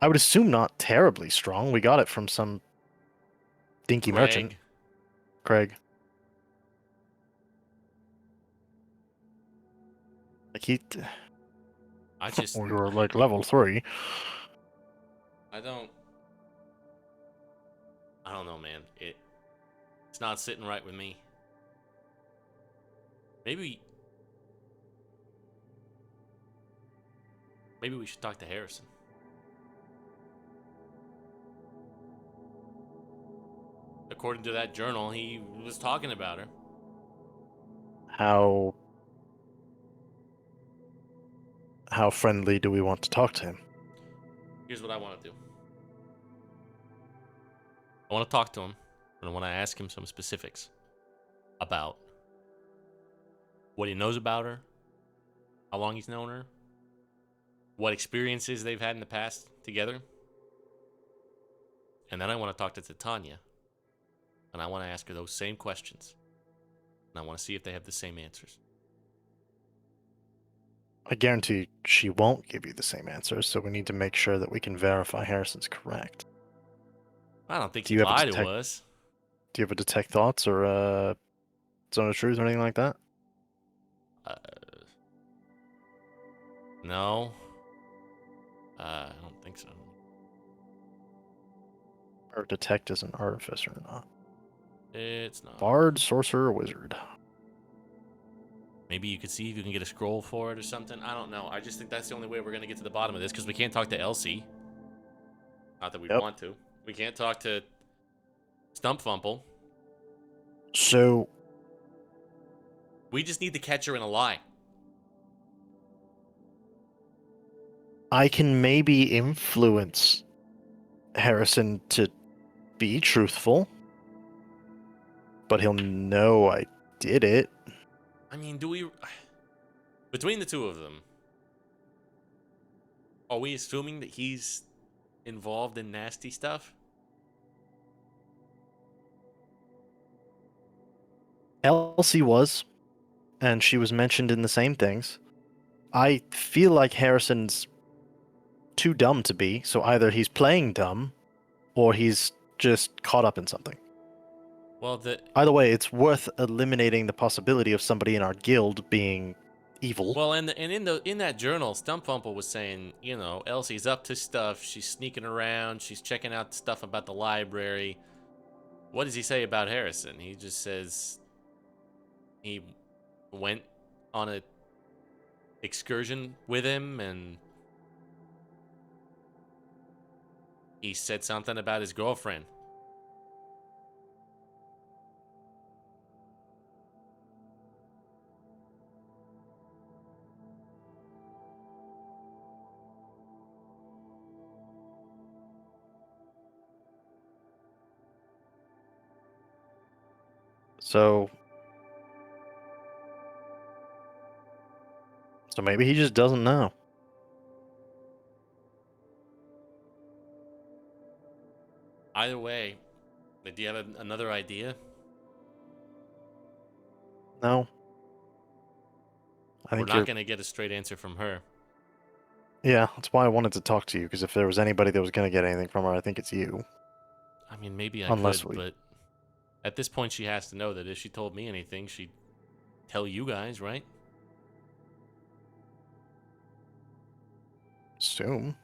I would assume not terribly strong. We got it from some dinky merchant. Craig. Like I just... we were like level 3. I don't know, man. It's not sitting right with me. Maybe we should talk to Harrison. According to that journal, he was talking about her. How friendly do we want to talk to him? Here's what I want to do. I want to talk to him, and I want to ask him some specifics about what he knows about her, how long he's known her, what experiences they've had in the past together. And then I want to talk to Titania, and I want to ask her those same questions. And I want to see if they have the same answers. I guarantee she won't give you the same answers, so we need to make sure that we can verify Harrison's correct. I don't think Do he'd you have a lie to detect- us. Do you have a detect thoughts or a zone of truth or anything like that? No. I don't think so. Or detect as an artificer or not? It's not. Bard, sorcerer, wizard. Maybe you could see if you can get a scroll for it or something. I don't know. I just think that's the only way we're gonna get to the bottom of this because we can't talk to Elsie. Not that we Yep. want to. We can't talk to Stumpfumple. So We just need to catch her in a lie. I can maybe influence Harrison to be truthful, but he'll know I did it. I mean, do we... Between the two of them, are we assuming that he's involved in nasty stuff? Elsie was, and she was mentioned in the same things. I feel like Harrison's too dumb to be, so either he's playing dumb, or he's just caught up in something. Well, Either way, it's worth eliminating the possibility of somebody in our guild being evil. Well, and in that journal, Stumpfumple was saying, you know, Elsie's up to stuff. She's sneaking around. She's checking out stuff about the library. What does he say about Harrison? He just says he went on a excursion with him, and he said something about his girlfriend. So maybe he just doesn't know. Either way, do you have another idea? No. I We're think not you're... going to get a straight answer from her. Yeah, that's why I wanted to talk to you, because if there was anybody that was going to get anything from her, I think it's you. I mean, maybe I Unless could, we- but at this point, she has to know that if she told me anything, she'd tell you guys, right? Assume.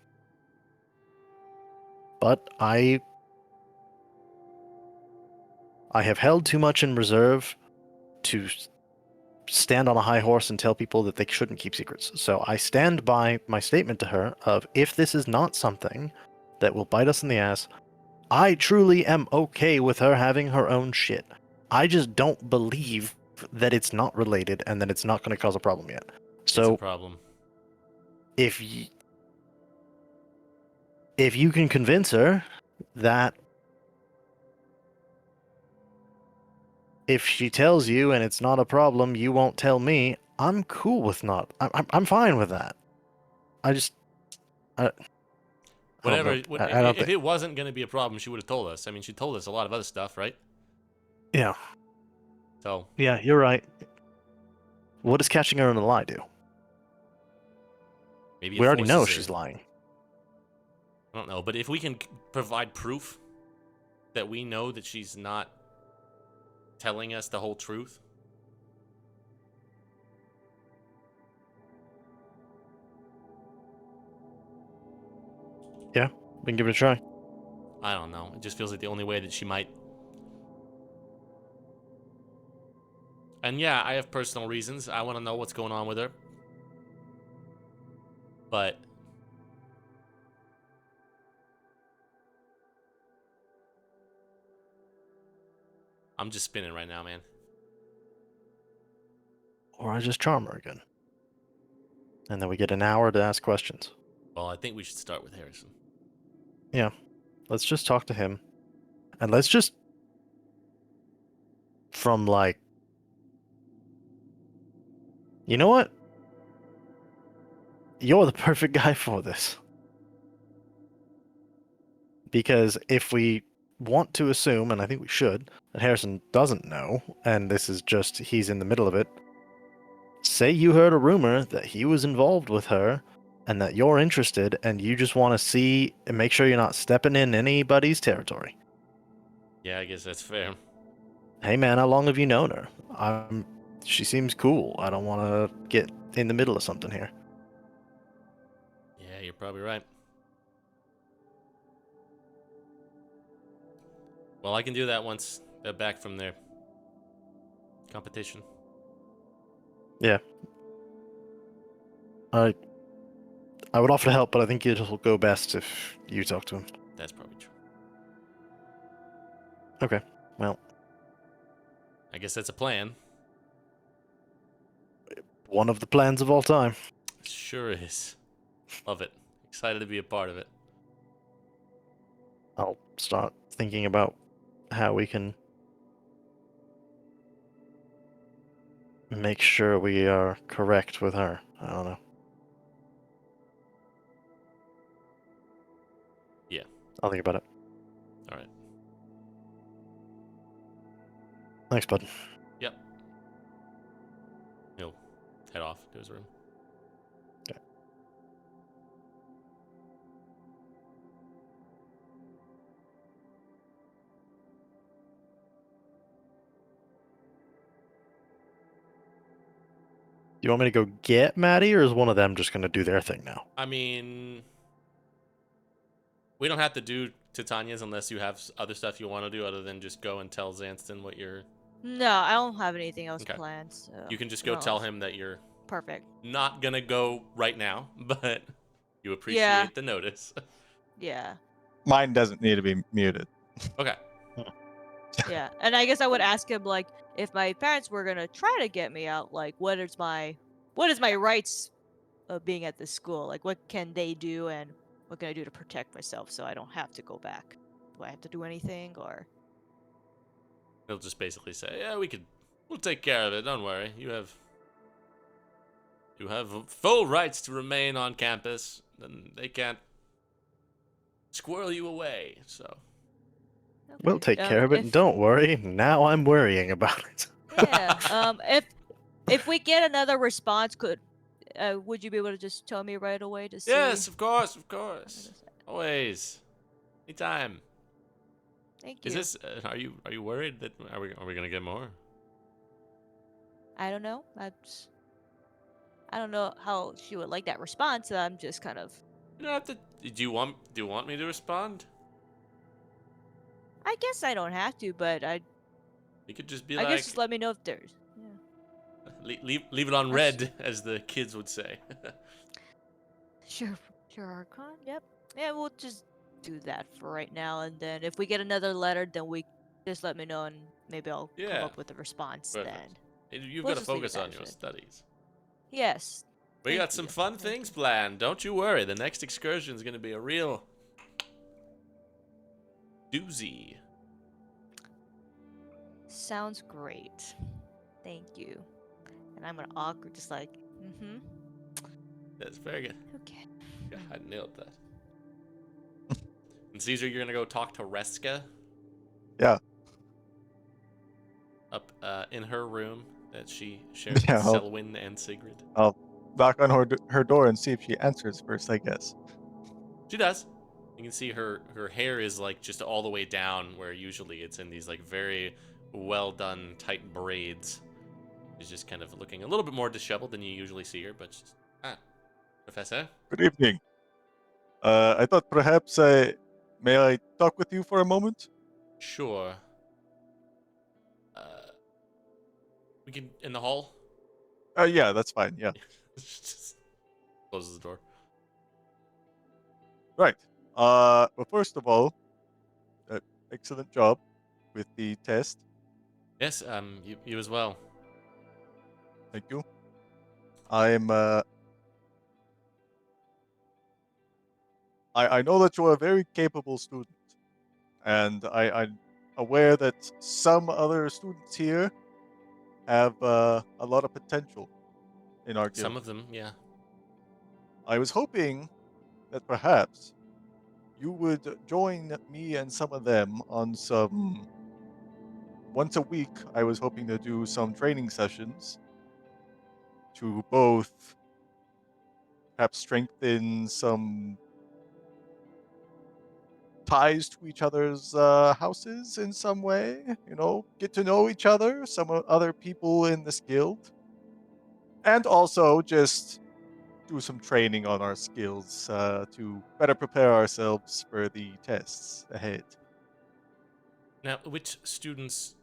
But I have held too much in reserve to stand on a high horse and tell people that they shouldn't keep secrets. So I stand by my statement to her of, if this is not something that will bite us in the ass, I truly am okay with her having her own shit. I just don't believe that it's not related and that it's not going to cause a problem yet. It's a So problem. if you can convince her that if she tells you and it's not a problem, you won't tell me, I'm cool with not. I'm fine with that. I just... Whatever. I don't If think... it wasn't going to be a problem, she would have told us. I mean, she told us a lot of other stuff, right? Yeah. So Yeah, you're right. What does catching her in a lie do? maybe We it already know forces her. she's lying. I don't know, but if we can provide proof that we know that she's not telling us the whole truth, Yeah, we can give it a try. I don't know. It just feels like the only way that she might. And yeah, I have personal reasons. I want to know what's going on with her. But I'm just spinning right now, man. Or I just charm her again. And then we get an hour to ask questions. Well, I think we should start with Harrison. Yeah. Let's just talk to him. And let's just... From, like... You know what? You're the perfect guy for this. Because if we want to assume, and I think we should, that Harrison doesn't know, and this is just he's in the middle of it, say you heard a rumor that he was involved with her, and that you're interested, and you just want to see and make sure you're not stepping in anybody's territory. Yeah, I guess that's fair. Hey man, how long have you known her? She seems cool. I don't want to get in the middle of something here. Yeah, you're probably right. Well, I can do that once they're back from their competition. Yeah. I would offer to help, but I think it'll go best if you talk to him. That's probably true. Okay. Well, I guess that's a plan. one of the plans of all time. Sure is. Love it. Excited to be a part of it. I'll start thinking about how we can make sure we are correct with her. I don't know. Yeah. I'll think about it. All right. Thanks, bud. Yep. He'll head off to his room. Do you want me to go get Maddie, or is one of them just going to do their thing now? I mean, we don't have to do Titania's unless you have other stuff you want to do other than just go and tell Zanston what you're... No, I don't have anything else Okay. planned. So You can just go no, tell it's him that you're perfect. not gonna go right now, but you appreciate Yeah. the notice. Yeah, Mine doesn't need to be muted. Okay. yeah. And I guess I would ask him like, if my parents were gonna try to get me out, like, what is my rights of being at this school? Like, what can they do, and what can I do to protect myself so I don't have to go back? Do I have to do anything, or? He'll just basically say, "Yeah, we'll take care of it. Don't worry. You have full rights to remain on campus, and they can't squirrel you away." So, We'll Okay. take care of it, and don't worry. Now I'm worrying about it. Yeah. If we get another response, would you be able to just tell me right away to see? yes, of course, always, anytime. Thank Is you. this? Are you worried that are we gonna get more? I don't know. I don't know how she would like that response. I'm just kind of. You don't have to. Do you want me to respond? I guess I don't have to, but You could just be I like, guess just let me know if there's. Yeah. leave it on That's- red, as the kids would say. Sure. Sure, Archon. Yep. Yeah, we'll just do that for right now, and then if we get another letter, then we just let me know, and maybe I'll come Yeah. up with a response Perfect. then. You've We'll got to just leave it focus on that your way. studies. Yes. We Thank got some you. fun Thank things you. planned. Don't you worry. The next excursion is going to be a real doozy. Sounds great. Thank you. And I'm gonna awkward, just like, mm-hmm. That's very good. Okay. Yeah, I nailed that. And Caesar, you're going to go talk to Reska Yeah. up in her room that she shares Yeah, with I'll- Selwyn and Sigrid. I'll knock on her door and see if she answers first, I guess. She does. You can see her hair is like just all the way down, where usually it's in these like very well done tight braids. She's just kind of looking a little bit more disheveled than you usually see her, but she's, Professor. Good evening. I thought perhaps may I talk with you for a moment? Sure. We can in the hall. Yeah, that's fine. Yeah. Just closes the door. Right. Well, first of all, excellent job with the test. Yes, you as well. Thank you. I'm I know that you're a very capable student, and I'm aware that some other students here have a lot of potential in our guild. Some of them, yeah. I was hoping that perhaps you would join me and some of them on some. Once a week, I was hoping to do some training sessions to both perhaps strengthen some ties to each other's houses in some way. Get to know each other, other people in this guild, and also just do some training on our skills to better prepare ourselves for the tests ahead. Now, which students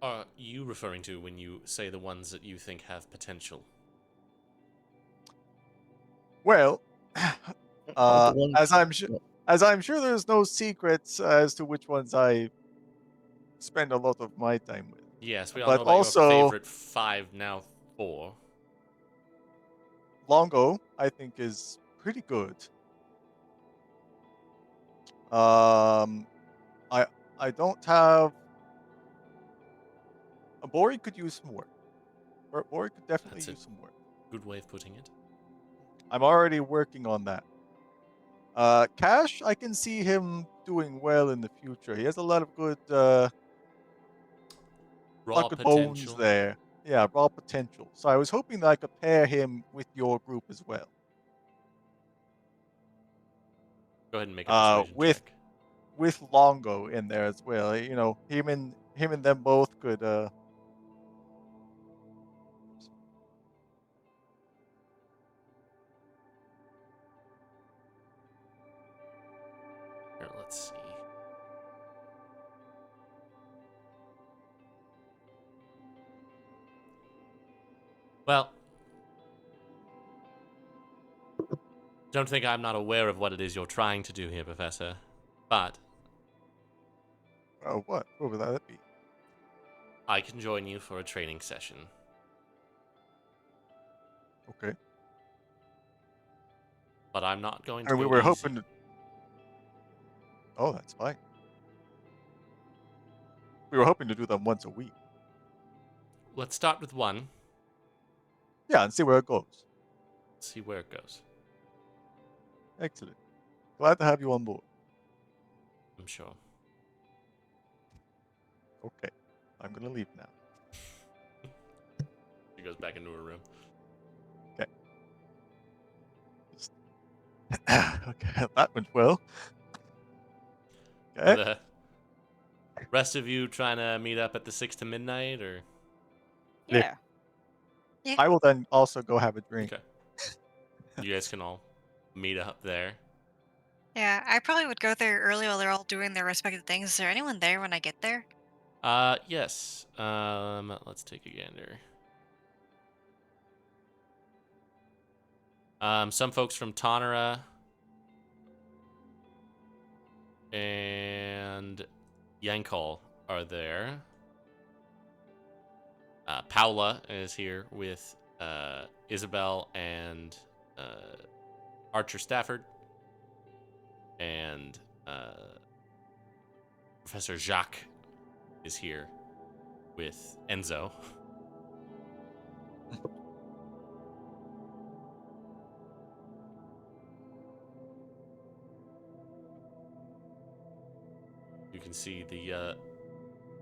are you referring to when you say the ones that you think have potential? Well, The ones- as I'm sure there's no secrets as to which ones I spend a lot of my time with. Yes, we all But know about your also, favorite 5, now 4. Longo, I think, is pretty good. Um, I don't have. Bori could use some work. Bori could definitely That's a use some work. good way of putting it. I'm already working on that. Cash, I can see him doing well in the future. He has a lot of good, Raw bones potential. there. Yeah, raw potential. So I was hoping that I could pair him with your group as well. Go ahead and make a persuasion With check. Longo in there as well. Him and them both could. Here, let's see. Well, don't think I'm not aware of what it is you're trying to do here, Professor. But What? What would that be? I can join you for a training session. Okay. But I'm not going to And we go were easy. hoping to. Oh, that's fine. We were hoping to do them once a week. Let's start with 1. Yeah, and see where it goes. See where it goes. Excellent. Glad to have you on board. I'm sure. Okay. I'm going to leave now. She goes back into her room. Okay, that went well. Are Okay. the rest of you trying to meet up at the 6 to midnight, or? Yeah. Yeah. I will then also go have a drink. Okay. You guys can all meet up there. Yeah, I probably would go there early while they're all doing their respective things. Is there anyone there when I get there? Yes. Let's take a gander. Some folks from Tonera and Yankol are there. Paula is here with Isabel and Archer Stafford. And Professor Jacques is here with Enzo. You can see the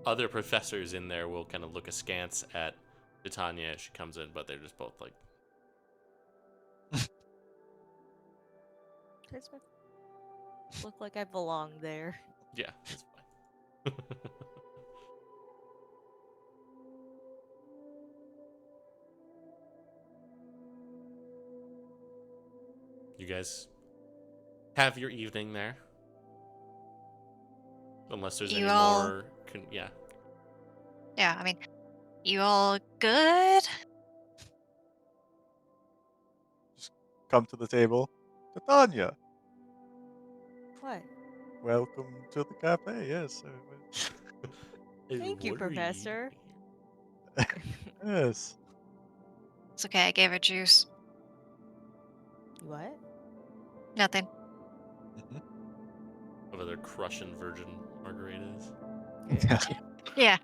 other professors in there will kind of look askance at Titania as she comes in, but they're just both like, Does it look like I belong there? yeah, that's fine. You guys have your evening there. Unless there's You any all- more. Yeah. Yeah, I mean, you all good? Come to the table. Titania, What? welcome to the cafe. Yes. Thank you, What are Professor. Yes. It's okay, I gave her juice. What? Nothing. Mhm. What other crushing virgin margaritas? Yeah.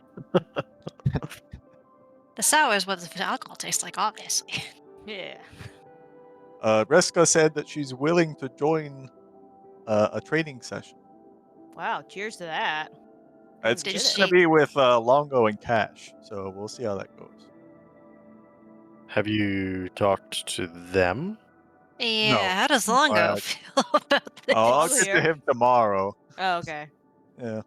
The sour is what the alcohol tastes like, obviously. Yeah. Reska said that she's willing to join a training session. Wow. Cheers to that. It's Did just she- going to be with Longo and Cash, so we'll see how that goes. Have you talked to them? Yeah, how does Longo Uh, feel about this? I'll I'll get to hear. him tomorrow. Oh, okay. Yeah.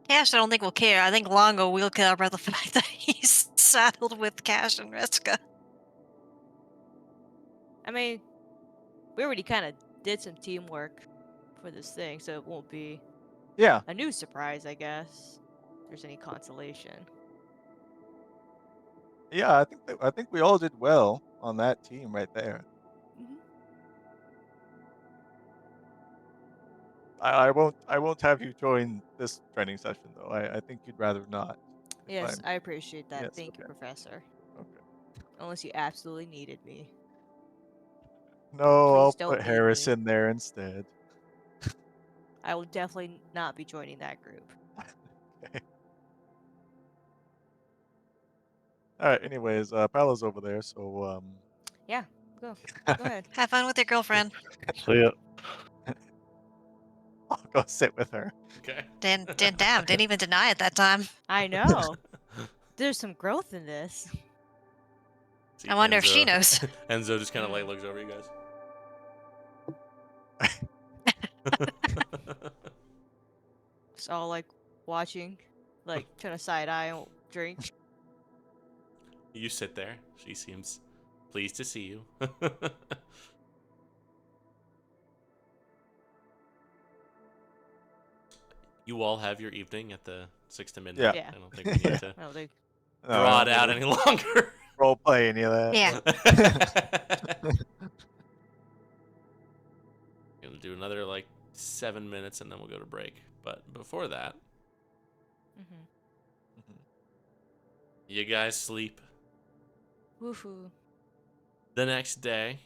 Cash, I don't think will care. I think Longo will care about the fact that he's saddled with Cash and Reska. I mean, we already kind of did some teamwork for this thing, so it won't be Yeah. a new surprise, I guess. If there's any consolation. Yeah. I think we all did well on that team right there. Mhm. I won't have you join this training session though. I think you'd rather not. If Yes, I'm I appreciate that. yes. Thank you, Okay. Professor. Okay. Unless you absolutely needed me. No, Please I'll don't put need Harris me. in there instead. I will definitely not be joining that group. Okay. All right. Anyways, Paolo's over there, so Yeah, go. Go ahead. Have fun with your girlfriend. So yeah, I'll go sit with her. Okay. Damn, didn't even deny it that time. I know. There's some growth in this. See, I wonder if she knows. Enzo just kind of like Mm. looks over you guys. Just all like watching, like trying to side eye and drink. You sit there. She seems pleased to see you. You all have your evening at the 6 to midnight. Yeah. I don't think we need to I don't think. No, draw I it don't out need any longer. to role play any of that. Yeah. Gonna do another like 7 minutes and then we'll go to break. But before that, Mm-hmm. Mhm. you guys sleep. Woohoo. The next day,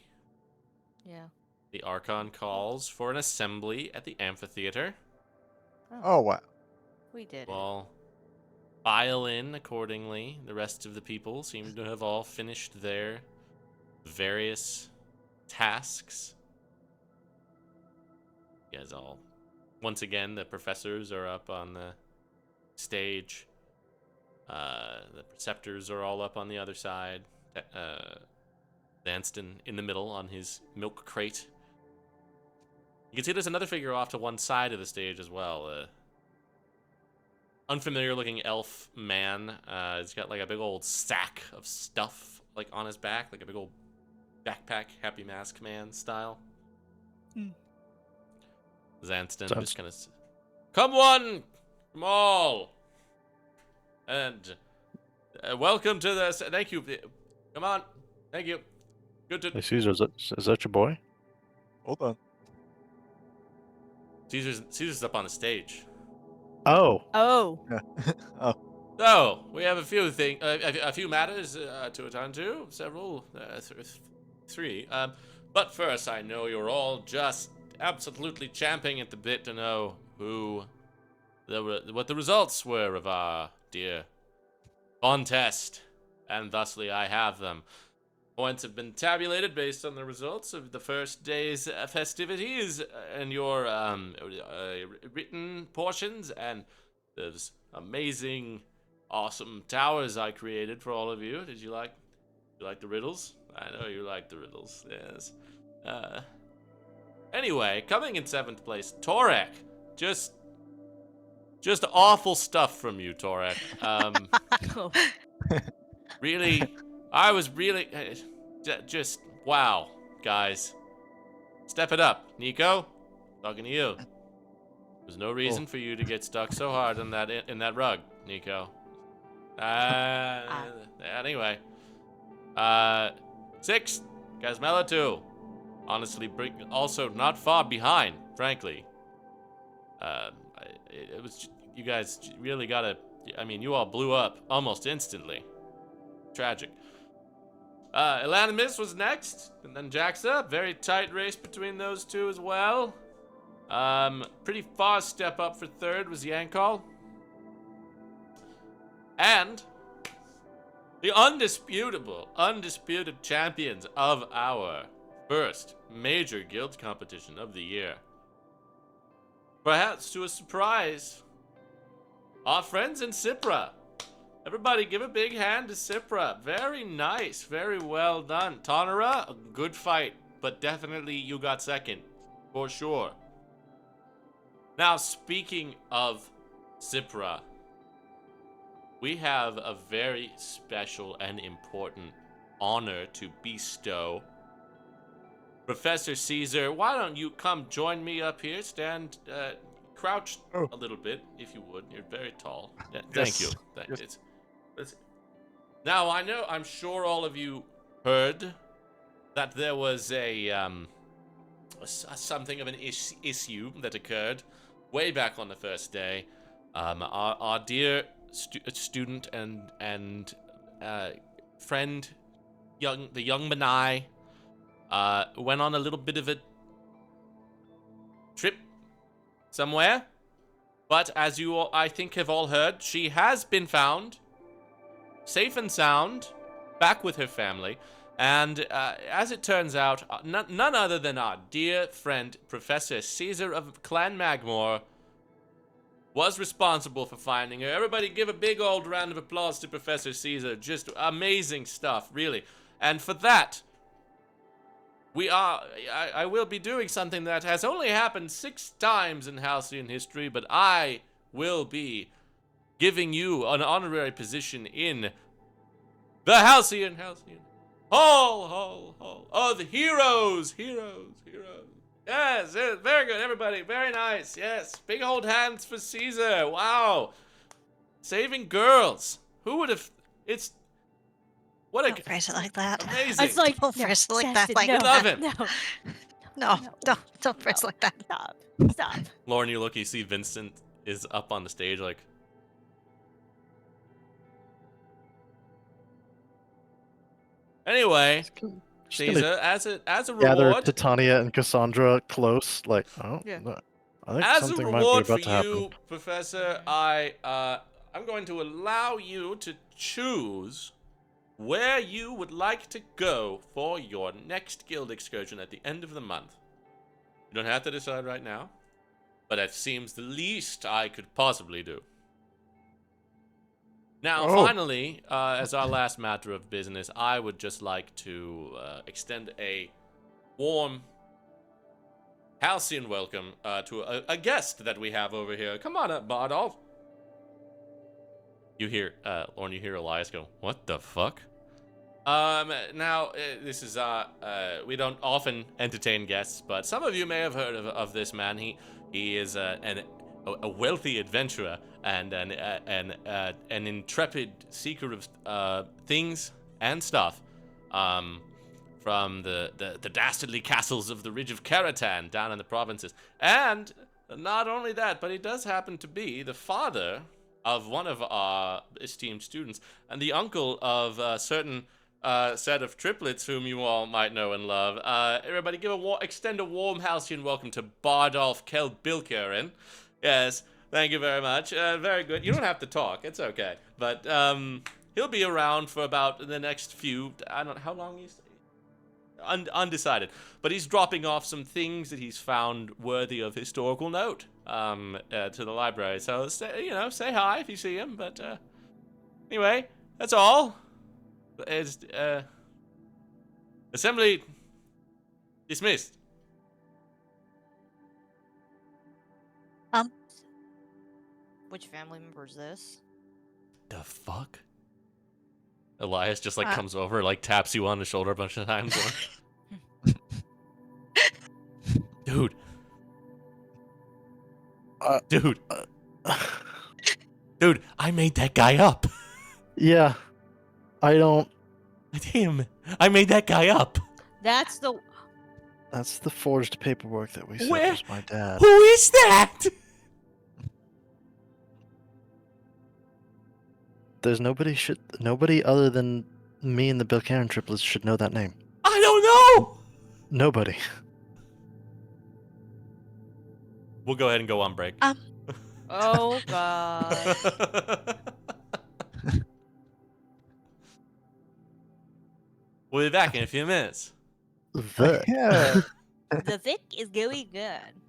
Yeah. the Archon calls for an assembly at the amphitheater. Oh wow. We did it. Well, file in accordingly. The rest of the people seem to have all finished their various tasks. You guys all, once again, the professors are up on the stage. The preceptors are all up on the other side. Danston in the middle on his milk crate. You can see there's another figure off to one side of the stage as well. Unfamiliar looking elf man. He's got like a big old sack of stuff like on his back, like a big old backpack, Happy Mask Man style. Zanston Sounds- just kind of, come one, come all, and welcome to this. Thank you. Come on, thank you. Good to Hey, Caesar, is that your boy? Hold on. Caesar's up on the stage. Oh, Oh. Oh, So we have a few matters to attend to, several, three. But first, I know you're all just absolutely champing at the bit to know what the results were of our dear contest, and thusly I have them. Points have been tabulated based on the results of the first day's festivities and your written portions, and those amazing, awesome towers I created for all of you. Did you like the riddles? I know you like the riddles. Yes. Anyway, coming in 7th place, Torek. Just awful stuff from you, Torek. Oh. Really, I was really just wow, guys. Step it up, Nico. Talking to you. There's no reason for you to get stuck so hard in that rug, Nico. Anyway, 6, Gazmela 2. Honestly, also not far behind, frankly. It was you guys really gotta. I mean, you all blew up almost instantly. Tragic. Elanimus was next, and then Jaxa. Very tight race between those two as well. Pretty far step up for 3rd was Yankol. And the undisputed champions of our first major guild competition of the year. Perhaps to a surprise, our friends in Cipra. Everybody give a big hand to Cipra. Very nice. Very well done. Tonera, a good fight, but definitely you got 2nd. For sure. Now, speaking of Zipra, we have a very special and important honor to bestow. Professor Caesar, why don't you come join me up here? Stand, crouch a little bit, if you would. You're very tall. Yeah, thank you. Now, I'm sure all of you heard that there was something of an issue that occurred way back on the first day. Our dear student and friend, the young Manai, went on a little bit of a trip somewhere. But as you all, I think, have all heard, she has been found safe and sound, back with her family. And as it turns out, none other than our dear friend, Professor Caesar of Clan Magmore, was responsible for finding her. Everybody give a big old round of applause to Professor Caesar. Just amazing stuff, really. And for that, I will be doing something that has only happened 6 times in Halcyon history, but I will be giving you an honorary position in the Halcyon Hall of Heroes. Yes, very good, everybody. Very nice. Yes, big old hands for Caesar. Wow, saving girls. Who would have? What a Don't phrase it like that. amazing. It's like, Don't no, phrase it like that. Justin, Like, no, We love him. No, no, don't phrase it like that. stop. Lauren, you look. You see Vincent is up on the stage, like. Anyway, Just Caesar, as a gather reward, Titania and Cassandra close. Like, oh, Yeah. no, I think as a something might be reward for about to happen. you, Professor, I'm going to allow you to choose where you would like to go for your next guild excursion at the end of the month. You don't have to decide right now, but that seems the least I could possibly do. Now, Oh. finally, as our last matter of business, I would just like to extend a warm halcyon welcome to a guest that we have over here. Come on up, Bardolph. You hear, Lauren, you hear Elias go, "What the fuck?" Now, this is, we don't often entertain guests, but some of you may have heard of this man. He is a wealthy adventurer and an intrepid seeker of things and stuff from the dastardly castles of the Ridge of Karatan down in the provinces. And not only that, but he does happen to be the father of one of our esteemed students and the uncle of a certain set of triplets whom you all might know and love. Everybody extend a warm halcyon welcome to Bardolph Kelbilkeren. Yes, thank you very much. Very good. You don't have to talk. It's okay. But he'll be around for about the next few, I don't know, how long he's... undecided. But he's dropping off some things that he's found worthy of historical note to the library. So, say hi if you see him. But anyway, that's all. It's, assembly dismissed. Which family member is this? The fuck? Elias just Uh. comes over, taps you on the shoulder a bunch of times. Dude. Dude. Dude, I made that guy up. Yeah, I don't. Damn, I made that guy up. That's the. That's the forged paperwork that we said Where- was my dad. Who is that? There's nobody other than me and the Bilcairn triplets should know that name. I don't know. Nobody. We'll go ahead and go on break. Oh god. We'll be back in a few minutes. The Yeah. The thick is going good.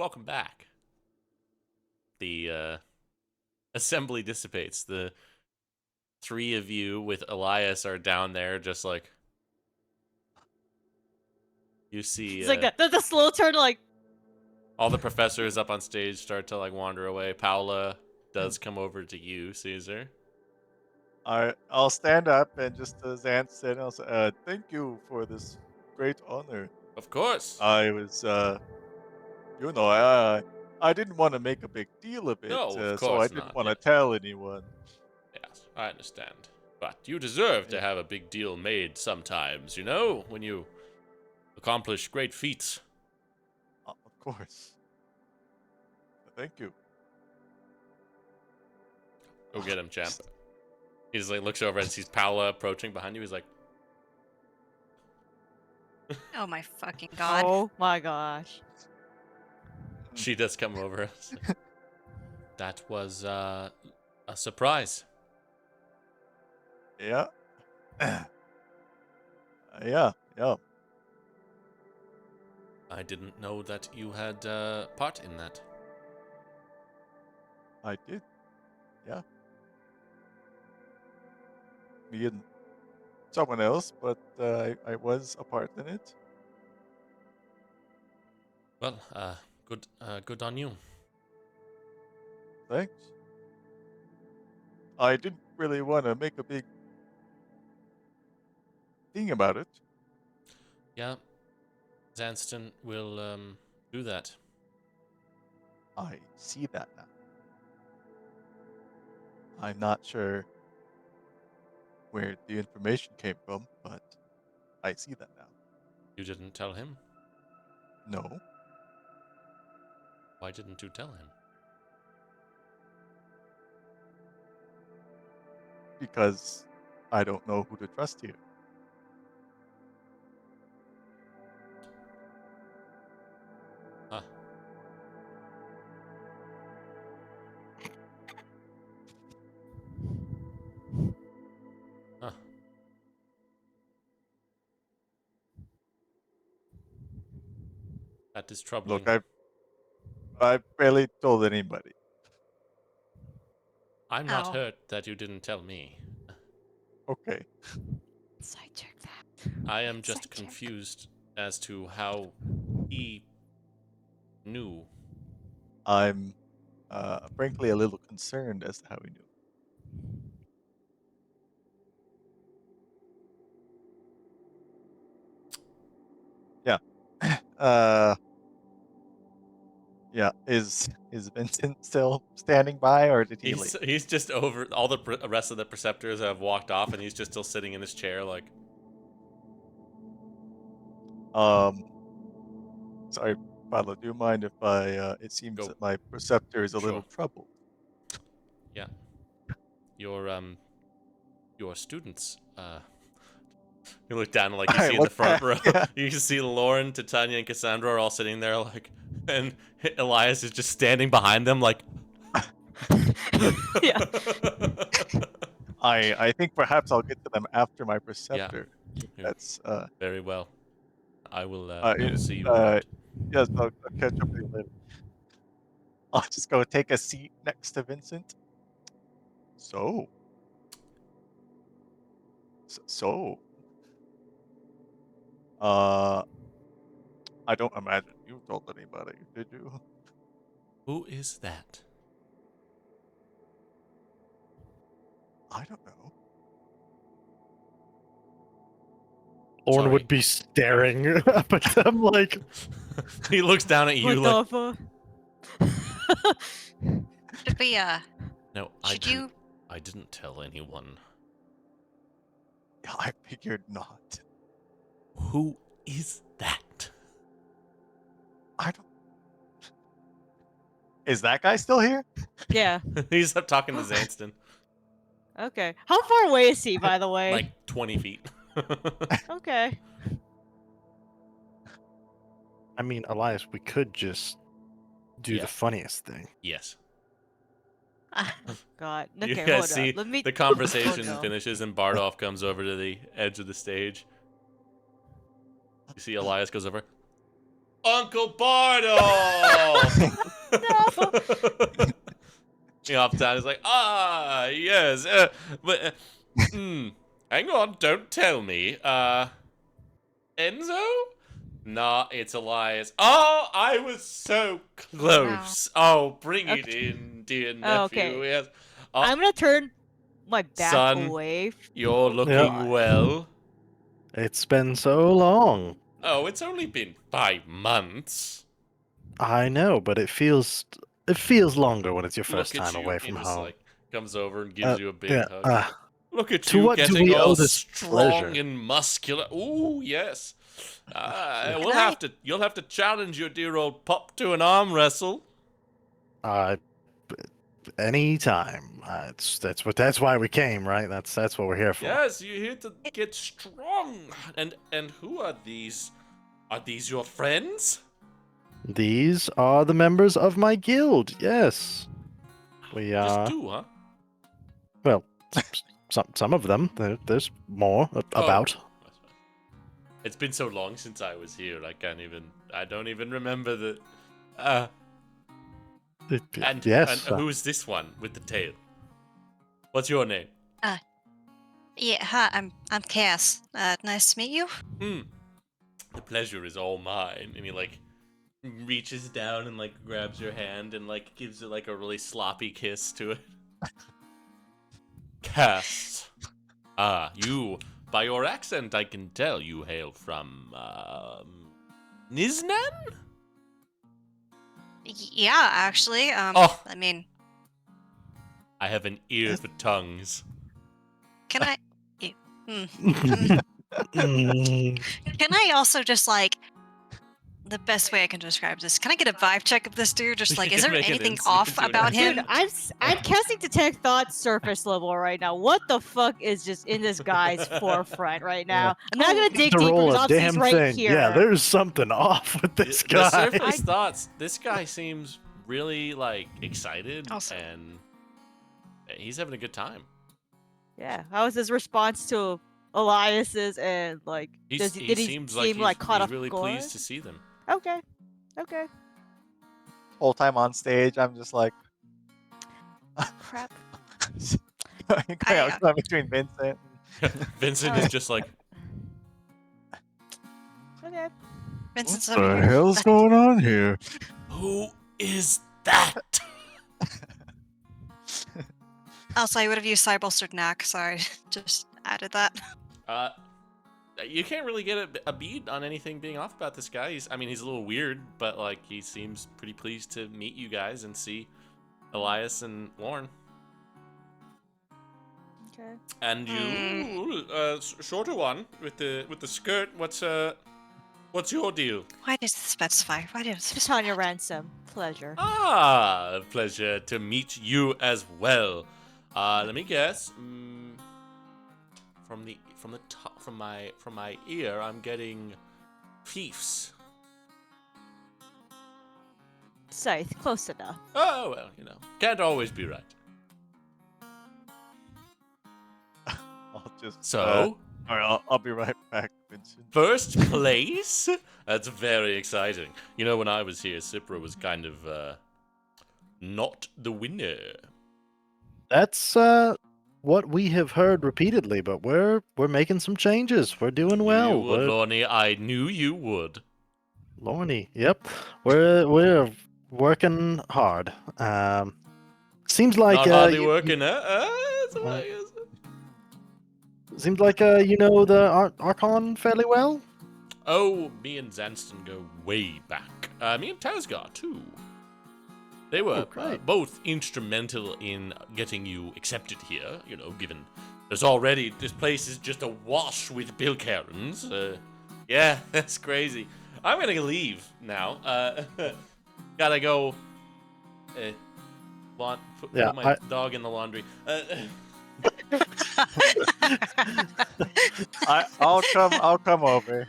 welcome back. The assembly dissipates. The three of you with Elias are down there, just like you see. It's like the slow turn, like All the professors up on stage start to like wander away. Paula does come over to you, Caesar. I'll stand up and just as Ant said, I'll say, thank you for this great honor. Of course. I was, I didn't want to make a big deal of it, No, of so I course didn't not, want to yes. tell anyone. Yes, I understand. But you deserve to Yeah. have a big deal made sometimes, you know, when you accomplish great feats. Of course. Thank you. Go get him, champ. He just like looks over and sees Paula approaching behind you. He's like, Oh my fucking god. oh my gosh. she does come over. That was a surprise. Yeah. Yeah. I didn't know that you had part in that. I did. Yeah. Me and someone else, but I was a part in it. Well, good on you. Thanks. I didn't really want to make a big thing about it. Yeah, Zanston will do that. I see that now. I'm not sure where the information came from, but I see that now. You didn't tell him? No, Why didn't you tell him? because I don't know who to trust here. Huh. Huh. That is troubling. Look, I've barely told anybody. I'm not Oh. hurt that you didn't tell me. Okay. Sidetrack that. I am just Sidetrack. confused as to how he knew. I'm frankly a little concerned as to how he knew. Yeah. Yeah. Is Vincent still standing by, or did he leave? He's just over. All the rest of the preceptors have walked off, and he's just still sitting in his chair, like. Sorry, Pablo. Do you mind if I? It seems Go. that my preceptor is a Sure. little troubled. Yeah. Your students. You look down, like you Alright, see in what the front the- row. yeah. You can see Lauren, Titania, and Cassandra are all sitting there, like, and Elias is just standing behind them, like. Yeah. I think perhaps I'll get to them after my preceptor. Yeah. That's Very well. I will yeah, see you around. yes, I'll catch up with you later. I'll just go take a seat next to Vincent. So, I don't imagine you told anybody, did you? Who is that? I don't know. Orn Sorry. would be staring up at them like, He looks down at you like. What Should we, No, should you? I didn't tell anyone. Yeah, I figured not. Who is that? I don't. Is that guy still here? Yeah. He's up talking to Zanston. Okay. How far away is he, by the way? Like 20 feet. Okay. I mean, Elias, we could just do Yeah. the funniest thing. Yes. God. You Okay, guys hold see up. Let me. the conversation Oh, no. finishes and Bardolph comes over to the edge of the stage. You see Elias goes over. Uncle Bardo! No. He hops down. He's like, yes, but hang on, don't tell me. Enzo? Nah, it's Elias. Oh, I was so close. Oh, bring it Okay. in, dear Oh, nephew. okay. Yes. Oh, I'm gonna turn my back son, away. you're looking well. It's been so long. Oh, it's only been 5 months. I know, but it feels longer when it's your first Look at time you. away He from just home. like comes over and gives you a big Yeah, hug. Look at to you what do getting we all owe this strong pleasure? and muscular. Ooh, yes. We'll Can have to. You'll have to challenge your dear old pup to an arm wrestle. Anytime. That's why we came, right? That's what we're here for. Yes, you're here to get strong. And who are these? Are these your friends? These are the members of my guild. Yes, we Just are. 2, huh? Well, some of them. There's more about. Oh. It's been so long since I was here. I don't even remember the. And Yes. who's this one with the tail? What's your name? Yeah, hi, I'm Cass. Nice to meet you. The pleasure is all mine. And he like reaches down and like grabs your hand and like gives it like a really sloppy kiss to it. Cass. You, by your accent, I can tell you hail from Niznan? Yeah, actually. Oh. I mean, I have an ear for tongues. can I? Mm. Can I also just like the best way I can describe this? Can I get a vibe check of this dude? Just like, is there Make an anything instant- off do an about instant- him? Dude, I'm casting detect thoughts surface level right now. What the fuck is just in this guy's forefront right now? I'm not gonna dig to deeper roll because a obviously he's damn right thing. here. Yeah, there's something off with this The guy. surface thoughts. This guy seems really like excited Awesome. and he's having a good time. Yeah, how was his response to Elias's and like? He Did he seems seem like he's caught off really guard? pleased to see them. Okay, okay. Whole time on stage, I'm just like Crap. going out between Vincent. Vincent is just like, Okay. Vincent's What over the here. hell's going on here? who is that? Also, I would have used Cybolstered Knack. Sorry, just added that. You can't really get a beat on anything being off about this guy. He's a little weird, but like he seems pretty pleased to meet you guys and see Elias and Lauren. Okay. And you, shorter one with the skirt. What's your deal? Why does it specify? Why does it Just on your ransom. Pleasure. Ah, pleasure to meet you as well. Let me guess. From the top, from my ear, I'm getting fiefs. Scythe, close enough. Oh well, can't always be right. I'll just So, all right, I'll be right back, Vincent. first place? That's very exciting. When I was here, Cipra was kind of not the winner. That's what we have heard repeatedly, but we're making some changes. We're doing well. You would, We're, Lorne. I knew you would. Lorne, yep. We're working hard. Seems like Not hardly you- working, That's what I guess. Seems like you know the Archon fairly well. Oh, me and Zanston go way back. Me and Tasgar, too. They were great. both instrumental in getting you accepted here, given this place is just awash with Bill Karens. Yeah, that's crazy. I'm gonna leave now. Gotta go put my dog in the laundry. I'll come over.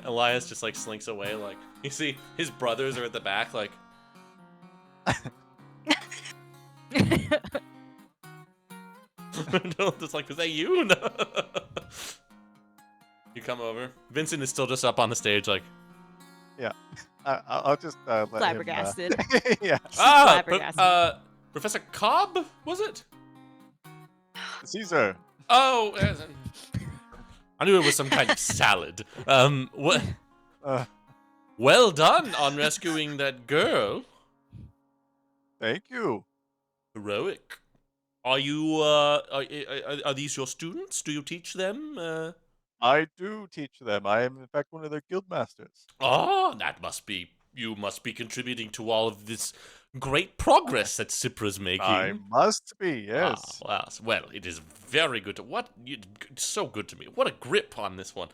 Elias just like slinks away. Like you see, his brothers are at the back. Like just like, was that you? No. You come over. Vincent is still just up on the stage. Like, I'll just let him. Flabbergasted. Yeah, Flabbergasted. Professor Cobb, was it? Caesar. Oh, I knew it was some kind of salad. Uh, Well done on rescuing that girl. thank you. Heroic. Are you, are these your students? Do you teach them? I do teach them. I am, in fact, one of their guild masters. Oh, you must be contributing to all of this great progress that Cipra's making. I must be, yes. Wow. Well, it is very good. It's so good to me. What a grip on this one.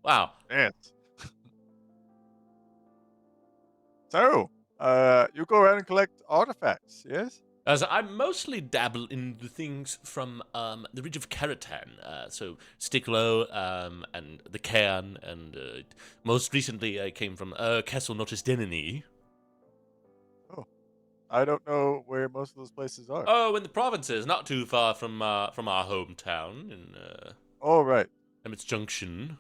Wow. Yes. So, you go around and collect artifacts, yes? As I mostly dabble in the things from the Ridge of Karatan, so Sticklow and the Cairn, and most recently I came from Castle Notice Denony. I don't know where most of those places are. Oh, in the provinces, not too far from our hometown in Oh, right. Emmett's Junction.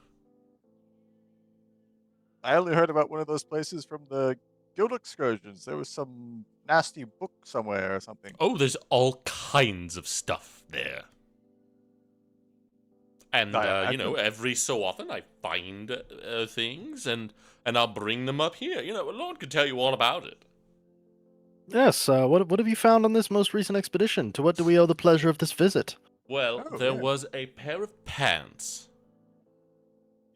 I only heard about one of those places from the guild excursions. There was some nasty book somewhere or something. Oh, there's all kinds of stuff there. And, every so often I find things and I'll bring them up here. Lord could tell you all about it. Yes, what have you found on this most recent expedition? To what do we owe the pleasure of this visit? Well, Oh, there yeah. was a pair of pants.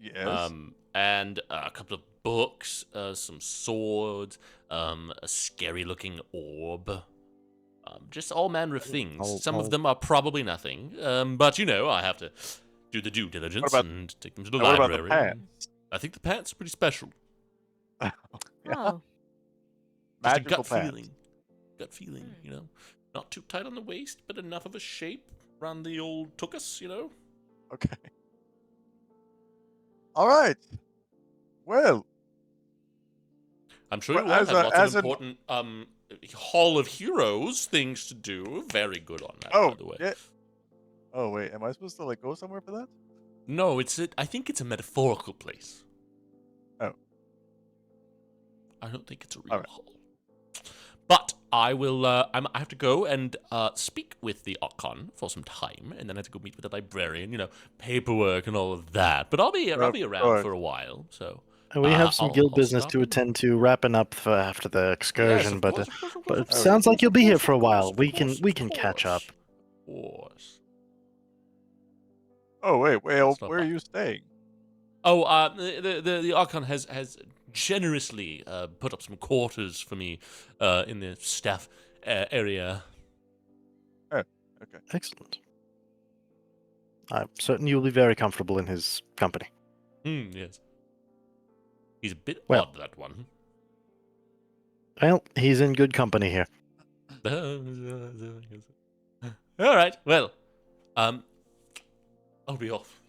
Yes. And a couple of books, some swords, a scary-looking orb. Just all manner of things. Some of them are probably nothing, but I have to do the due diligence and take them to the What about library. the pants? I think the pants are pretty special. Yeah. Oh. Just a Magical gut pants. feeling. Gut feeling, Not too tight on the waist, but enough of a shape around the old tuchus, Okay. All right. Well, I'm sure Well, you all as have a- lots as of an- important Hall of Heroes things to do. Very good on that, oh, by the way. yeah. Oh, wait. Am I supposed to go somewhere for that? No, I think it's a metaphorical place. Oh. I don't think it's a real All right. hall. But I will. I have to go and speak with the Archon for some time, and then I have to go meet with the librarian. Paperwork and all of that. But I'll be Of around course. for a while. So. And we have some guild I'll business stop to in. attend to, wrapping up for after the excursion. Yes, but of course, but it of course, sounds like you'll be here for a of course, while. of We course, can of catch up. Of course. Oh, wait. Well, Stop where are by. you staying? Oh, the Archon has generously put up some quarters for me in the staff area. Okay. Excellent. I'm certain you'll be very comfortable in his company. Yes. He's a bit Well. odd, that one. Well, he's in good company here. All right. Well, I'll be off.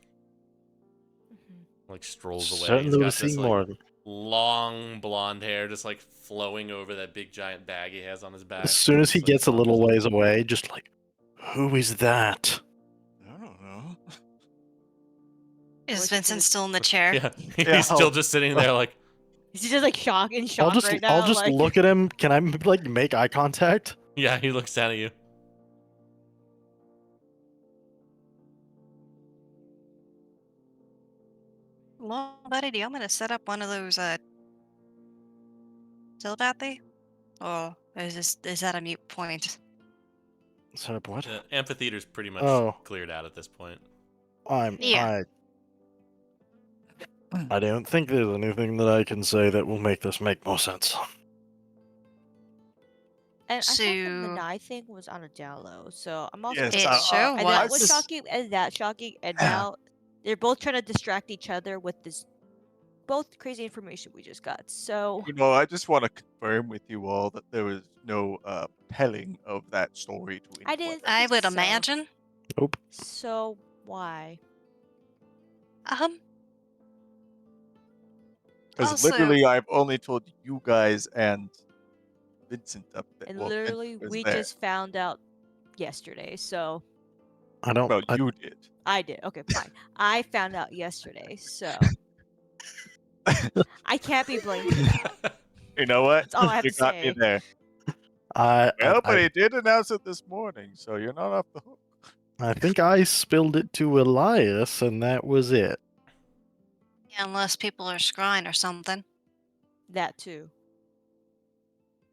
Strolls away. Certainly He's will got see this more of him. long blonde hair just flowing over that big giant bag he has on his back. As soon as he Just, gets a little saunters ways away, just who is that? I don't know. Is What's Vincent gonna- still in the chair? Yeah, Yeah. he's still just sitting there Is he just shock in shock I'll just right now? I'll just look at him. Can I make eye contact? yeah, he looks down at you. Well, buddy, do you want me to set up one of those telepathy? Or is that a mute point? Set up what? The amphitheater's pretty much Oh. cleared out at this point. Yeah. I don't think there's anything that I can say that will make this make more sense. And I thought the So- Lanai thing was on a down low, so I'm also Yes, It thinking, sure and that was was. shocking, and that shocking, and now they're both trying to distract each other with this both crazy information we just got. So I just want to confirm with you all that there was no telling of that story to anyone. I didn't I would So- imagine. Nope. so why? Because Also- literally, I've only told you guys and Vincent up there. And well, literally, Vincent was we there. just found out yesterday. So I don't. Well, I- you did. I did. Okay, fine. I found out yesterday. So I can't be blamed for that. You know what? That's all I have You to got me say. there. I, Well, but I he did announce it this morning, so you're not off the hook. I think I spilled it to Elias, and that was it. Yeah, unless people are scrying or something. That too.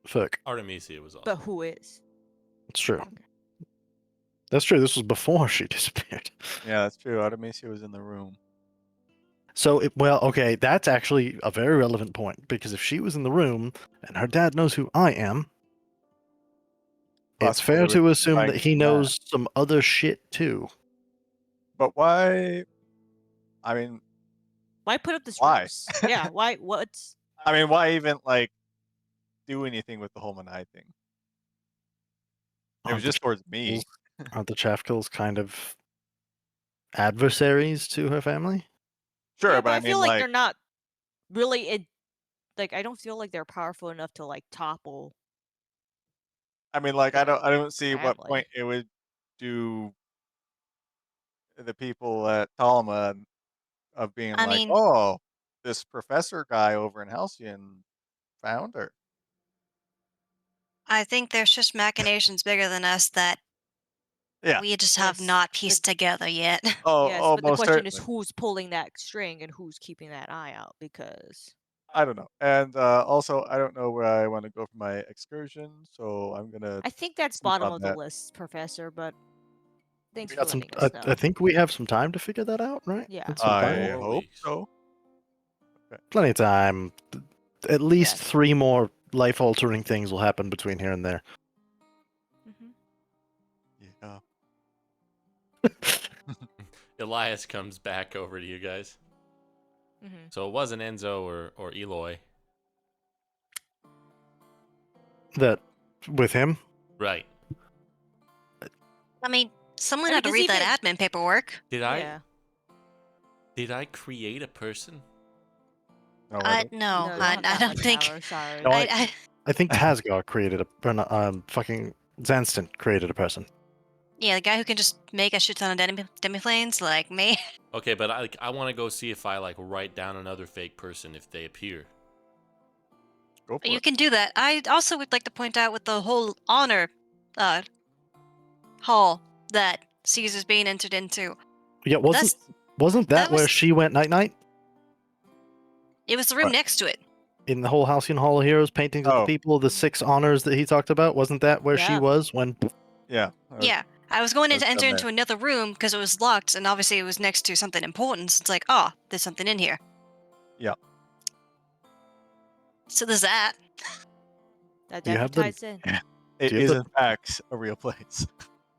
Fuck, Artemisia was also. But who is? it's true. That's true. This was before she disappeared. Yeah, that's true. Artemisia was in the room. So, well, okay, that's actually a very relevant point because if she was in the room and her dad knows who I am, it's Possible fair they were to assume trying that he to knows some other shit too. But why? I mean, Why put up this Why? ruse? Yeah, why? What's. why even like do anything with the whole Manai thing? It was Aren't the just towards me. Aren't the Chaffkills kind of adversaries to her family? Sure, Yeah, but I feel like like, they're not really. Like, I don't feel like they're powerful enough to, like, topple. like, I the don't see what family. point it would do the people at Talma of being I like, mean, oh, this professor guy over in Halcyon found her. I think there's just machinations bigger than us that Yeah. we just have Yes, not but- pieced together yet. Yes, Oh, but the most question is certainly. who's pulling that string and who's keeping that eye out, because I don't know. And also, I don't know where I want to go for my excursion, so I'm gonna I think that's sleep bottom on of the that. list, Professor, but thanks We for got some. letting us I know. think we have some time to figure that out, right? Yeah. That's some time. I 4 hope weeks. so. Plenty of time. At least Yes. 3 more life-altering things will happen between here and there. Mhm. Yeah. Elias comes back over to you guys. Mhm. So it wasn't Enzo or Eloy. That with him. Right. I mean, someone I mean, had to does read he that admin paperwork. Did Yeah. I create a person? No, I don't. No, No, you don't I have that don't much think. power. Sorry. No, I I think Tasgar created fucking Zanston created a person. Yeah, the guy who can just make a shit ton of demiplanes, like me. Okay, but I want to go see if I like write down another fake person if they appear. Go for You it. can do that. I also would like to point out with the whole honor hall that Caesar's being entered into. Yeah, wasn't That's that that where was- she went night night? it was the room Right. next to it. In the whole Halcyon Hall of Heroes paintings of the Oh. people, the 6 honors that he talked about, wasn't that where she Yeah. was when? Yeah. Yeah, I was going I was to enter down into another room because it was locked, and obviously it was next to something important. So it's like, oh, there's something in here. Yeah. So there's that. That Do you definitely have the- ties in. It Do you is have in fact a real place.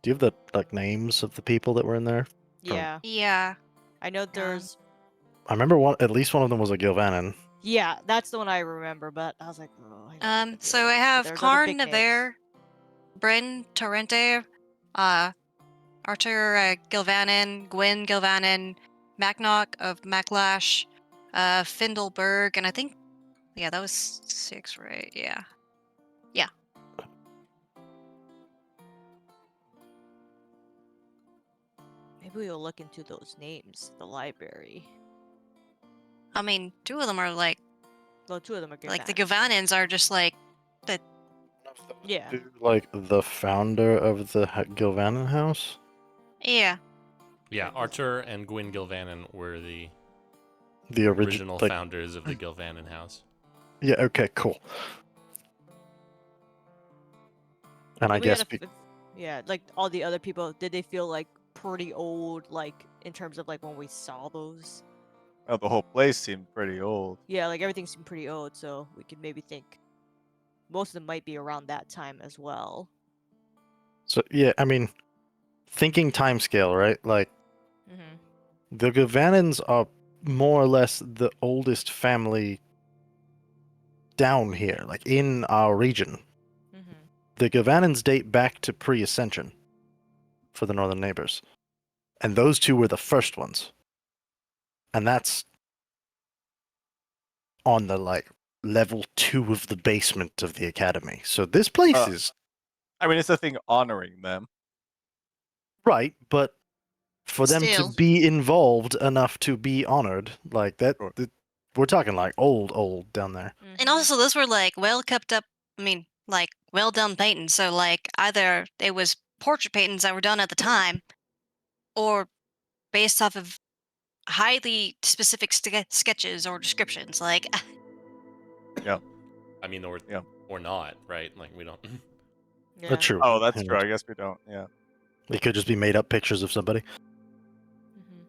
Do you have the names of the people that were in there? Yeah. Yeah. I know there's. I remember at least one of them was a Gilvanin. Yeah, that's the one I remember, but I was like, oh, I don't know the So others. I But have there's other Karn, big names. Navarre, Bryn, Torrente, Archer Gilvanin, Gwyn Gilvanin, Macnock of Maclash, Findelberg, and I think, yeah, that was 6, right? Yeah. Maybe we'll look into those names, the library. I mean, 2 of them are like Well, 2 of them are good. the Gilvanins are just like Yeah. Like the founder of the Gilvanin house? yeah. Yeah, Like this- Archer and Gwyn Gilvanin were the The original like, founders of the Gilvanin house. Yeah, okay, cool. And I Maybe we guess gotta yeah, like all the other people, did they feel like pretty old, like in terms of like when we saw those? Well, the whole place seemed pretty old. Yeah, like everything seemed pretty old, so we could maybe think most of them might be around that time as well. so. Yeah, I mean, thinking timescale, right? Like Mm-hmm. the Gilvanins are more or less the oldest family down here, like in our region. Mm-hmm. The Gilvanins date back to pre-ascension for the northern neighbors, and those 2 were the first ones, and that's on the like level 2 of the basement of the academy. So this place is I mean, it's a thing honoring them. right, but for them Still. to be involved enough to be honored like that, Sure. we're talking like old down there. And also, those were like well kept up. I mean, like well done paintings. So like either it was portrait paintings that were done at the time, or based off of highly specific sketches or descriptions. Like, I mean, Yeah. or not, right? Like we don't. yeah. True. Oh, that's And true. I guess we don't. Yeah. It could just be made up pictures of somebody. Mhm.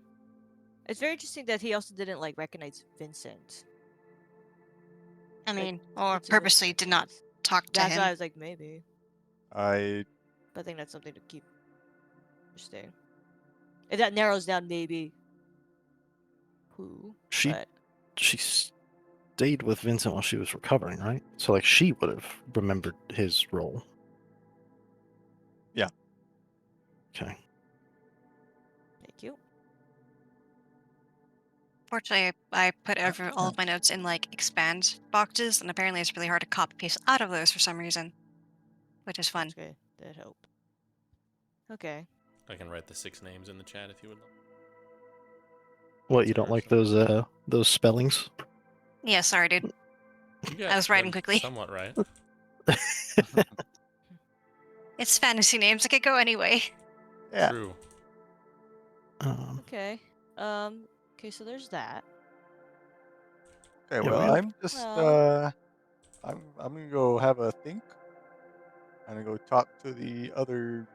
It's very interesting that he also didn't like recognize Vincent. I Like, mean, or what's a little purposely did not suspicious. talk to That's why I him. was like, maybe. I But I think that's something to keep interesting. If that narrows down maybe who, She but she stayed with Vincent while she was recovering, right? So like she would have remembered his role. Yeah. Okay. thank you. Fortunately, I put all of my notes in like expand boxes, and apparently it's really hard to copy paste out of those for some reason, which is fun. That's good. That help. Okay. I can write the 6 names in the chat if you would like. What, you don't like those spellings? Yeah, sorry, dude. You got I was writing them quickly. somewhat right. It's fantasy names. It could go anyway. Yeah. True. Okay. Okay, so there's that. Okay. Yeah, Well, we have- I'm just Well- I'm gonna go have a think. I'm gonna go talk to the other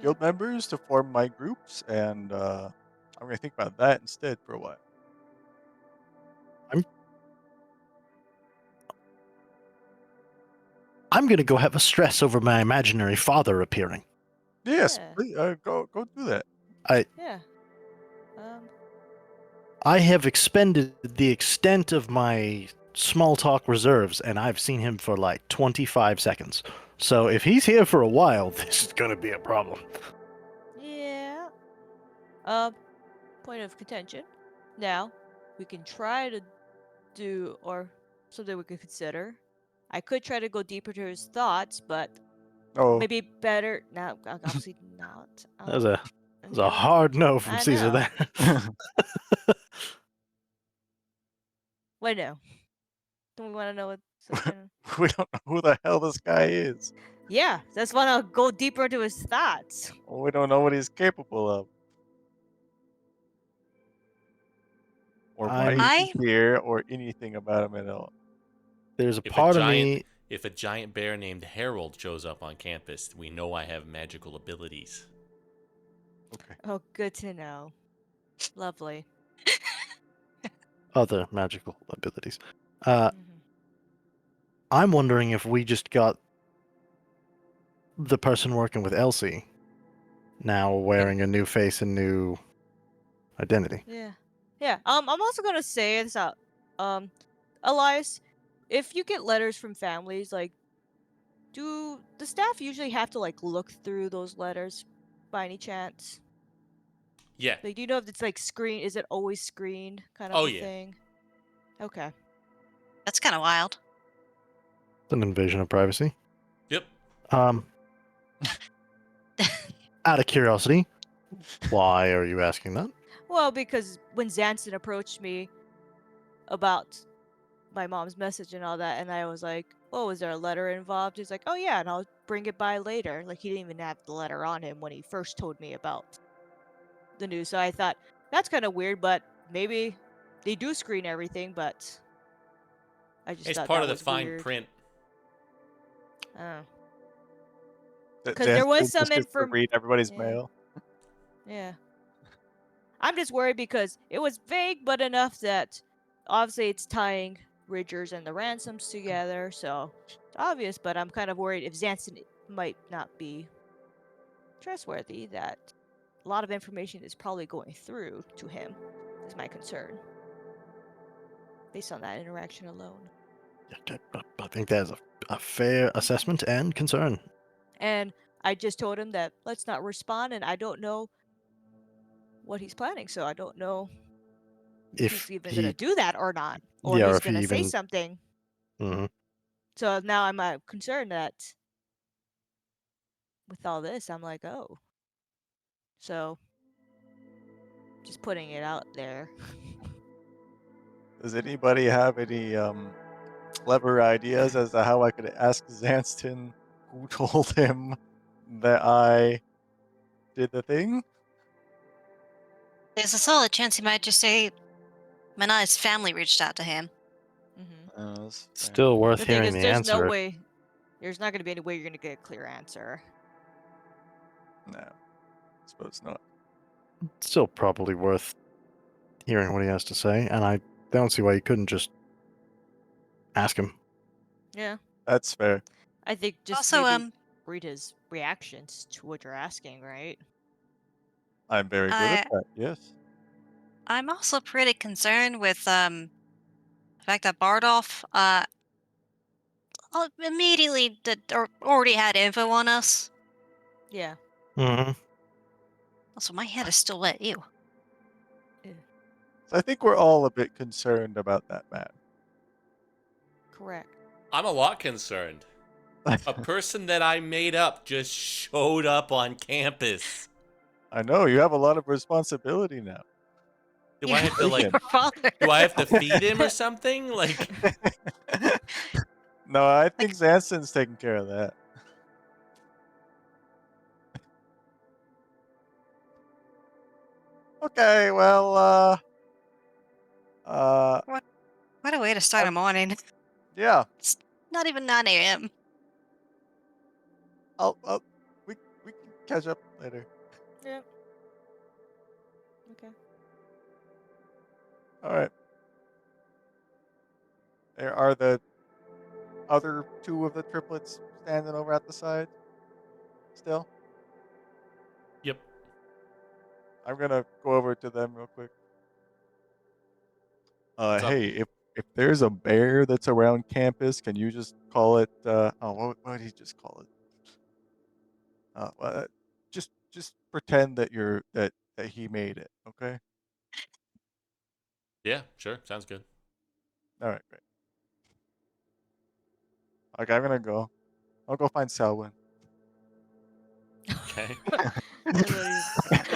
guild members to form my groups, and I'm gonna think about that instead for a while. I'm gonna go have a stress over my imaginary father appearing. Yes, Yeah. please, go do that. Yeah. I have expended the extent of my small talk reserves, and I've seen him for like 25 seconds. So if he's here for a while, this is gonna be a problem. Yeah. Point of contention. Now, we can try to do, or something we could consider. I could try to go deeper to his thoughts, but Oh, maybe better. No, obviously not. That was a Yeah, hard no from I Caesar know. there. Wait, no. Don't we want to know what's going on? we don't know who the hell this guy is. Yeah, just want to go deeper into his thoughts. We don't know what he's capable of, or why I'm- he's here, or anything about him at all. There's a If part a of giant me. if a giant bear named Harold shows up on campus, we know I have magical abilities. Okay. Oh, good to know. Lovely. Other magical abilities. Mhm. I'm wondering if we just got the person working with Elsie now wearing a new face and new identity. Yeah. Yeah. I'm also gonna say this out. Elias, if you get letters from families, like, do the staff usually have to like look through those letters by any chance? Yeah. Like, do you know if it's like screen? Is it always screened, kind of Oh, a yeah. thing? Okay. That's kind of wild. It's an invasion of privacy. Yep. Out of curiosity, why are you asking that? Well, because when Zanson approached me about my mom's message and all that, and I was like, "Oh, was there a letter involved?" He's like, "Oh yeah, and I'll bring it by later." Like, he didn't even have the letter on him when he first told me about the news. So I thought that's kind of weird, but maybe they do screen everything. But I just It's thought part that of the was fine weird. print. Oh. That 'Cause there was Zanson some just gets to inform- read everybody's Yeah. mail. Yeah. I'm just worried because it was vague, but enough that obviously it's tying Ridgers and the ransoms together, so it's obvious. But I'm kind of worried if Zanson might not be trustworthy, that a lot of information is probably going through to him, is my concern. Based on that interaction alone. I think that's a fair assessment and concern. And I just told him that let's not respond, and I don't know what he's planning, so I don't know if If he's even gonna he, do that or not, or yeah, or he's if he gonna say even, something. Mhm. So now I'm concerned that with all this, I'm like, oh. So just putting it out there. Does anybody have any clever ideas as to how I could ask Zanston who told him that I did the thing? There's a solid chance he might just say Manai's family reached out to him. That's fair. Still worth The thing hearing is, the there's no answer. way. There's not going to be any way you're going to get a clear answer. No, I suppose not. Still probably worth hearing what he has to say, and I don't see why you couldn't just ask him. Yeah, That's fair. I think just Also, maybe read his reactions to what you're asking, right? I'm very good at I that. Yes. I'm also pretty concerned with the fact that Bardolph immediately or already had info on us. Yeah. Mm-hmm. Also, my head is still wet. Ew. So I think we're all a bit concerned about that man. Correct. I'm a lot concerned. A person that I made up just showed up on campus. I know you have a lot of responsibility now. Do I have to like? your father. Do I have to feed him or something? Like, No, I think Zanston's taking care of that. Okay, well, What a way to start a morning. yeah, It's not even 9 a.m. we can catch up later. Yep. Okay. All right. There are the other two of the triplets standing over at the side. Still, yep. I'm gonna go over to them real quick. What's up? Hey, if there's a bear that's around campus, can you just call it? What did he just call it? Well, just pretend that that he made it. Okay. Yeah, sure. Sounds good. All right, great. Okay, I'm gonna go. I'll go find Selwyn. Okay. And then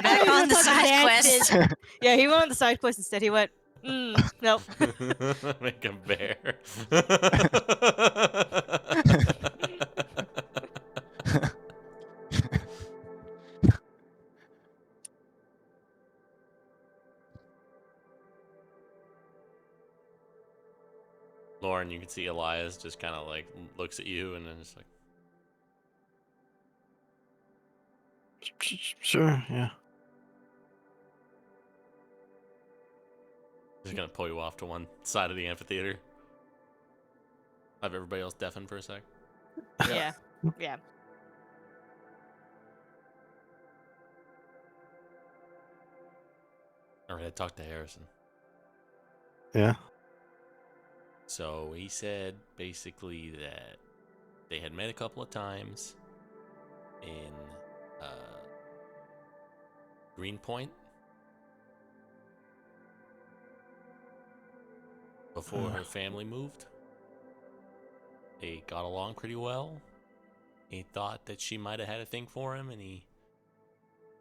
Back he's on gonna the talk to side quest. Zanston. Yeah, he went on the side quest instead. He went, nope. Make a bear. Lauren, you can see Elias just kind of like looks at you and then just like, Sure, yeah. just gonna pull you off to one side of the amphitheater. Have everybody else deafen for a sec. Yeah. Yeah. All right, I talked to Harrison. Yeah. So he said basically that they had met a couple of times in Greenpoint before her family moved. They got along pretty well. He thought that she might have had a thing for him, and he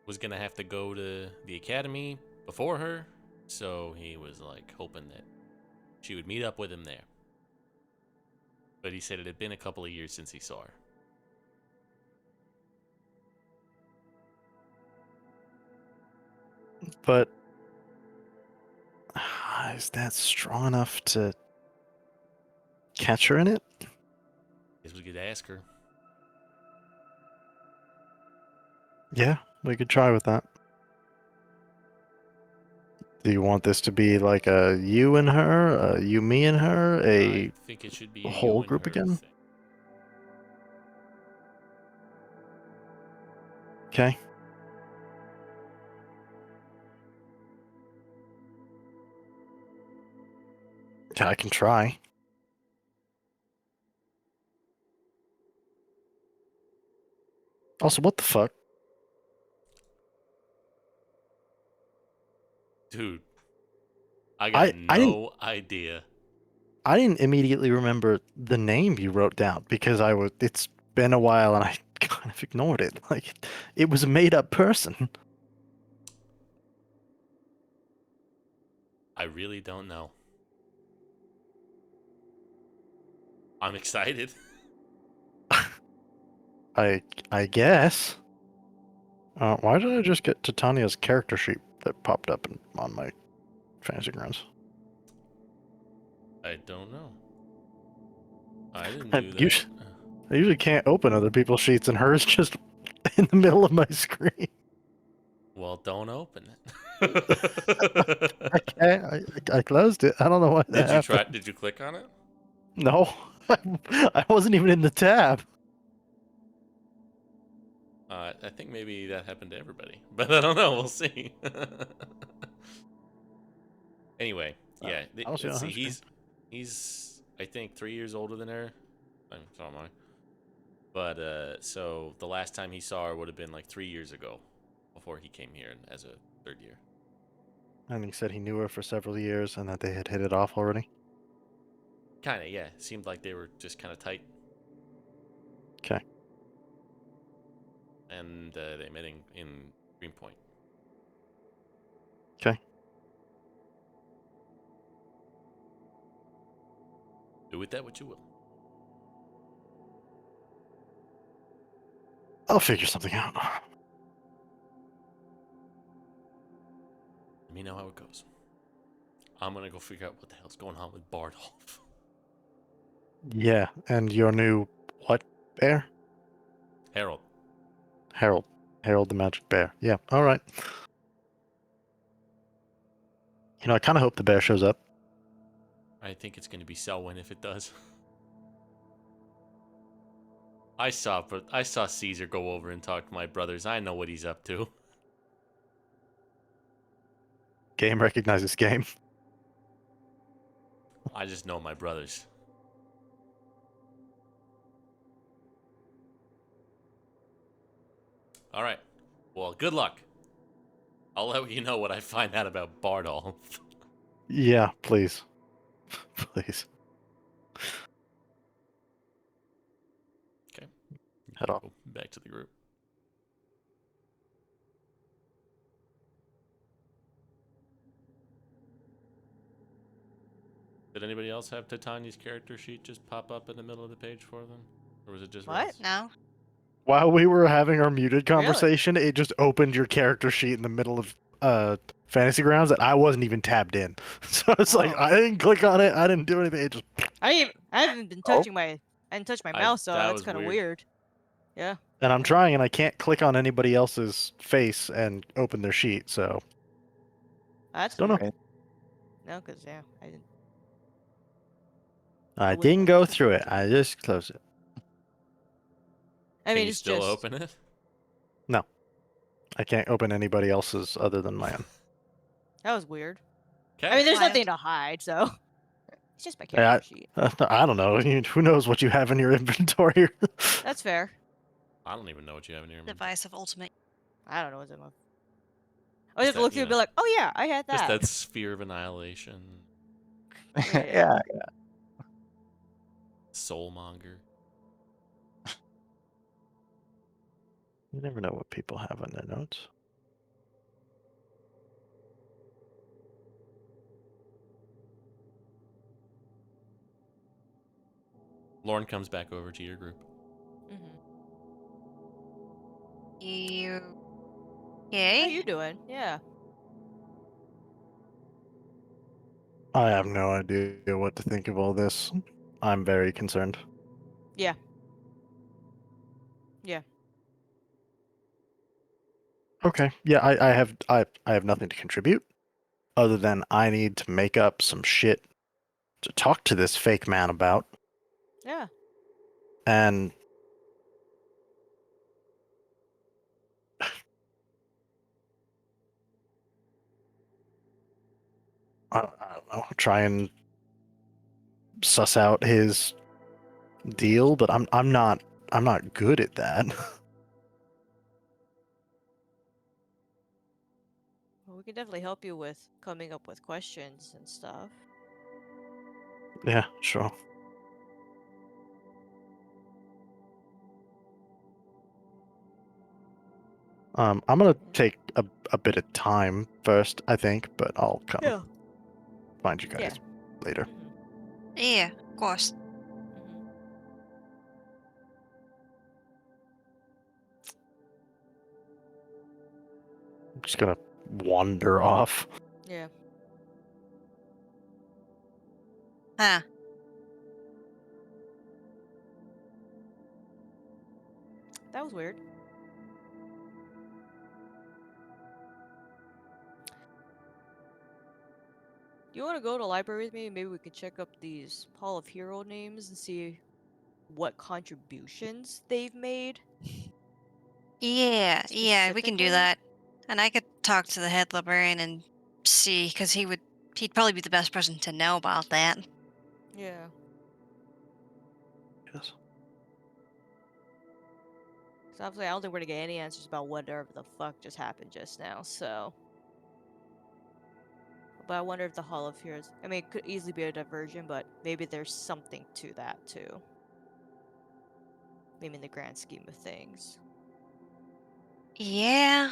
was gonna have to go to the academy before her, so he was like hoping that she would meet up with him there. But he said it had been a couple of years since he saw her. But is that strong enough to catch her in it? Guess we could ask her. Yeah, we could try with that. Do you want this to be like a you and her, a you, me, and her, I think it should be a whole you and group her again? thing. Okay. Yeah, I can try. Also, what the fuck? Dude, I got I didn't no idea. I didn't immediately remember the name you wrote down because it's been a while and I kind of ignored it. Like it was a made up person. I really don't know. I'm excited. I guess. Why did I just get Titania's character sheet that popped up on my fantasy grounds? I don't know. I didn't I do that. usually can't open other people's sheets, and hers just in the middle of my screen. Well, don't open it. I closed it. I don't know why that happened. Did you click on it? No, I wasn't even in the tab. I think maybe that happened to everybody, but I don't know. We'll see. Anyway, yeah. I don't see it Let's on see. her screen. He's I think 3 years older than her. So am I. But so the last time he saw her would have been like 3 years ago, before he came here as a third year. And he said he knew her for several years and that they had hit it off already. Kind of, yeah. Seemed like they were just kind of tight. Okay. And they met in Greenpoint. Okay. Do with that what you will. I'll figure something out. Let me know how it goes. I'm gonna go figure out what the hell's going on with Bardolph. Yeah, and your new what bear? Harold. Harold. Harold the Magic Bear. Yeah, alright. You know, I kind of hope the bear shows up. I think it's gonna be Selwyn if it does. I saw Caesar go over and talk to my brothers. I know what he's up to. Game recognizes game. I just know my brothers. All right. Well, good luck. I'll let you know what I find out about Bardolph. Yeah, please. Please. Okay. Head off. Go back to the group. Did anybody else have Titania's character sheet just pop up in the middle of the page for them? Or was it just What? Reds? No. While we were having our muted Really? conversation, it just opened your character sheet in the middle of Fantasy Grounds that I wasn't even tabbed in. So it's like Oh. I didn't click on it, I didn't do anything. It just I haven't been touching I didn't touch my mouse, so that that's was kind of weird. weird. Yeah. and I'm trying and I can't click on anybody else's face and open their sheet, so That's don't know. weird. No, because yeah, I didn't. I wouldn't didn't know. go through it. I just closed it. I Can mean, you it's still just. open it? I can't open anybody else's other than my own. That was weird. Okay. I mean, there's Wild. nothing to hide, so it's just my Yeah, character sheet. I don't know. Who knows what you have in your inventory? That's fair. I don't even know what you have in your inventory. Device of ultimate. I don't know what's in my. I Just just have to that, look you through and know, be like, oh yeah, I had that. Just that sphere of annihilation. Yeah. Soulmonger. You never know what people have on their notes. Lauren comes back over to your group. Mhm. You. How Okay. you doing? Yeah. I have no idea what to think of all this. I'm very concerned. Yeah. Yeah. Okay. Yeah, I have nothing to contribute other than I need to make up some shit to talk to this fake man about. Yeah. And I don't know, try and suss out his deal, but I'm not good at that. Well, we can definitely help you with coming up with questions and stuff. Yeah, sure. I'm gonna take a bit of time first, I think, but I'll come find you guys Yeah. later. Mhm. Yeah, of course. Mhm. Just gonna wander off. Yeah. Huh. That was weird. Do you want to go to the library with me? Maybe we could check up these Hall of Hero names and see what contributions they've made Yeah, we can do specifically. that. And I could talk to the head librarian and see, because he'd probably be the best person to know about that. Yeah. Yes. Because obviously I don't think we're going to get any answers about whatever the fuck just happened just now, so. But I wonder if the Hall of Heroes. I mean, it could easily be a diversion, but maybe there's something to that too. Maybe in the grand scheme of things. Yeah.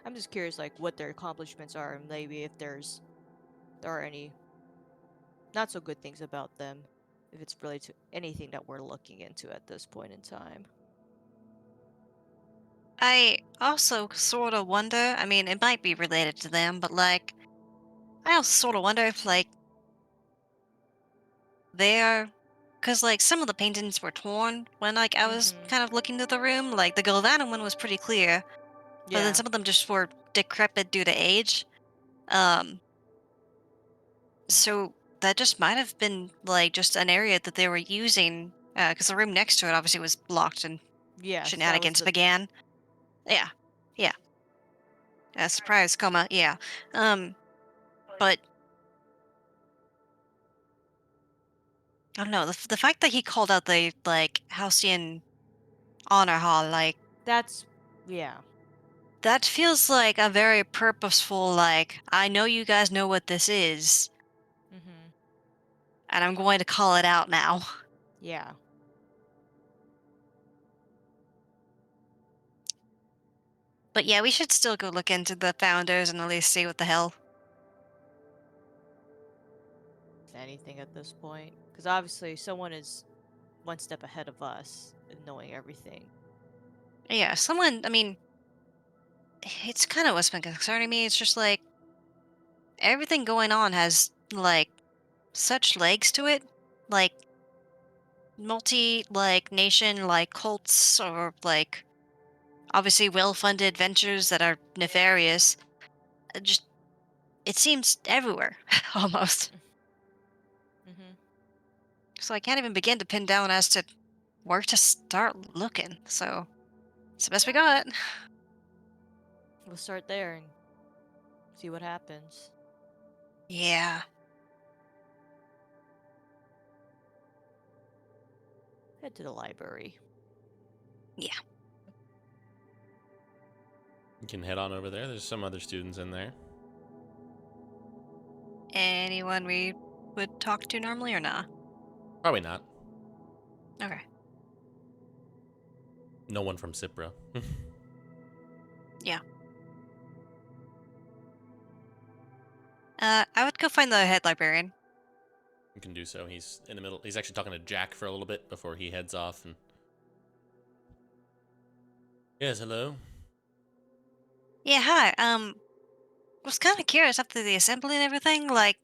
I'm just curious, like, what their accomplishments are, and maybe if there are any not so good things about them, if it's related to anything that we're looking into at this point in time. I also sort of wonder, I mean, it might be related to them, but like, I also sort of wonder if like they're, because like some of the paintings were torn when like I was Mm-hmm. kind of looking through the room. Like the Galvanic one was pretty clear, but then Yeah. some of them just were decrepit due to age. Um, so that just might have been like just an area that they were using, because the room next to it obviously was locked and Yes, that was shenanigans the. began. Yeah, yeah. Surprise, comma, yeah. Um, but I don't know, the fact that he called out the, like, Halcyon Honor Hall, like, That's. Yeah. that feels like a very purposeful, like, I know you guys know what this is, Mm-hmm. and I'm going to call it out now. Yeah. But yeah, we should still go look into the founders and at least see what the hell. Anything at this point, because obviously someone is one step ahead of us in knowing everything. Yeah, someone, I mean, it's kind of what's been concerning me. It's just like everything going on has, like, such legs to it. Like, multi, nation, like, cults or, like, obviously well-funded ventures that are nefarious. Just it seems everywhere almost. Mm-hmm. So I can't even begin to pin down as to where to start looking. So it's the best we got. We'll start there and see what happens. Yeah. Head to the library. Yeah. You can head on over there. There's some other students in there. Anyone we would talk to normally or not? Probably not. Okay. No one from Cipro. Yeah. I would go find the head librarian. You can do so. He's in the middle. He's actually talking to Jack for a little bit before he heads off. And yes, hello. Yeah, hi. Was kind of curious after the assembly and everything. Like,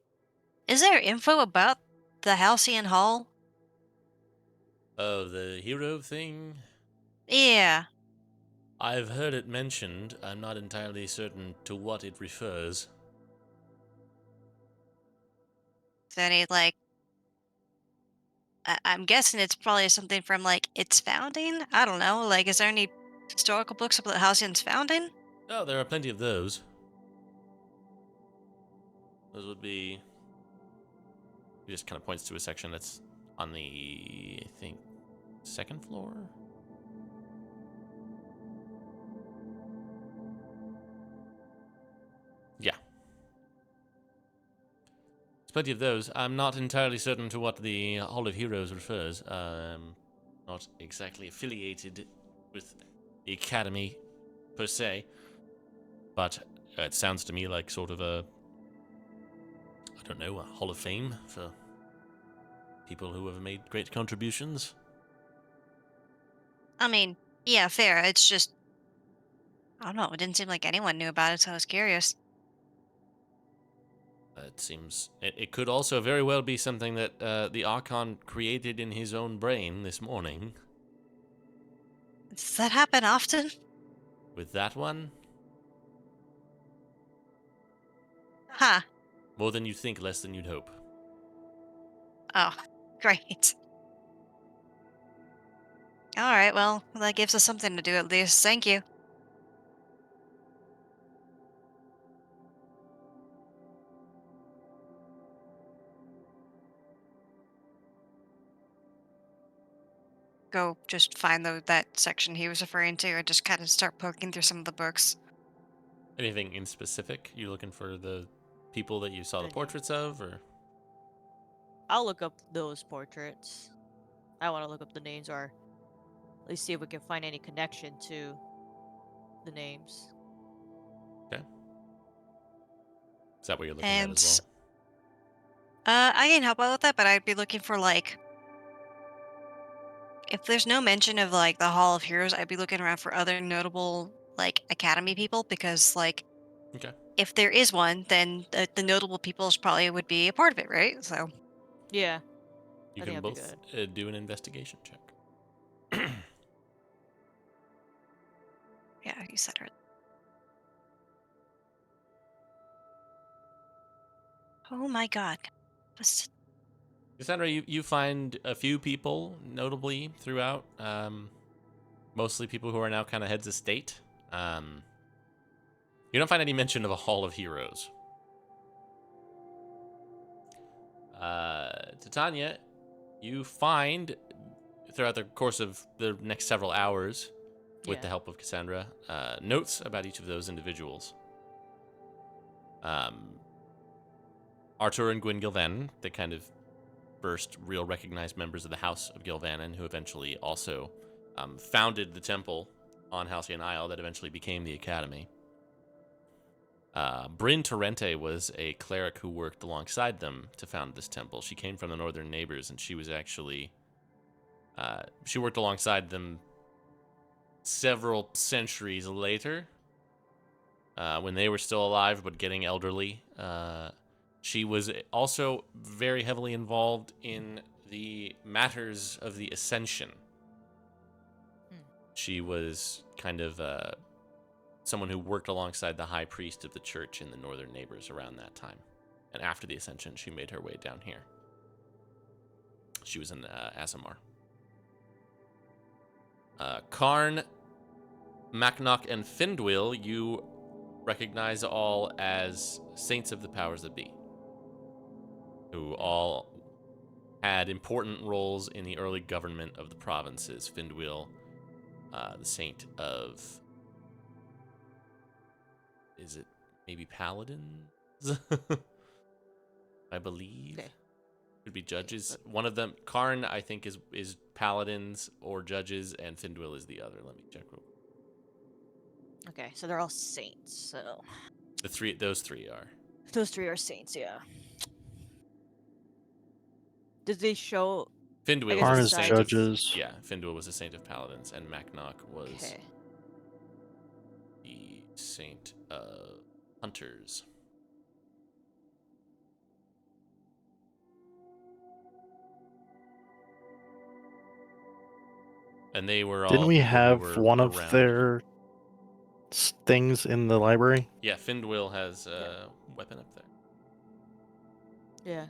is there info about the Halcyon Hall? Oh, the hero thing. Yeah. I've heard it mentioned. I'm not entirely certain to what it refers. Is there any like? I'm guessing it's probably something from like its founding. I don't know. Like, is there any historical books about Halcyon's founding? Oh, there are plenty of those. Those would be. He just kind of points to a section that's on the, I think, second floor? Yeah. There's plenty of those. I'm not entirely certain to what the Hall of Heroes refers. Not exactly affiliated with the Academy, per se. But it sounds to me like sort of a, I don't know, a Hall of Fame for people who have made great contributions. I mean, yeah, fair. It's just, I don't know. It didn't seem like anyone knew about it, so I was curious. It seems it could also very well be something that the Archon created in his own brain this morning. Does that happen often? With that one, Huh. more than you'd think, less than you'd hope. Oh, great. All right, well, that gives us something to do at least. Thank you. Go just find that section he was referring to and just kind of start poking through some of the books. Anything in specific? You looking for the people that you saw the The name. portraits of, or I'll look up those portraits. I want to look up the names, or at least see if we can find any connection to the names. is that what you're looking at And as I can help out with that, but I'd be looking for like, if there's no mention of like the Hall of Heroes, I'd be looking around for other notable like Academy people because like well? Okay. if there is one, then the notable peoples probably would be a part of it, right? So Yeah, You I can think that'd be both do an investigation check. yeah, you said it. Oh my god. What's- Cassandra, you find a few people, notably throughout, mostly people who are now kind of heads of state. You don't find any mention of a Hall of Heroes. Titania, you find throughout the course of the next several hours, with Yeah. the help of Cassandra, notes about each of those individuals. Artur and Gwyn Gilvanin, the kind of first real recognized members of the House of Gilvanin, who eventually also founded the temple on Halcyon Isle that eventually became the Academy. Bryn Torrente was a cleric who worked alongside them to found this temple. She came from the Northern Neighbors, and she was actually... she worked alongside them several centuries later, when they were still alive but getting elderly. She was also very heavily involved in the matters of the Ascension. She was kind of someone who worked alongside the high priest of the church in the Northern Neighbors around that time. And after the Ascension, she made her way down here. She was in Azamar. Karn, Macnock, and Findwil, you recognize all as saints of the powers that be, who all had important roles in the early government of the provinces. Findwil, the saint of... is it maybe paladins? I believe. Okay. Could be judges. One of them, Karn, I think is paladins or judges, and Findwil is the other. Let me check real quick. Okay, so they're all saints. So Those three are. those three are saints. Yeah. Did they show? Findwil guess was a Karn is saint besides- judges. yeah, Findwil was a saint of paladins, and Macnock was Okay. the saint of hunters. And they were all Didn't we people who have were one of around. their things in the library? Yeah, Findwil has a weapon up there. Yeah.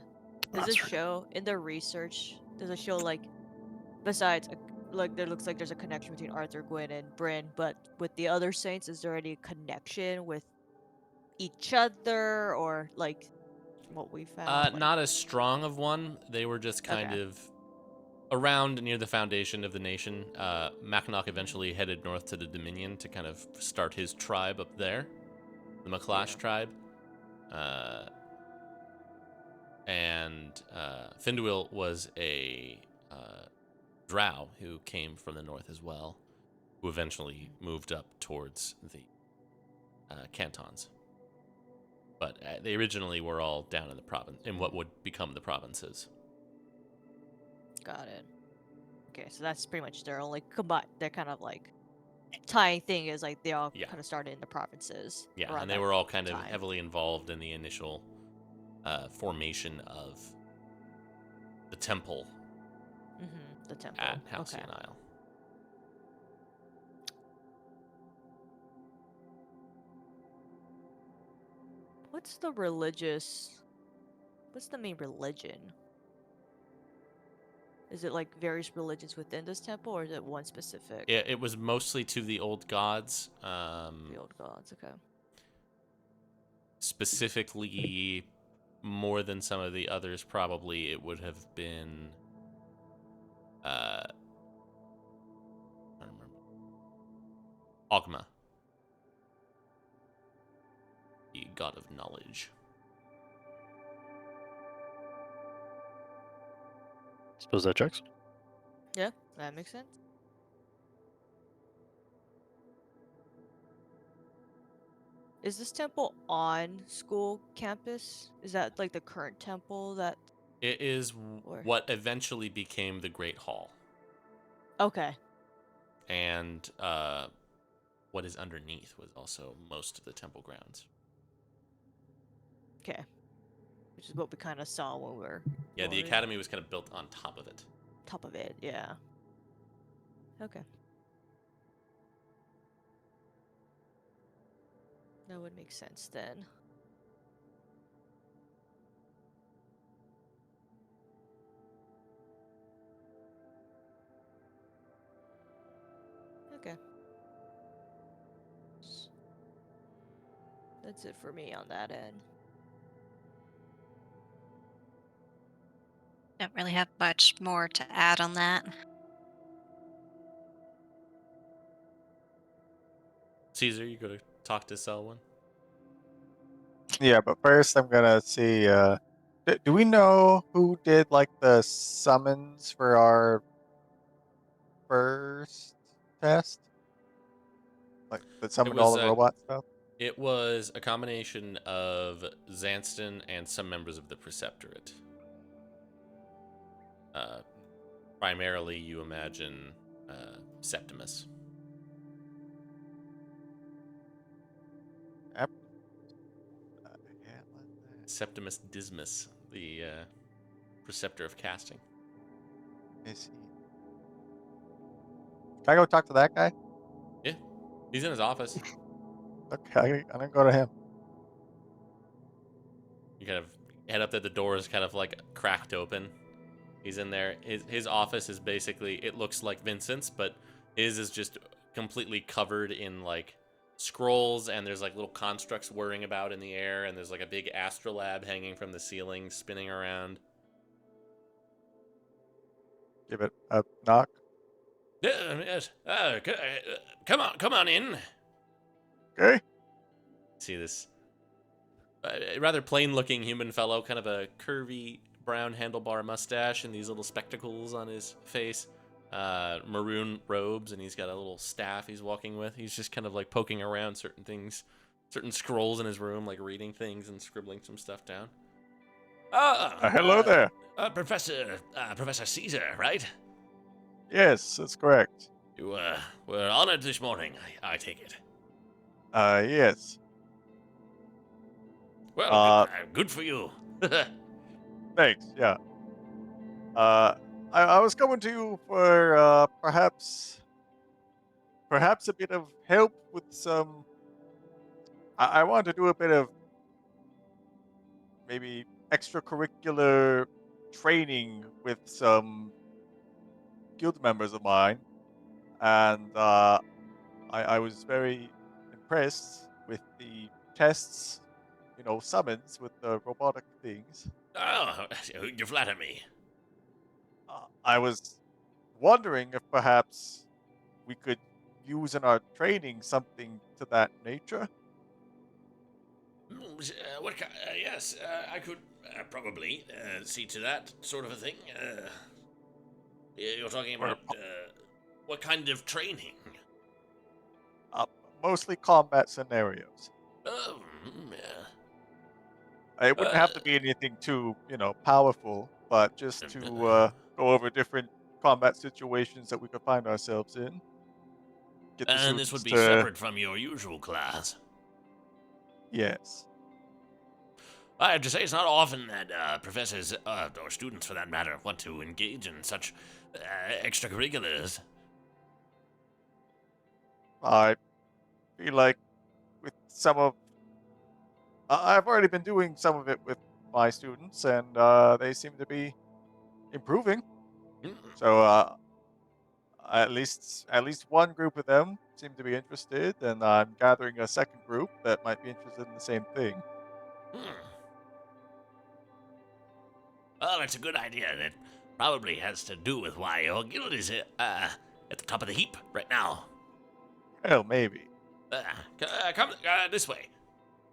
Does That's it right. show in the research? Does it show like, besides like there looks like there's a connection between Arthur, Gwyn, and Bryn, but with the other saints, is there any connection with each other or like what we found? Like, Not as strong of one. They were just kind Okay. of around near the foundation of the nation. Macnock eventually headed north to the Dominion to kind of start his tribe up there, the McClash Yeah. tribe. And Findwil was a drow who came from the north as well, who eventually moved up towards the cantons. But they originally were all down in the province, in what would become the provinces. got it. Okay, so that's pretty much their only combined. They're kind of like tying thing is like they all Yeah. kind of started in the provinces. Yeah, around and they that were all kind of time. heavily involved in the initial formation of the temple The temple. at Okay. Halcyon Isle. What's the religious? What's the main religion? Is it like various religions within this temple, or is it one specific? It was mostly to the old gods. The old gods. Okay. Specifically, more than some of the others, probably it would have been. I don't remember. Ogma, the god of knowledge. Suppose that checks. Yeah, that makes sense. Is this temple on school campus? Is that like the current temple that? It is Or- what eventually became the Great Hall, Okay. and what is underneath was also most of the temple grounds. Okay. Which is what we kind of saw when we were. Yeah, the going academy was kind of built on top of it. top of it. Yeah. Okay. That would make sense then. Okay. That's it for me on that end. Don't really have much more to add on that. Caesar, you go to talk to Selwyn. Yeah, but first I'm gonna see. Do we know who did like the summons for our first test? Like that summoned all was, the robot stuff? It was a combination of Zanston and some members of the Preceptorate. Primarily, you imagine Septimus. Yep. Yeah, like that. Septimus Dismas, the Preceptor of Casting. Is he? Can I go talk to that guy? Yeah, he's in his office. Okay, I'm gonna go to him. You kind of head up there. The door is kind of like cracked open. He's in there. His office is basically, it looks like Vincent's, but his is just completely covered in like scrolls, and there's like little constructs whirring about in the air, and there's like a big astrolabe hanging from the ceiling, spinning around. Give it a knock. Yes. Come on in. Okay. See this rather plain-looking human fellow, kind of a curvy brown handlebar mustache and these little spectacles on his face, maroon robes, and he's got a little staff he's walking with. He's just kind of like poking around certain things, certain scrolls in his room, like reading things and scribbling some stuff down. Hello there. Professor Caesar, right? Yes, that's correct. You were honored this morning, I take it. Yes. Well, good for you. Thanks. Yeah. I was coming to you for perhaps a bit of help with some. I want to do a bit of maybe extracurricular training with some guild members of mine, and I was very impressed with the tests, summons with the robotic things. Oh, you flatter me. I was wondering if perhaps we could use in our training something to that nature. Yes, I could probably see to that sort of a thing. You're talking about what kind of training? Mostly combat scenarios. Oh, yeah. It wouldn't have to be anything too, powerful, but just to go over different combat situations that we could find ourselves in. Get the And this would students be to separate from your usual class. yes. I have to say, it's not often that professors, or students for that matter, want to engage in such extracurriculars. I feel like with some of I've already been doing some of it with my students, and they seem to be improving. Hmm. So at least one group of them seem to be interested, and I'm gathering a second group that might be interested in the same thing. Hmm. Well, that's a good idea. It probably has to do with why your guild is at the top of the heap right now. Well, maybe. Come this way.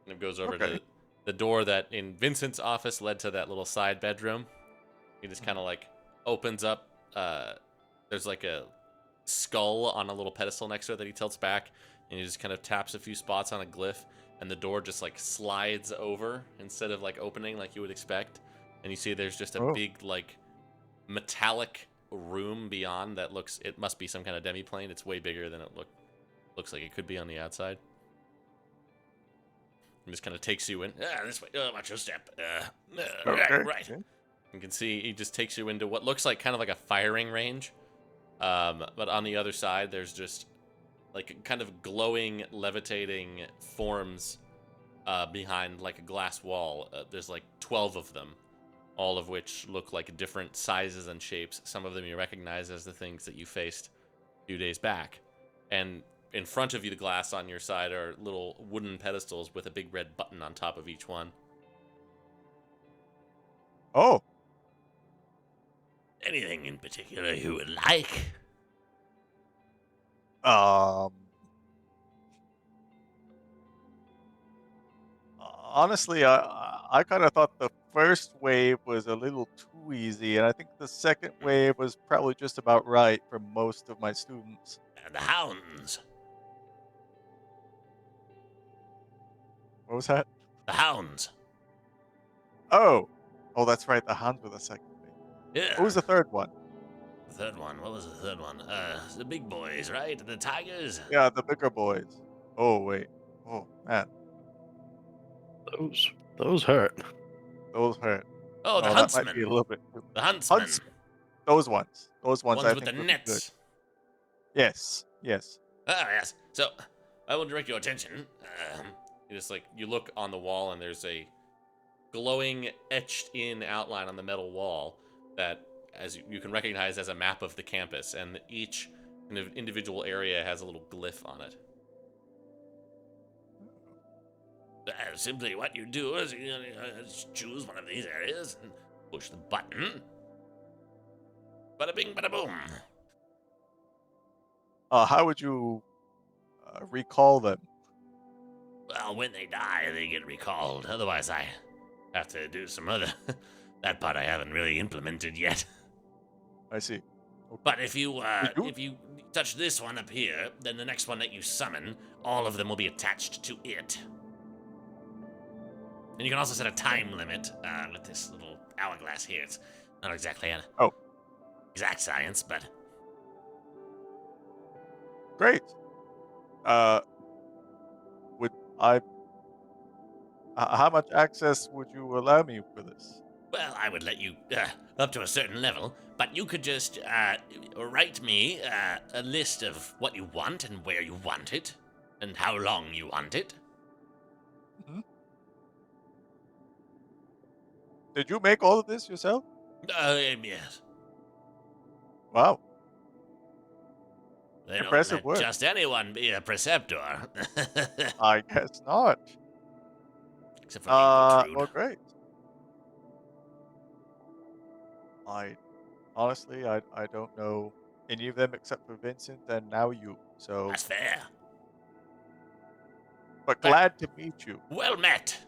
And it goes over Okay. to the door that in Vincent's office led to that little side bedroom. He just kind of like opens up. There's like a skull on a little pedestal next to it that he tilts back, and he just kind of taps a few spots on a glyph, and the door just like slides over instead of like opening like you would expect. And you see there's just a Oh. big like metallic room beyond that looks. It must be some kind of demi-plane. It's way bigger than it looks like it could be on the outside. And just kind of takes you in. This way. Watch your step. Okay. Right. You can see he just takes you into what looks like kind of like a firing range. But on the other side, there's just like kind of glowing, levitating forms behind like a glass wall. There's like 12 of them, all of which look like different sizes and shapes. Some of them you recognize as the things that you faced a few days back. And in front of you, the glass on your side are little wooden pedestals with a big red button on top of each one. Oh, Anything in particular you would like? honestly, I kind of thought the first wave was a little too easy, and I think the second wave was probably just about right for most of my students. The hounds. What was that? The hounds. Oh, that's right. The hounds were the second wave. Yeah. What was the third one? The third one. What was the third one? The big boys, right? The tigers. Yeah, the bigger boys. Oh wait. Oh man, Those hurt. those hurt. Oh, the That might be huntsmen. a little bit. The huntsmen. Huntsmen. Those ones. Those ones. Ones I with think the would be good. nets. Yes. Yes. Ah, yes. So, I will direct your attention. You look on the wall, and there's a glowing, etched-in outline on the metal wall that, as you can recognize, as a map of the campus, and each kind of individual area has a little glyph on it. Simply, what you do is you choose one of these areas and push the button. Bada bing, bada boom. How would you recall them? Well, when they die, they get recalled. Otherwise, I have to do some other. That part I haven't really implemented yet. I see. Okay. But if you do? if you touch this one up here, then the next one that you summon, all of them will be attached to it. And you can also set a time limit with this little hourglass here. It's not exactly an exact science, but Great. Would I? How much access would you allow me for this? well, I would let you up to a certain level. But you could just write me a list of what you want and where you want it, and how long you want it. Hmm? Did you make all of this yourself? Yes. Wow. They Impressive don't let work. just anyone be a preceptor. I guess not. Except for people, Well, Trude. great. Honestly, I don't know any of them except for Vincent and now you. So, That's fair. but glad to meet you. Well met.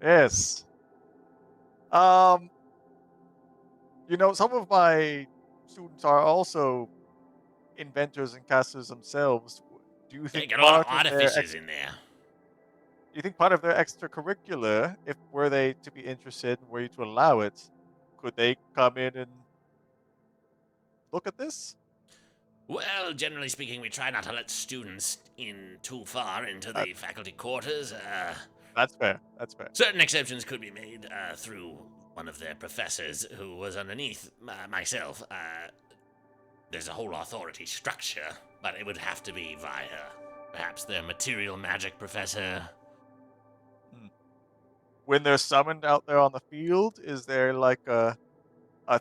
Yes. Some of my students are also inventors and casters themselves. Do you They think get a lot of part of their artificers in there. do you think part of their extracurricular, if were they to be interested and were you to allow it, could they come in and look at this? Well, generally speaking, we try not to let students in too far into Uh, the faculty quarters. That's fair. That's fair. Certain exceptions could be made through one of their professors who was underneath myself. There's a whole authority structure, but it would have to be via perhaps their material magic professor. When they're summoned out there on the field, is there like a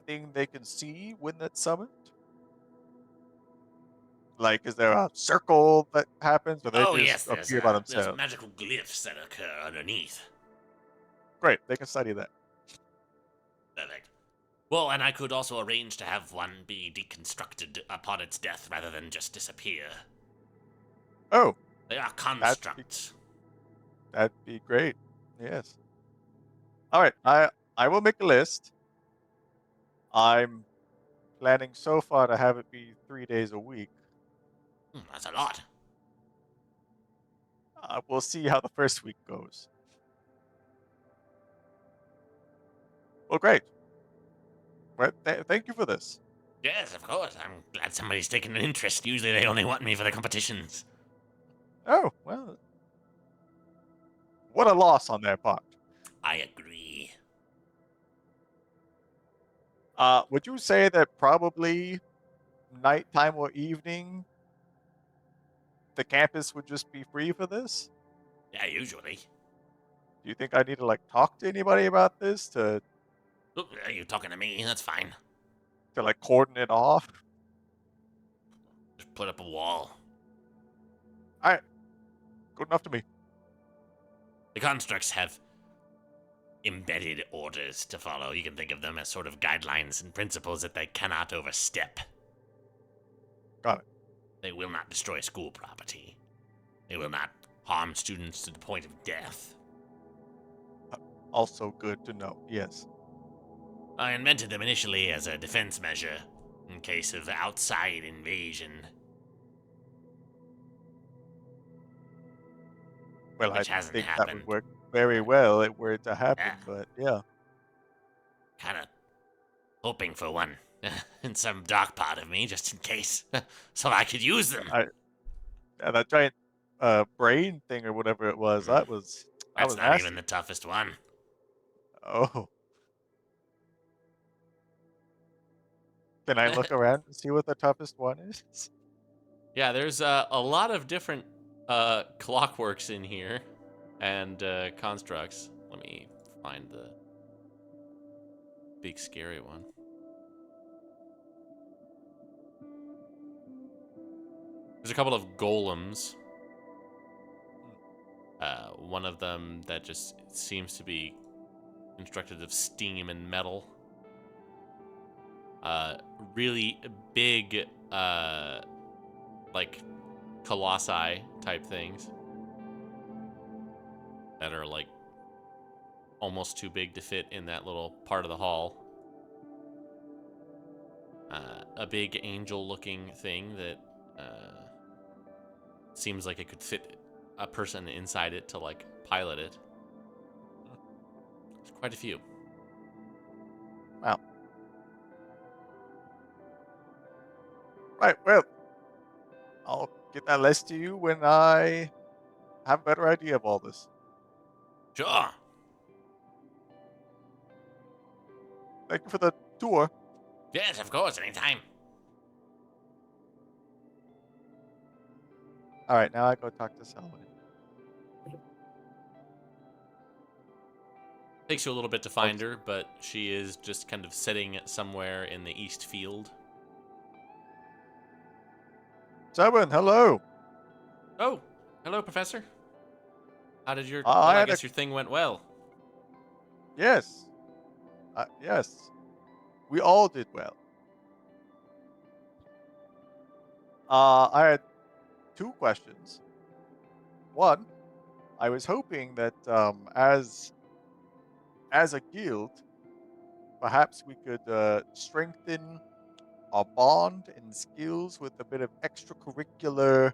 thing they can see when that's summoned? Like, is there a circle that happens, or they Oh just yes, appear by there's themselves? magical glyphs that occur underneath. Great, they can study that. Perfect. Well, and I could also arrange to have one be deconstructed upon its death rather than just disappear. Oh, They are that'd constructs. that'd be great. Yes. All right, I will make a list. I'm planning so far to have it be 3 days a week. That's a lot. We'll see how the first week goes. Well, great. Well, thank you for this. Yes, of course. I'm glad somebody's taken an interest. Usually they only want me for the competitions. Oh, well, what a loss on their part. I agree. Would you say that probably nighttime or evening, the campus would just be free for this? Yeah, usually. Do you think I need to like talk to anybody about this to Oop, are you talking to me? That's fine. like cordon it off? Just put up a wall. All right, good enough to me. The constructs have embedded orders to follow. You can think of them as sort of guidelines and principles that they cannot overstep. Got it. They will not destroy school property. They will not harm students to the point of death. Also good to know. Yes. I invented them initially as a defense measure in case of outside invasion, Well, I which hasn't think that happened. would work very well if were it to happen, Yeah. but yeah. Kind of hoping for one in some dark part of me, just in case, so I could use them. Yeah, that giant brain thing or whatever it was, that was That's not nasty. even the toughest one. Oh. Can I look around and see what the toughest one is? Yeah, there's a lot of different clockworks in here and constructs. Let me find the big scary one. There's a couple of golems. One of them that just seems to be constructed of steam and metal. Really big, like colossi type things that are like almost too big to fit in that little part of the hall. A big angel-looking thing that seems like it could fit a person inside it to like pilot it. There's quite a few. Wow. Right, well, I'll get that list to you when I have a better idea of all this. Sure. Thank you for the tour. Yes, of course, anytime. All right, now I go talk to Selwyn. Takes you a little bit to find her, but she is just kind of sitting somewhere in the east field. Selwyn, hello. Oh, hello, Professor. How did your... I well, I had guess your thing went well. Yes. Yes. We all did well. I had 2 questions. One, I was hoping that as a guild, perhaps we could strengthen our bond and skills with a bit of extracurricular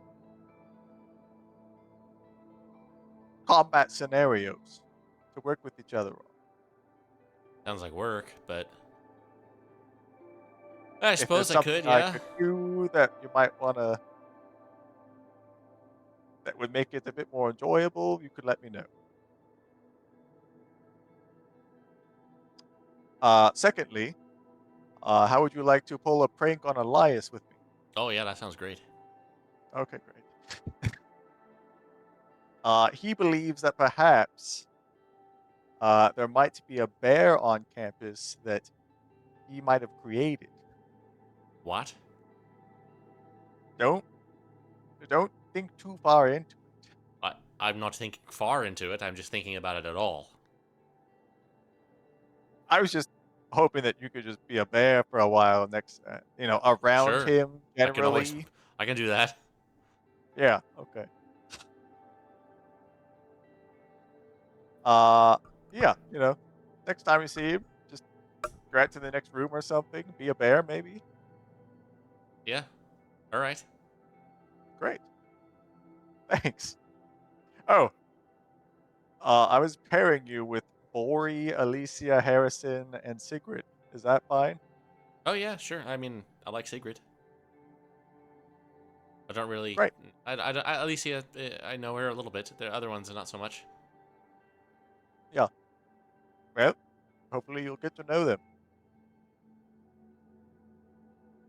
combat scenarios to work with each other on. Sounds like work, but I If there's suppose I something could, I yeah. could do that you might wanna that would make it a bit more enjoyable, you could let me know. Secondly, how would you like to pull a prank on Elias with me? Oh yeah, that sounds great. Okay, great. He believes that perhaps there might be a bear on campus that he might have created. What? Don't don't think too far into it. I'm not thinking far into it. I'm just thinking about it at all. I was just hoping that you could just be a bear for a while next, around Sure, him I can always, generally. I can do that. Yeah. Okay. Uh, yeah. Next time you see him, just drag to the next room or something. Be a bear, maybe. Yeah. All right. Great. Thanks. Oh, I was pairing you with Bori, Alicia, Harrison, and Sigrid. Is that fine? Oh yeah, sure. I mean, I like Sigrid. I don't really. Great. Alicia, I know her a little bit. The other ones, not so much. Yeah. Well, hopefully you'll get to know them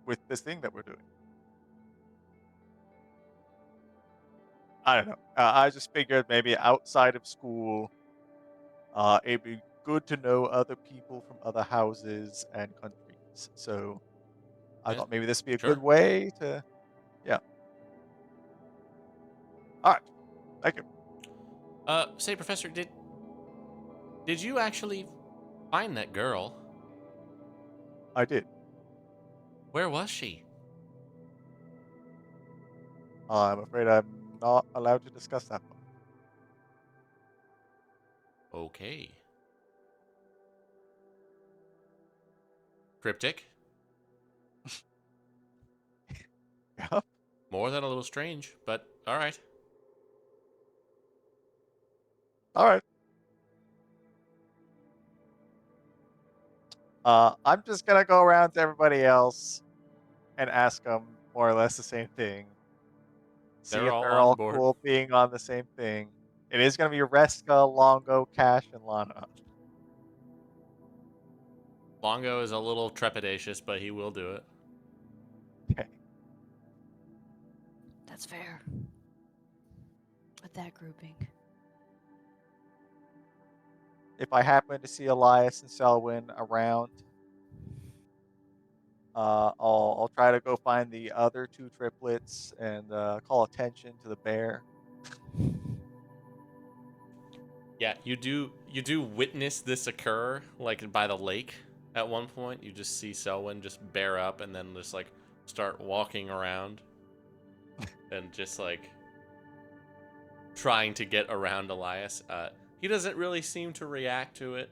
with this thing that we're doing. I don't know. I just figured maybe outside of school, it'd be good to know other people from other houses and countries. So I Yeah, thought maybe this would be a good sure. way to, yeah. All right. Thank you. Say, Professor, did you actually find that girl? I did. Where was she? I'm afraid I'm not allowed to discuss that one. Okay. Cryptic. Yeah. More than a little strange, but all right. All right. I'm just gonna go around to everybody else and ask them more or less the same thing. See They're if all they're on all board. cool being on the same thing. It is gonna be Reska, Longo, Cash, and Lana. Longo is a little trepidatious, but he will do it. Okay. That's fair. With that grouping. If I happen to see Elias and Selwyn around, I'll try to go find the other two triplets and call attention to the bear. Yeah, you do witness this occur like by the lake at one point. You just see Selwyn just bear up and then just like start walking around and just like trying to get around Elias. He doesn't really seem to react to it.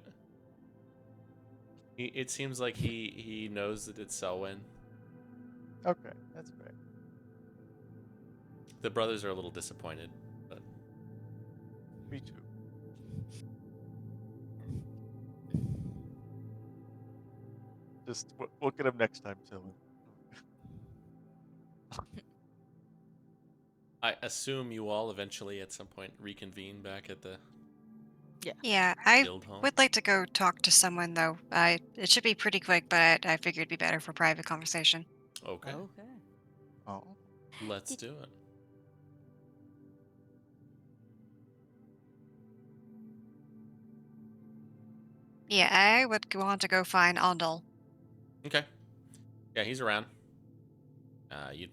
It seems like he knows that it's Selwyn. Okay, that's fair. The brothers are a little disappointed, but Me too. Just we'll get him next time, Selwyn. I assume you all eventually at some point reconvene back at the Yeah, I guild home. would like to go talk to someone though. It should be pretty quick, but I figured it'd be better for private conversation. Okay, Okay. Oh. let's do it. Yeah, I would want to go find Ondel. Okay. Yeah, he's around.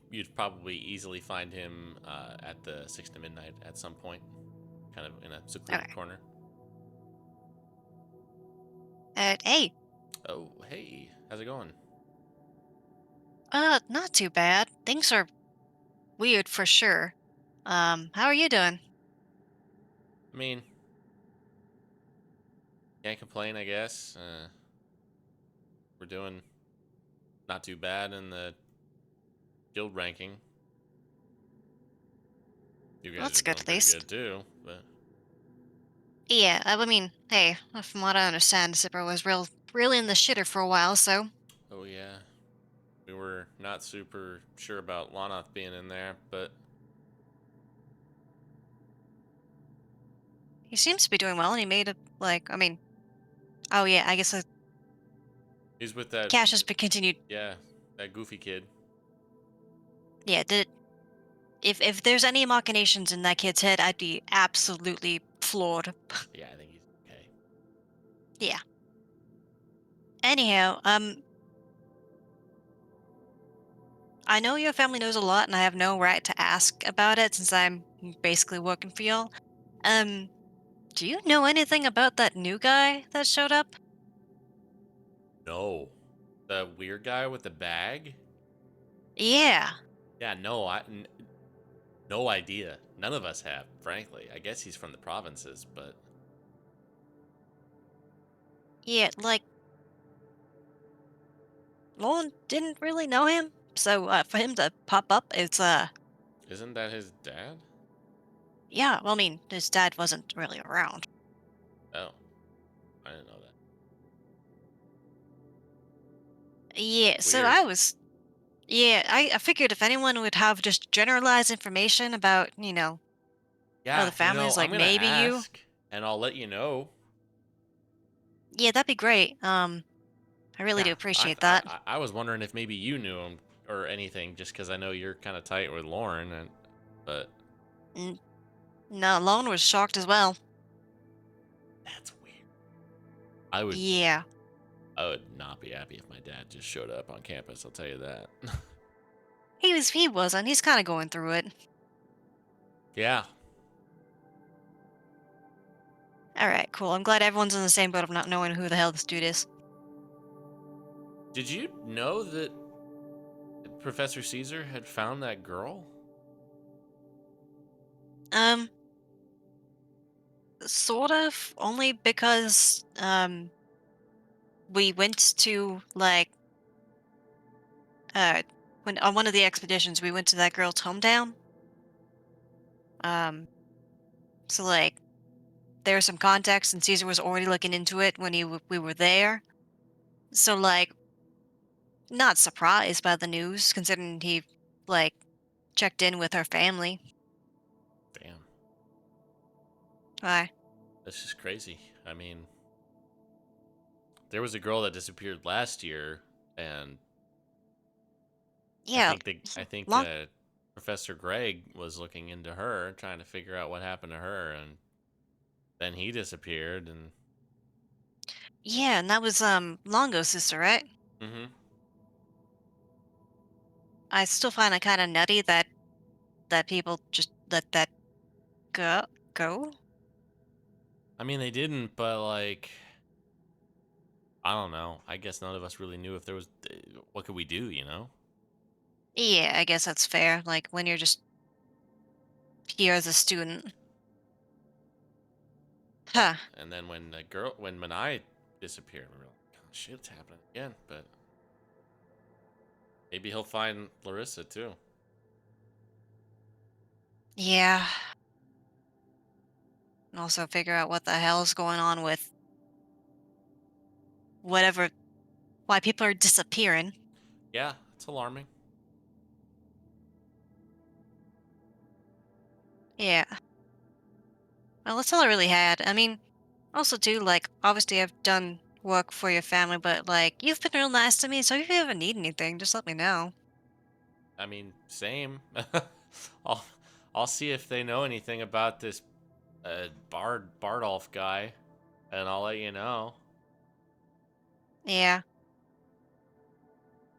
You'd probably easily find him at the 6 to midnight at some point, kind of in a secluded Okay. corner. Hey, Oh, hey, how's it going? not too bad. Things are weird for sure. How are you doing? I mean, can't complain, I guess. We're doing not too bad in the guild ranking. You guys That's are good doing at pretty least. good too, but Yeah, I mean, hey, from what I understand, Zipper was really in the shitter for a while, so oh yeah, We're not super sure about Lonoth being in there, but He seems to be doing well, and he made a I mean, oh yeah, I guess he's with that. Cash has been continued. Yeah, that goofy kid. Yeah, if there's any machinations in that kid's head, I'd be absolutely floored. Yeah, I think he's okay. Yeah. Anyhow, I know your family knows a lot, and I have no right to ask about it since I'm basically working for y'all. Um, do you know anything about that new guy that showed up? No, the weird guy with the bag. Yeah. Yeah, no, no idea. None of us have, frankly. I guess he's from the provinces, but Yeah, Lauren didn't really know him, so for him to pop up, isn't that his dad? yeah. Well, I mean, his dad wasn't really around. Oh, I didn't know that. Yeah, so Weird. I figured if anyone would have just generalized information about, Yeah, other families, I'm like gonna maybe you. ask, and I'll let you know. Yeah, that'd be great. I really do Yeah, appreciate that. I was wondering if maybe you knew him or anything, just because I know you're kind of tight with Lauren, but N- No, Lone was shocked as well. that's weird. I would Yeah, I would not be happy if my dad just showed up on campus. I'll tell you that. he wasn't. He's kind of going through it. Yeah. All right, cool. I'm glad everyone's in the same boat of not knowing who the hell this dude is. Did you know that Professor Caesar had found that girl? Um, sort of, only because we went to uh when on one of the expeditions we went to that girl's hometown. Um, so there's some context, and Caesar was already looking into it when we were there. So not surprised by the news, considering he like checked in with her family. Damn, Why? that's just crazy. I mean, there was a girl that disappeared last year, and Yeah, I think long. Professor Greg was looking into her, trying to figure out what happened to her, and then he disappeared. And Yeah, and that was Longo's sister, right? hmm I still find it kind of nutty that people just let that go. Go. I mean, they didn't, but like, I don't know. I guess none of us really knew if there was. What could we do? You know? Yeah, I guess that's fair. Like when you're just here as a student. Yeah. Huh. And then when Manai disappeared, we were like, oh, shit, it's happening again. But maybe he'll find Larissa too. Yeah. And also figure out what the hell's going on with whatever, why people are disappearing. Yeah, it's alarming. Yeah. Well, that's all I really had. I mean, also too, obviously I've done work for your family, but you've been real nice to me, so if you ever need anything, just let me know. I mean, same. I'll I'll see if they know anything about this Bardolph guy, and I'll let you know. Yeah.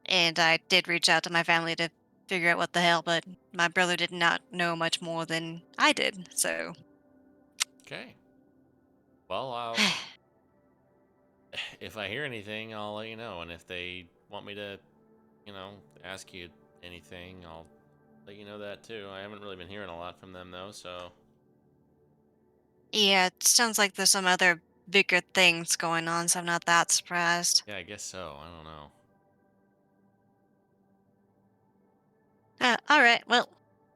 And I did reach out to my family to figure out what the hell, but my brother did not know much more than I did, so. Okay. Well, if I hear anything, I'll let you know. And if they want me to, ask you anything, I'll let you know that too. I haven't really been hearing a lot from them though, so Yeah, it sounds like there's some other bigger things going on, so I'm not that surprised. yeah, I guess so. I don't know. Alright, well,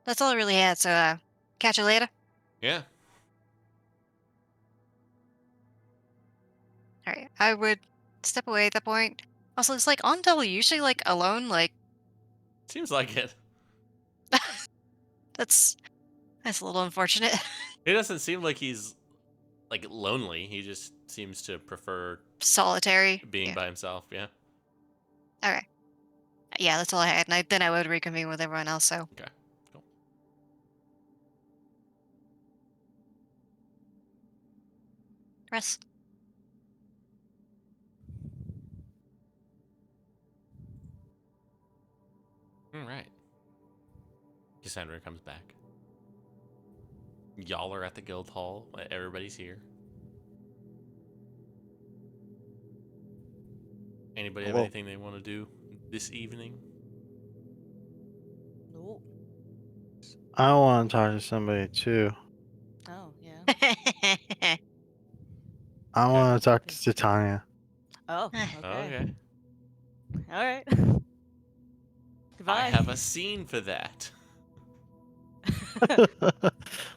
that's all I really had, so, catch you later. Yeah. Alright, I would step away at that point. Also, it's on double usually, alone, Seems like it. That's a little unfortunate. He doesn't seem like he's like lonely. He just seems to prefer Solitary. being Yeah. by himself. Yeah. Okay. Yeah, that's all I had. And then I would reconvene with everyone else. So Okay. Cool. rest. All right. Cassandra comes back. Y'all are at the guild hall. Everybody's here. Anybody have Hello. anything they want to do this evening? Nope. I want to talk to somebody too. Oh, yeah. I want to talk to Titania. Oh, okay. Okay. All right. I Goodbye. have a scene for that.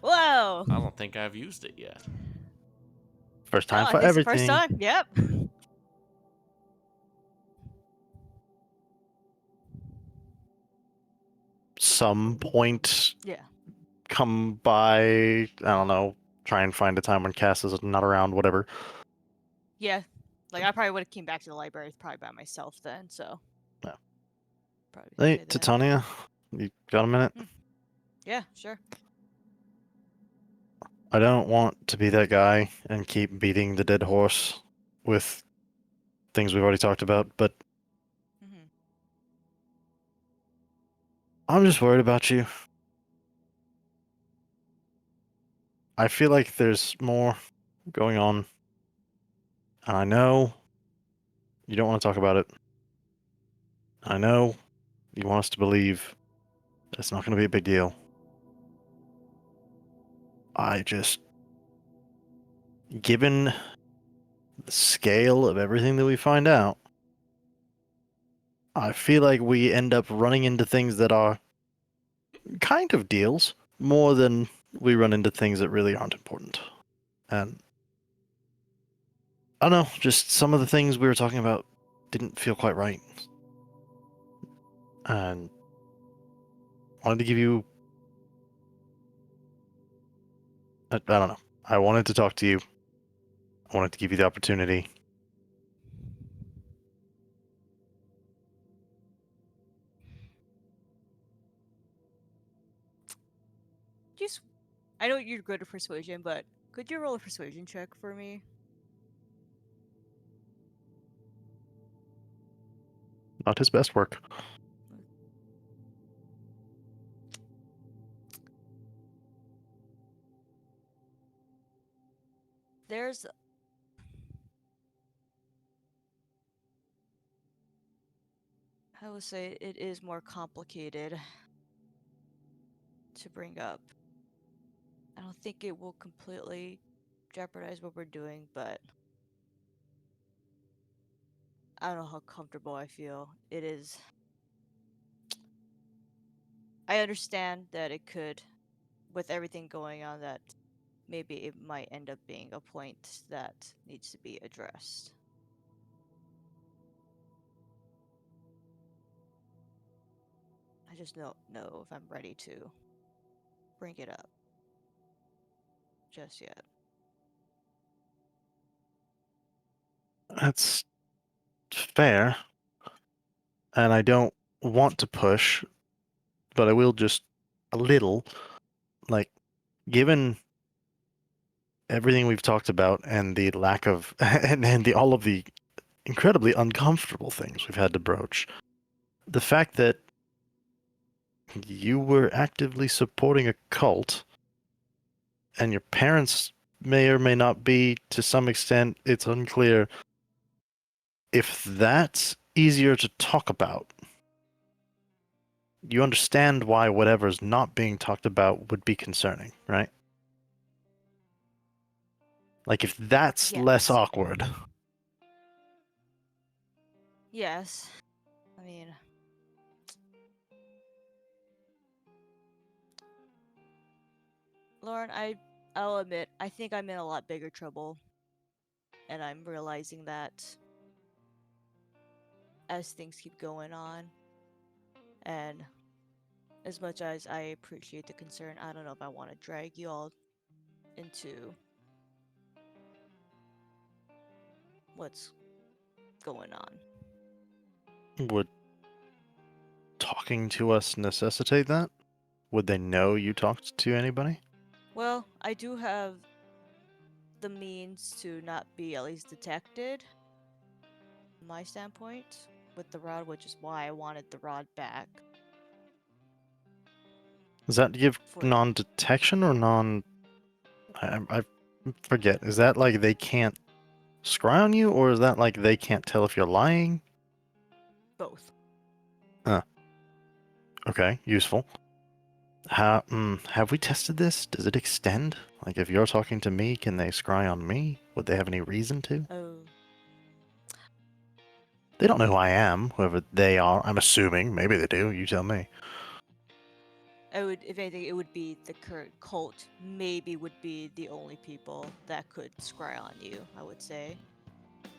Whoa. I don't think I've used it yet. First No, time I for think it's the first everything. time. Yep. Some point, Yeah. come by. I don't know. Try and find a time when Cass is not around. Whatever. Yeah. Like I probably would have came back to the library probably by myself then. So. Yeah. Probably Hey, say then. Titania, you got a minute? Yeah. Sure. I don't want to be that guy and keep beating the dead horse with things we've already talked about, but Mm-hmm. I'm just worried about you. I feel like there's more going on, and I know you don't want to talk about it. I know you want us to believe that it's not going to be a big deal. I just, given the scale of everything that we find out, I feel like we end up running into things that are kind of deals more than we run into things that really aren't important. And I don't know, just some of the things we were talking about didn't feel quite right. And wanted to give you I don't know. I wanted to talk to you. I wanted to give you the opportunity. Just. I know you're good at persuasion, but could you roll a persuasion check for me? Not his best work. There's. I would say it is more complicated to bring up. I don't think it will completely jeopardize what we're doing, but I don't know how comfortable I feel. It is. I understand that it could, with everything going on, that maybe it might end up being a point that needs to be addressed. I just don't know if I'm ready to bring it up just yet. That's fair. And I don't want to push, but I will just a little. Like, given everything we've talked about and the lack of and the all of the incredibly uncomfortable things we've had to broach, the fact that you were actively supporting a cult and your parents may or may not be, to some extent, it's unclear. If that's easier to talk about, you understand why whatever's not being talked about would be concerning, right? Like, if that's less Yes. awkward, Yes. I mean, Lauren, I'll admit, I think I'm in a lot bigger trouble, and I'm realizing that as things keep going on. And as much as I appreciate the concern, I don't know if I want to drag you all into what's going on. Would talking to us necessitate that? Would they know you talked to anybody? Well, I do have the means to not be at least detected, from my standpoint, with the rod, which is why I wanted the rod back. Does that give For non-detection or non? I forget. Is that like they can't scry on you, or is that like they can't tell if you're lying? both. Okay, useful. Have we tested this? Does it extend? Like, if you're talking to me, can they scry on me? Would they have any reason to? Oh, They don't know who I am, whoever they are. I'm assuming. Maybe they do. You tell me. I would, if anything, it would be the current cult. Maybe would be the only people that could scry on you. I would say.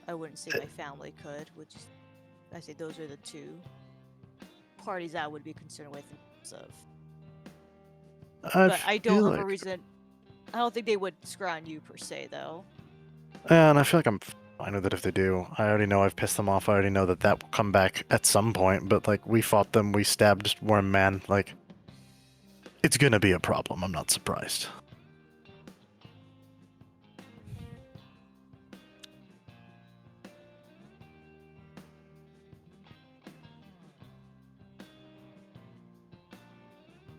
I wouldn't say my family could, which I say those are the two parties I would be concerned with in terms of. I But I don't feel have a like, reason. I don't think they would scry on you per se, though. and I feel like I'm fine with it if they do. I already know I've pissed them off. I already know that that will come back at some point. But like, we fought them. We stabbed Worm Man. Like, it's gonna be a problem. I'm not surprised.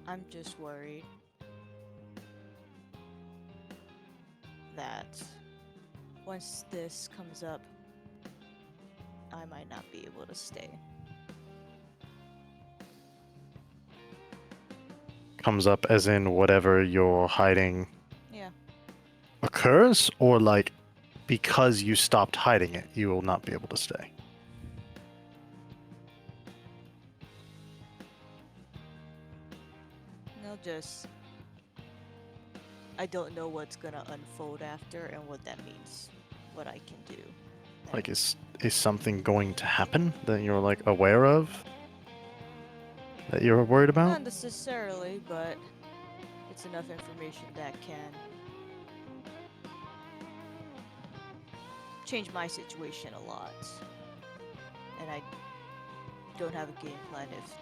I'm just worried that once this comes up, I might not be able to stay. Comes up as in whatever you're hiding Yeah. occurs, or like because you stopped hiding it, you will not be able to stay. No, just I don't know what's gonna unfold after and what that means, what I can do. Like, is something going to happen that you're like aware of? That you're worried about? Not necessarily, but it's enough information that can change my situation a lot. And I don't have a game plan if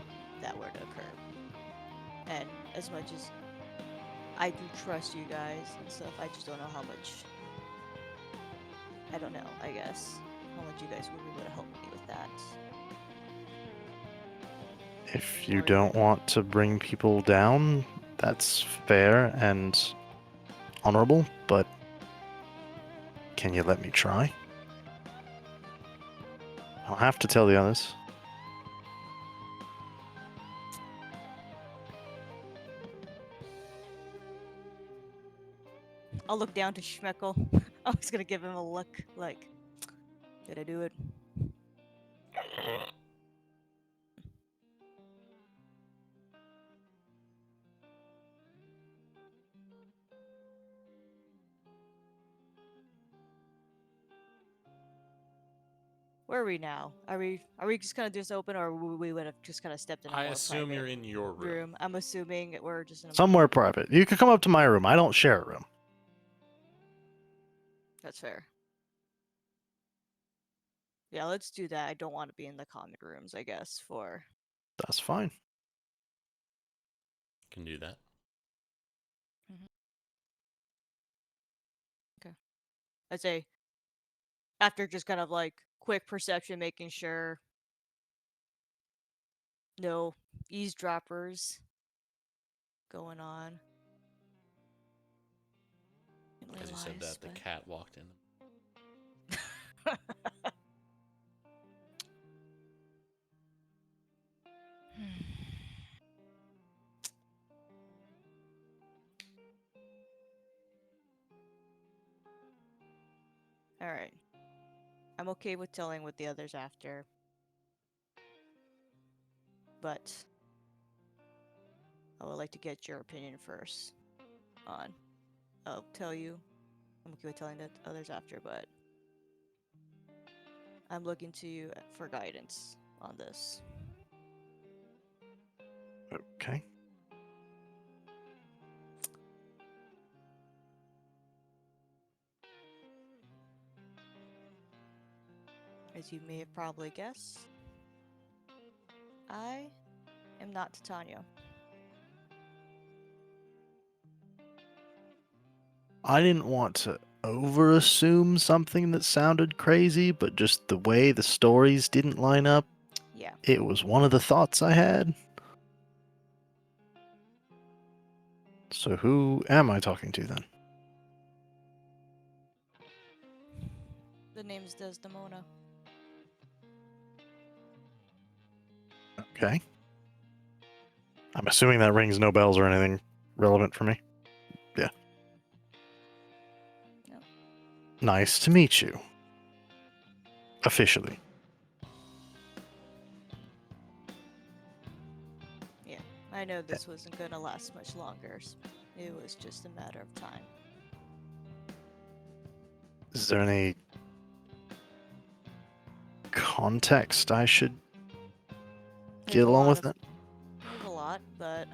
that were to occur. And as much as I do trust you guys and stuff, I just don't know how much. I don't know, I guess, how much you guys would be able to help me with that. If you Or don't even- want to bring people down, that's fair and honorable, but can you let me try? I'll have to tell the others. I'll look down to Schmeckel. I was gonna give him a look, like, did I do it? Where are we now? Are we just gonna just open, or we would have just kind of stepped in a I more assume private you're in your room. I'm assuming we're just in a Somewhere private. You could come up to my room. I don't share a room. That's fair. Yeah, let's do that. I don't want to be in the common rooms, I guess, for That's fine. Can do that. I'd say after just kind of like quick perception, making sure no eavesdroppers going on. Can't As you said realize, that, the cat walked in. but- All right. I'm okay with telling with the others after, but I would like to get your opinion first on. I'll tell you. I'm okay with telling the others after, but I'm looking to you for guidance on this. Okay. As you may have probably guessed, I am not Titania. I didn't want to over assume something that sounded crazy, but just the way the stories didn't line up, Yeah. it was one of the thoughts I had. So who am I talking to then? The name's Desdemona. Okay. I'm assuming that rings no bells or anything relevant for me. Yeah. No. Nice to meet you. Officially. Yeah. I know this wasn't gonna last much longer. It was just a matter of time. Is there any context I should There's get a along lot with of it? there's a lot, but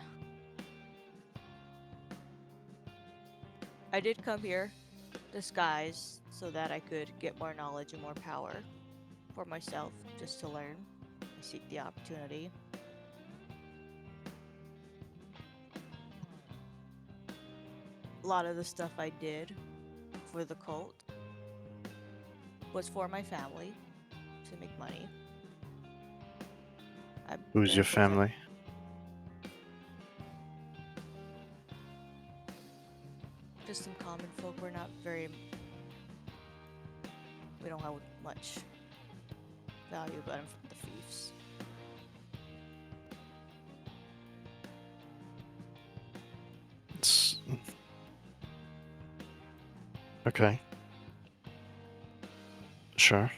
I did come here disguised so that I could get more knowledge and more power for myself, just to learn and seek the opportunity. A lot of the stuff I did for the cult was for my family to make money. Who's And your of course, family? just some common folk. We're not very. We don't have much value, but I'm from the fiefs. It's... Okay. Sure.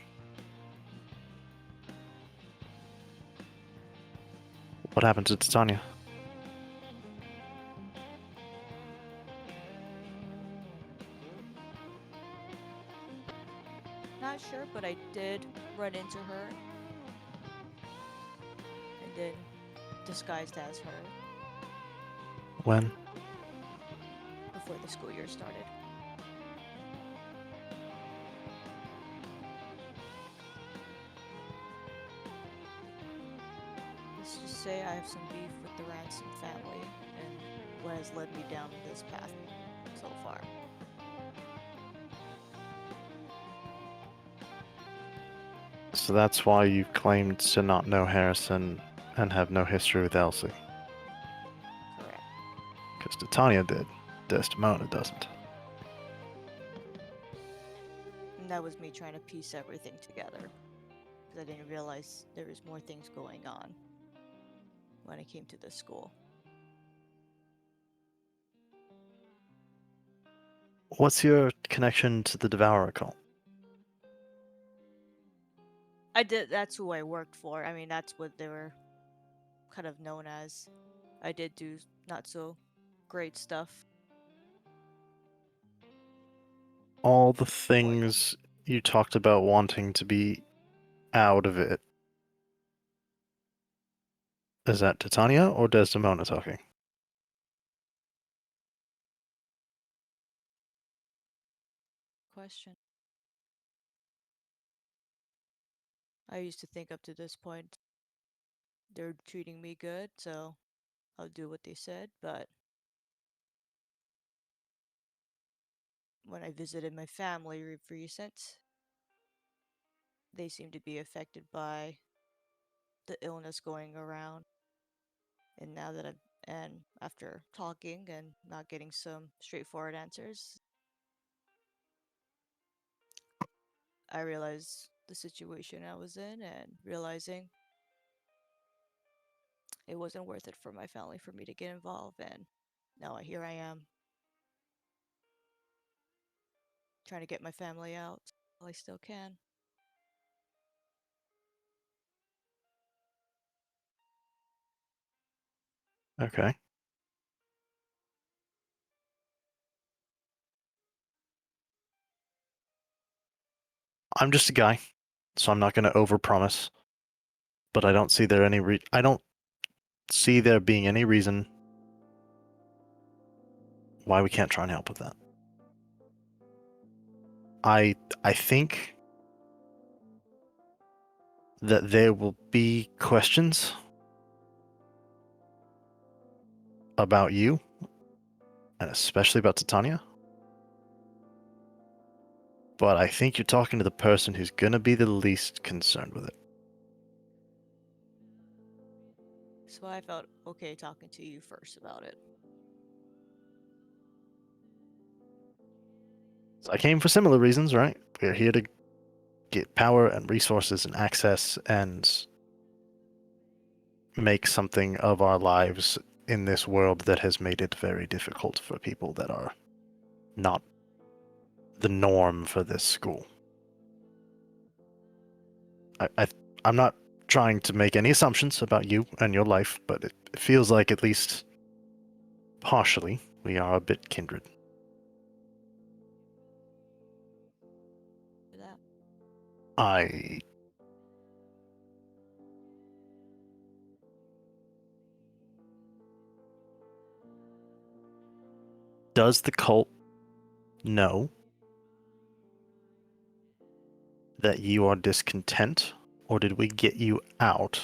What happened to Titania? Not sure, but I did run into her and then disguised as her When? before the school year started. Let's just say I have some beef with the Ransom family and what has led me down this path so far. So that's why you claimed to not know Harrison and have no history with Elsie. Correct. Because Titania did. Desdemona doesn't. And that was me trying to piece everything together. Because I didn't realize there was more things going on when I came to this school. What's your connection to the Devourer cult? That's who I worked for. I mean, that's what they were kind of known as. I did do not so great stuff. All the things you talked about wanting to be out of it. Is that Titania or Desdemona talking? Question. I used to think up to this point they're treating me good, so I'll do what they said, but when I visited my family recent, they seem to be affected by the illness going around. And now that and after talking and not getting some straightforward answers, I realized the situation I was in and realizing it wasn't worth it for my family for me to get involved. And now here I am trying to get my family out while I still can. Okay. I'm just a guy, so I'm not going to overpromise. But I don't see there any I don't see there being any reason why we can't try and help with that. I think that there will be questions about you, and especially about Titania. But I think you're talking to the person who's gonna be the least concerned with it. So I felt okay talking to you first about it. So I came for similar reasons, right? We're here to get power and resources and access and make something of our lives in this world that has made it very difficult for people that are not the norm for this school. I'm not trying to make any assumptions about you and your life, but it feels like at least partially we are a bit kindred. For that. I Does the cult know that you are discontent, or did we get you out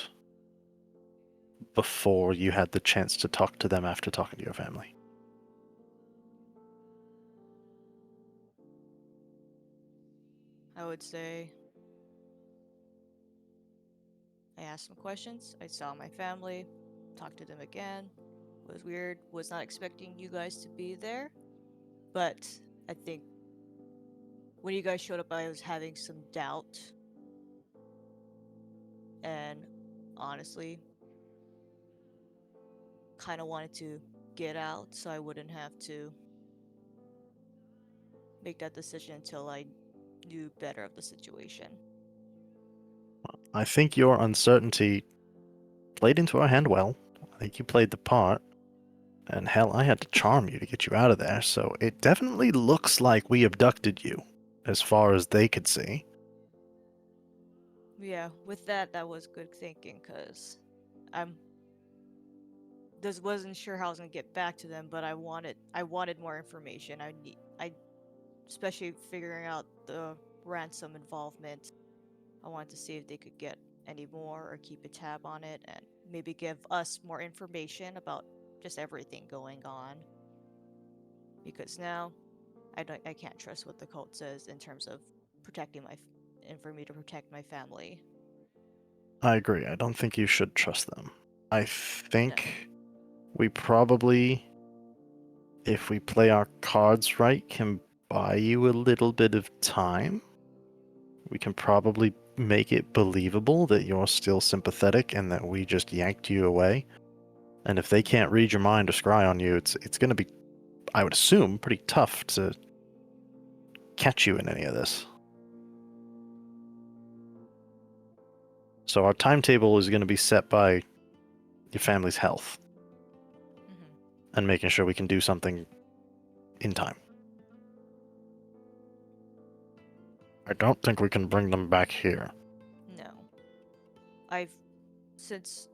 before you had the chance to talk to them after talking to your family? I would say I asked some questions. I saw my family, talked to them again. Was weird. Was not expecting you guys to be there. But I think when you guys showed up, I was having some doubt. And honestly, kind of wanted to get out so I wouldn't have to make that decision until I knew better of the situation. I think your uncertainty played into our hand well. I think you played the part. And hell, I had to charm you to get you out of there, so it definitely looks like we abducted you, as far as they could see. Yeah, with that, that was good thinking, cause I'm just wasn't sure how I was gonna get back to them, but I wanted more information. Especially figuring out the ransom involvement. I wanted to see if they could get any more or keep a tab on it and maybe give us more information about just everything going on. Because now I can't trust what the cult says in terms of protecting and for me to protect my family. I agree. I don't think you should trust them. I No. think we probably, if we play our cards right, can buy you a little bit of time. We can probably make it believable that you're still sympathetic and that we just yanked you away. And if they can't read your mind or scry on you, it's going to be, I would assume, pretty tough to catch you in any of this. So our timetable is going to be set by your family's health Mm-hmm. and making sure we can do something in time. I don't think we can bring them back here. No. I've since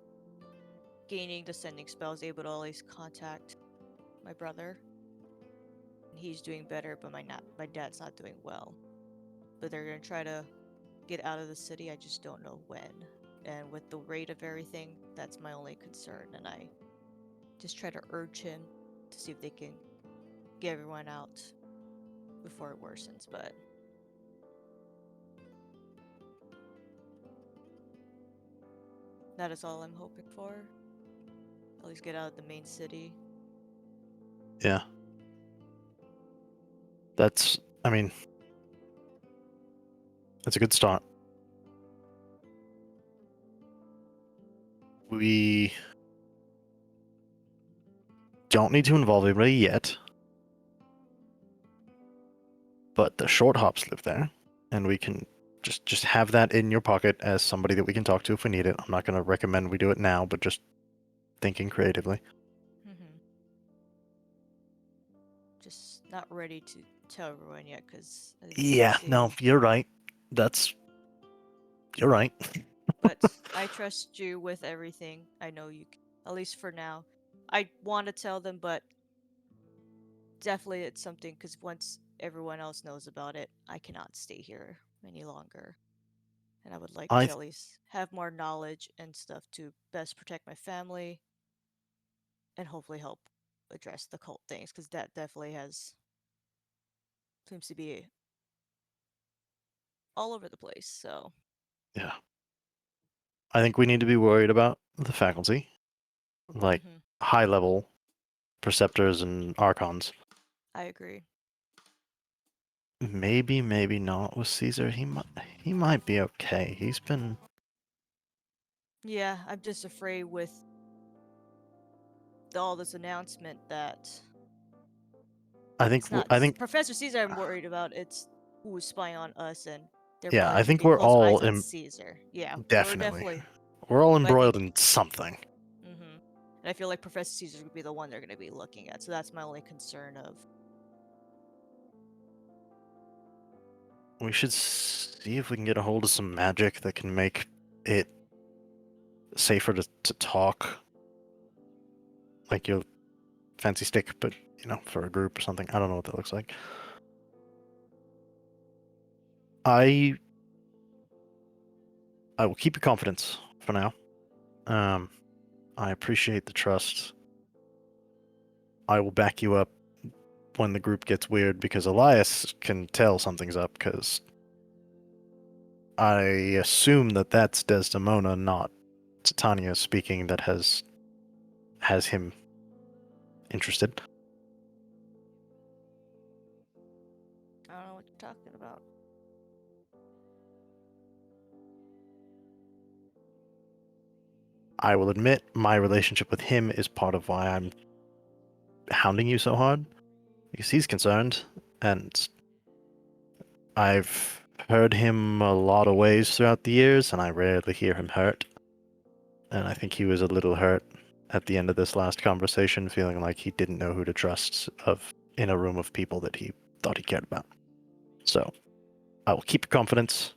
gaining the sending spell, I was able to always contact my brother. He's doing better, but my dad's not doing well. But they're gonna try to get out of the city. I just don't know when. And with the rate of everything, that's my only concern. And I just try to urge him to see if they can get everyone out before it worsens. But that is all I'm hoping for. At least get out of the main city. Yeah. That's a good start. We don't need to involve anybody yet, but the short hops live there, and we can just have that in your pocket as somebody that we can talk to if we need it. I'm not going to recommend we do it now, but just thinking creatively. Mm-hmm. Just not ready to tell everyone yet, because Yeah, no, you're right. You're right. But I trust you with everything. I know at least for now. I want to tell them, but definitely it's something because once everyone else knows about it, I cannot stay here any longer. And I would like I to at least have more knowledge and stuff to best protect my family and hopefully help address the cult things because that definitely seems to be all over the place. So yeah. I think we need to be worried about the faculty, like mhm, high level preceptors and archons. I agree. Maybe, maybe not with Caesar. He might be okay. He's been. Yeah, I'm just afraid with all this announcement that I think. it's not I think. Professor Caesar. I'm worried about it's who is spying on us, and they're Yeah, probably I think keeping we're close all eyes on Caesar. Yeah, we're definitely. definitely. We're all But I embroiled think. in something. And I feel like Professor Caesar would be the one they're going to be looking at. So that's my only concern of. We should see if we can get a hold of some magic that can make it safer to talk. Like your fancy stick, but for a group or something. I don't know what that looks like. I will keep your confidence for now. I appreciate the trust. I will back you up when the group gets weird because Elias can tell something's up because I assume that that's Desdemona, not Titania speaking, that has him interested. I don't know what you're talking about. I will admit my relationship with him is part of why I'm hounding you so hard because he's concerned, and I've heard him a lot of ways throughout the years, and I rarely hear him hurt. And I think he was a little hurt at the end of this last conversation, feeling like he didn't know who to trust in a room of people that he thought he cared about. So I will keep your confidence.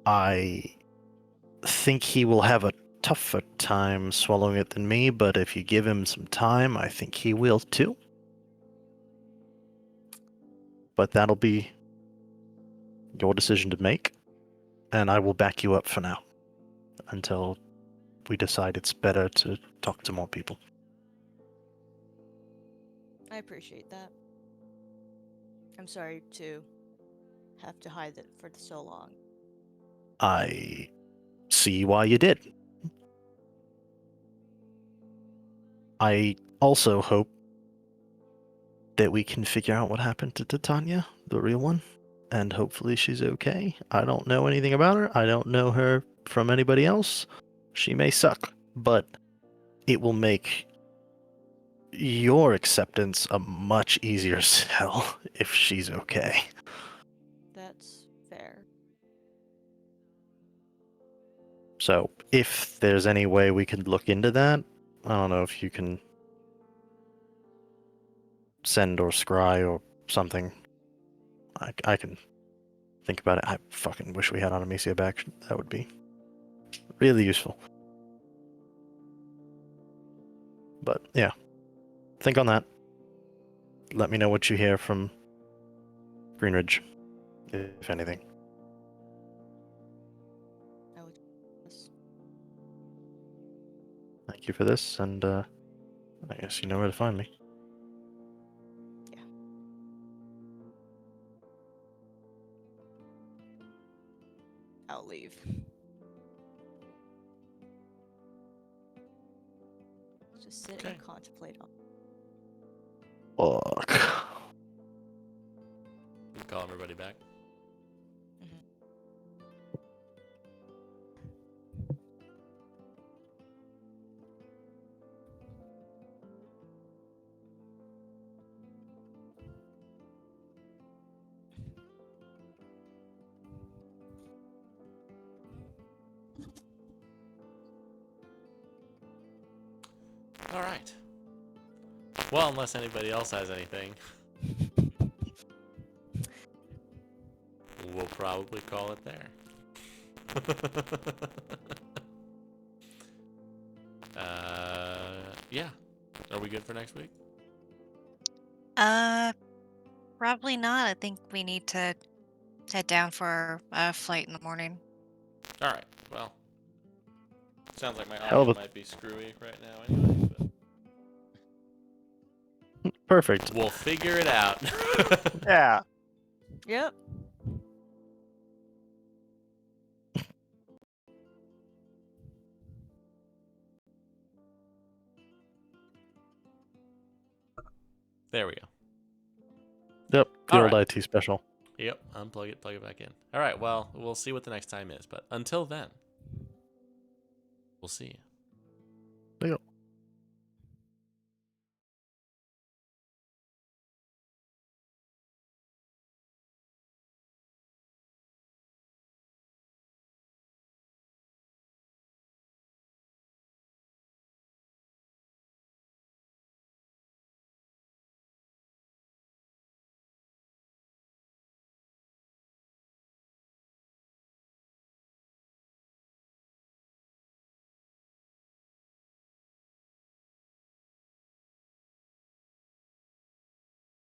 I think he will have a tougher time swallowing it than me, but if you give him some time, I think he will too. But that'll be your decision to make, and I will back you up for now until we decide it's better to talk to more people. I appreciate that. I'm sorry to have to hide it for so long. I see why you did. I also hope that we can figure out what happened to Titania, the real one, and hopefully she's okay. I don't know anything about her. I don't know her from anybody else. She may suck, but it will make your acceptance a much easier sell if she's okay. That's fair. So, if there's any way we could look into that, I don't know if you can send or scry or something. I can think about it. I fucking wish we had Onomastics back. That would be really useful. But yeah, think on that. Let me know what you hear from Greenridge, if anything. I would. Yes. Thank you for this, and I guess you know where to find me. Yeah. I'll leave. Just sit Okay. and contemplate on. Fuck. Call everybody back. All right. Well, unless anybody else has anything, we'll probably call it there. Yeah. Are we good for next week? Probably not. I think we need to head down for a flight in the morning. All right. Well, sounds like my Hell audio of a- might be screwy right now anyway, but Perfect. we'll figure it out. Yeah. Yep. There we go. Yep, the All old right. IT special. Yep, unplug it, plug it back in. All right, well, we'll see what the next time is, but until then, we'll see you.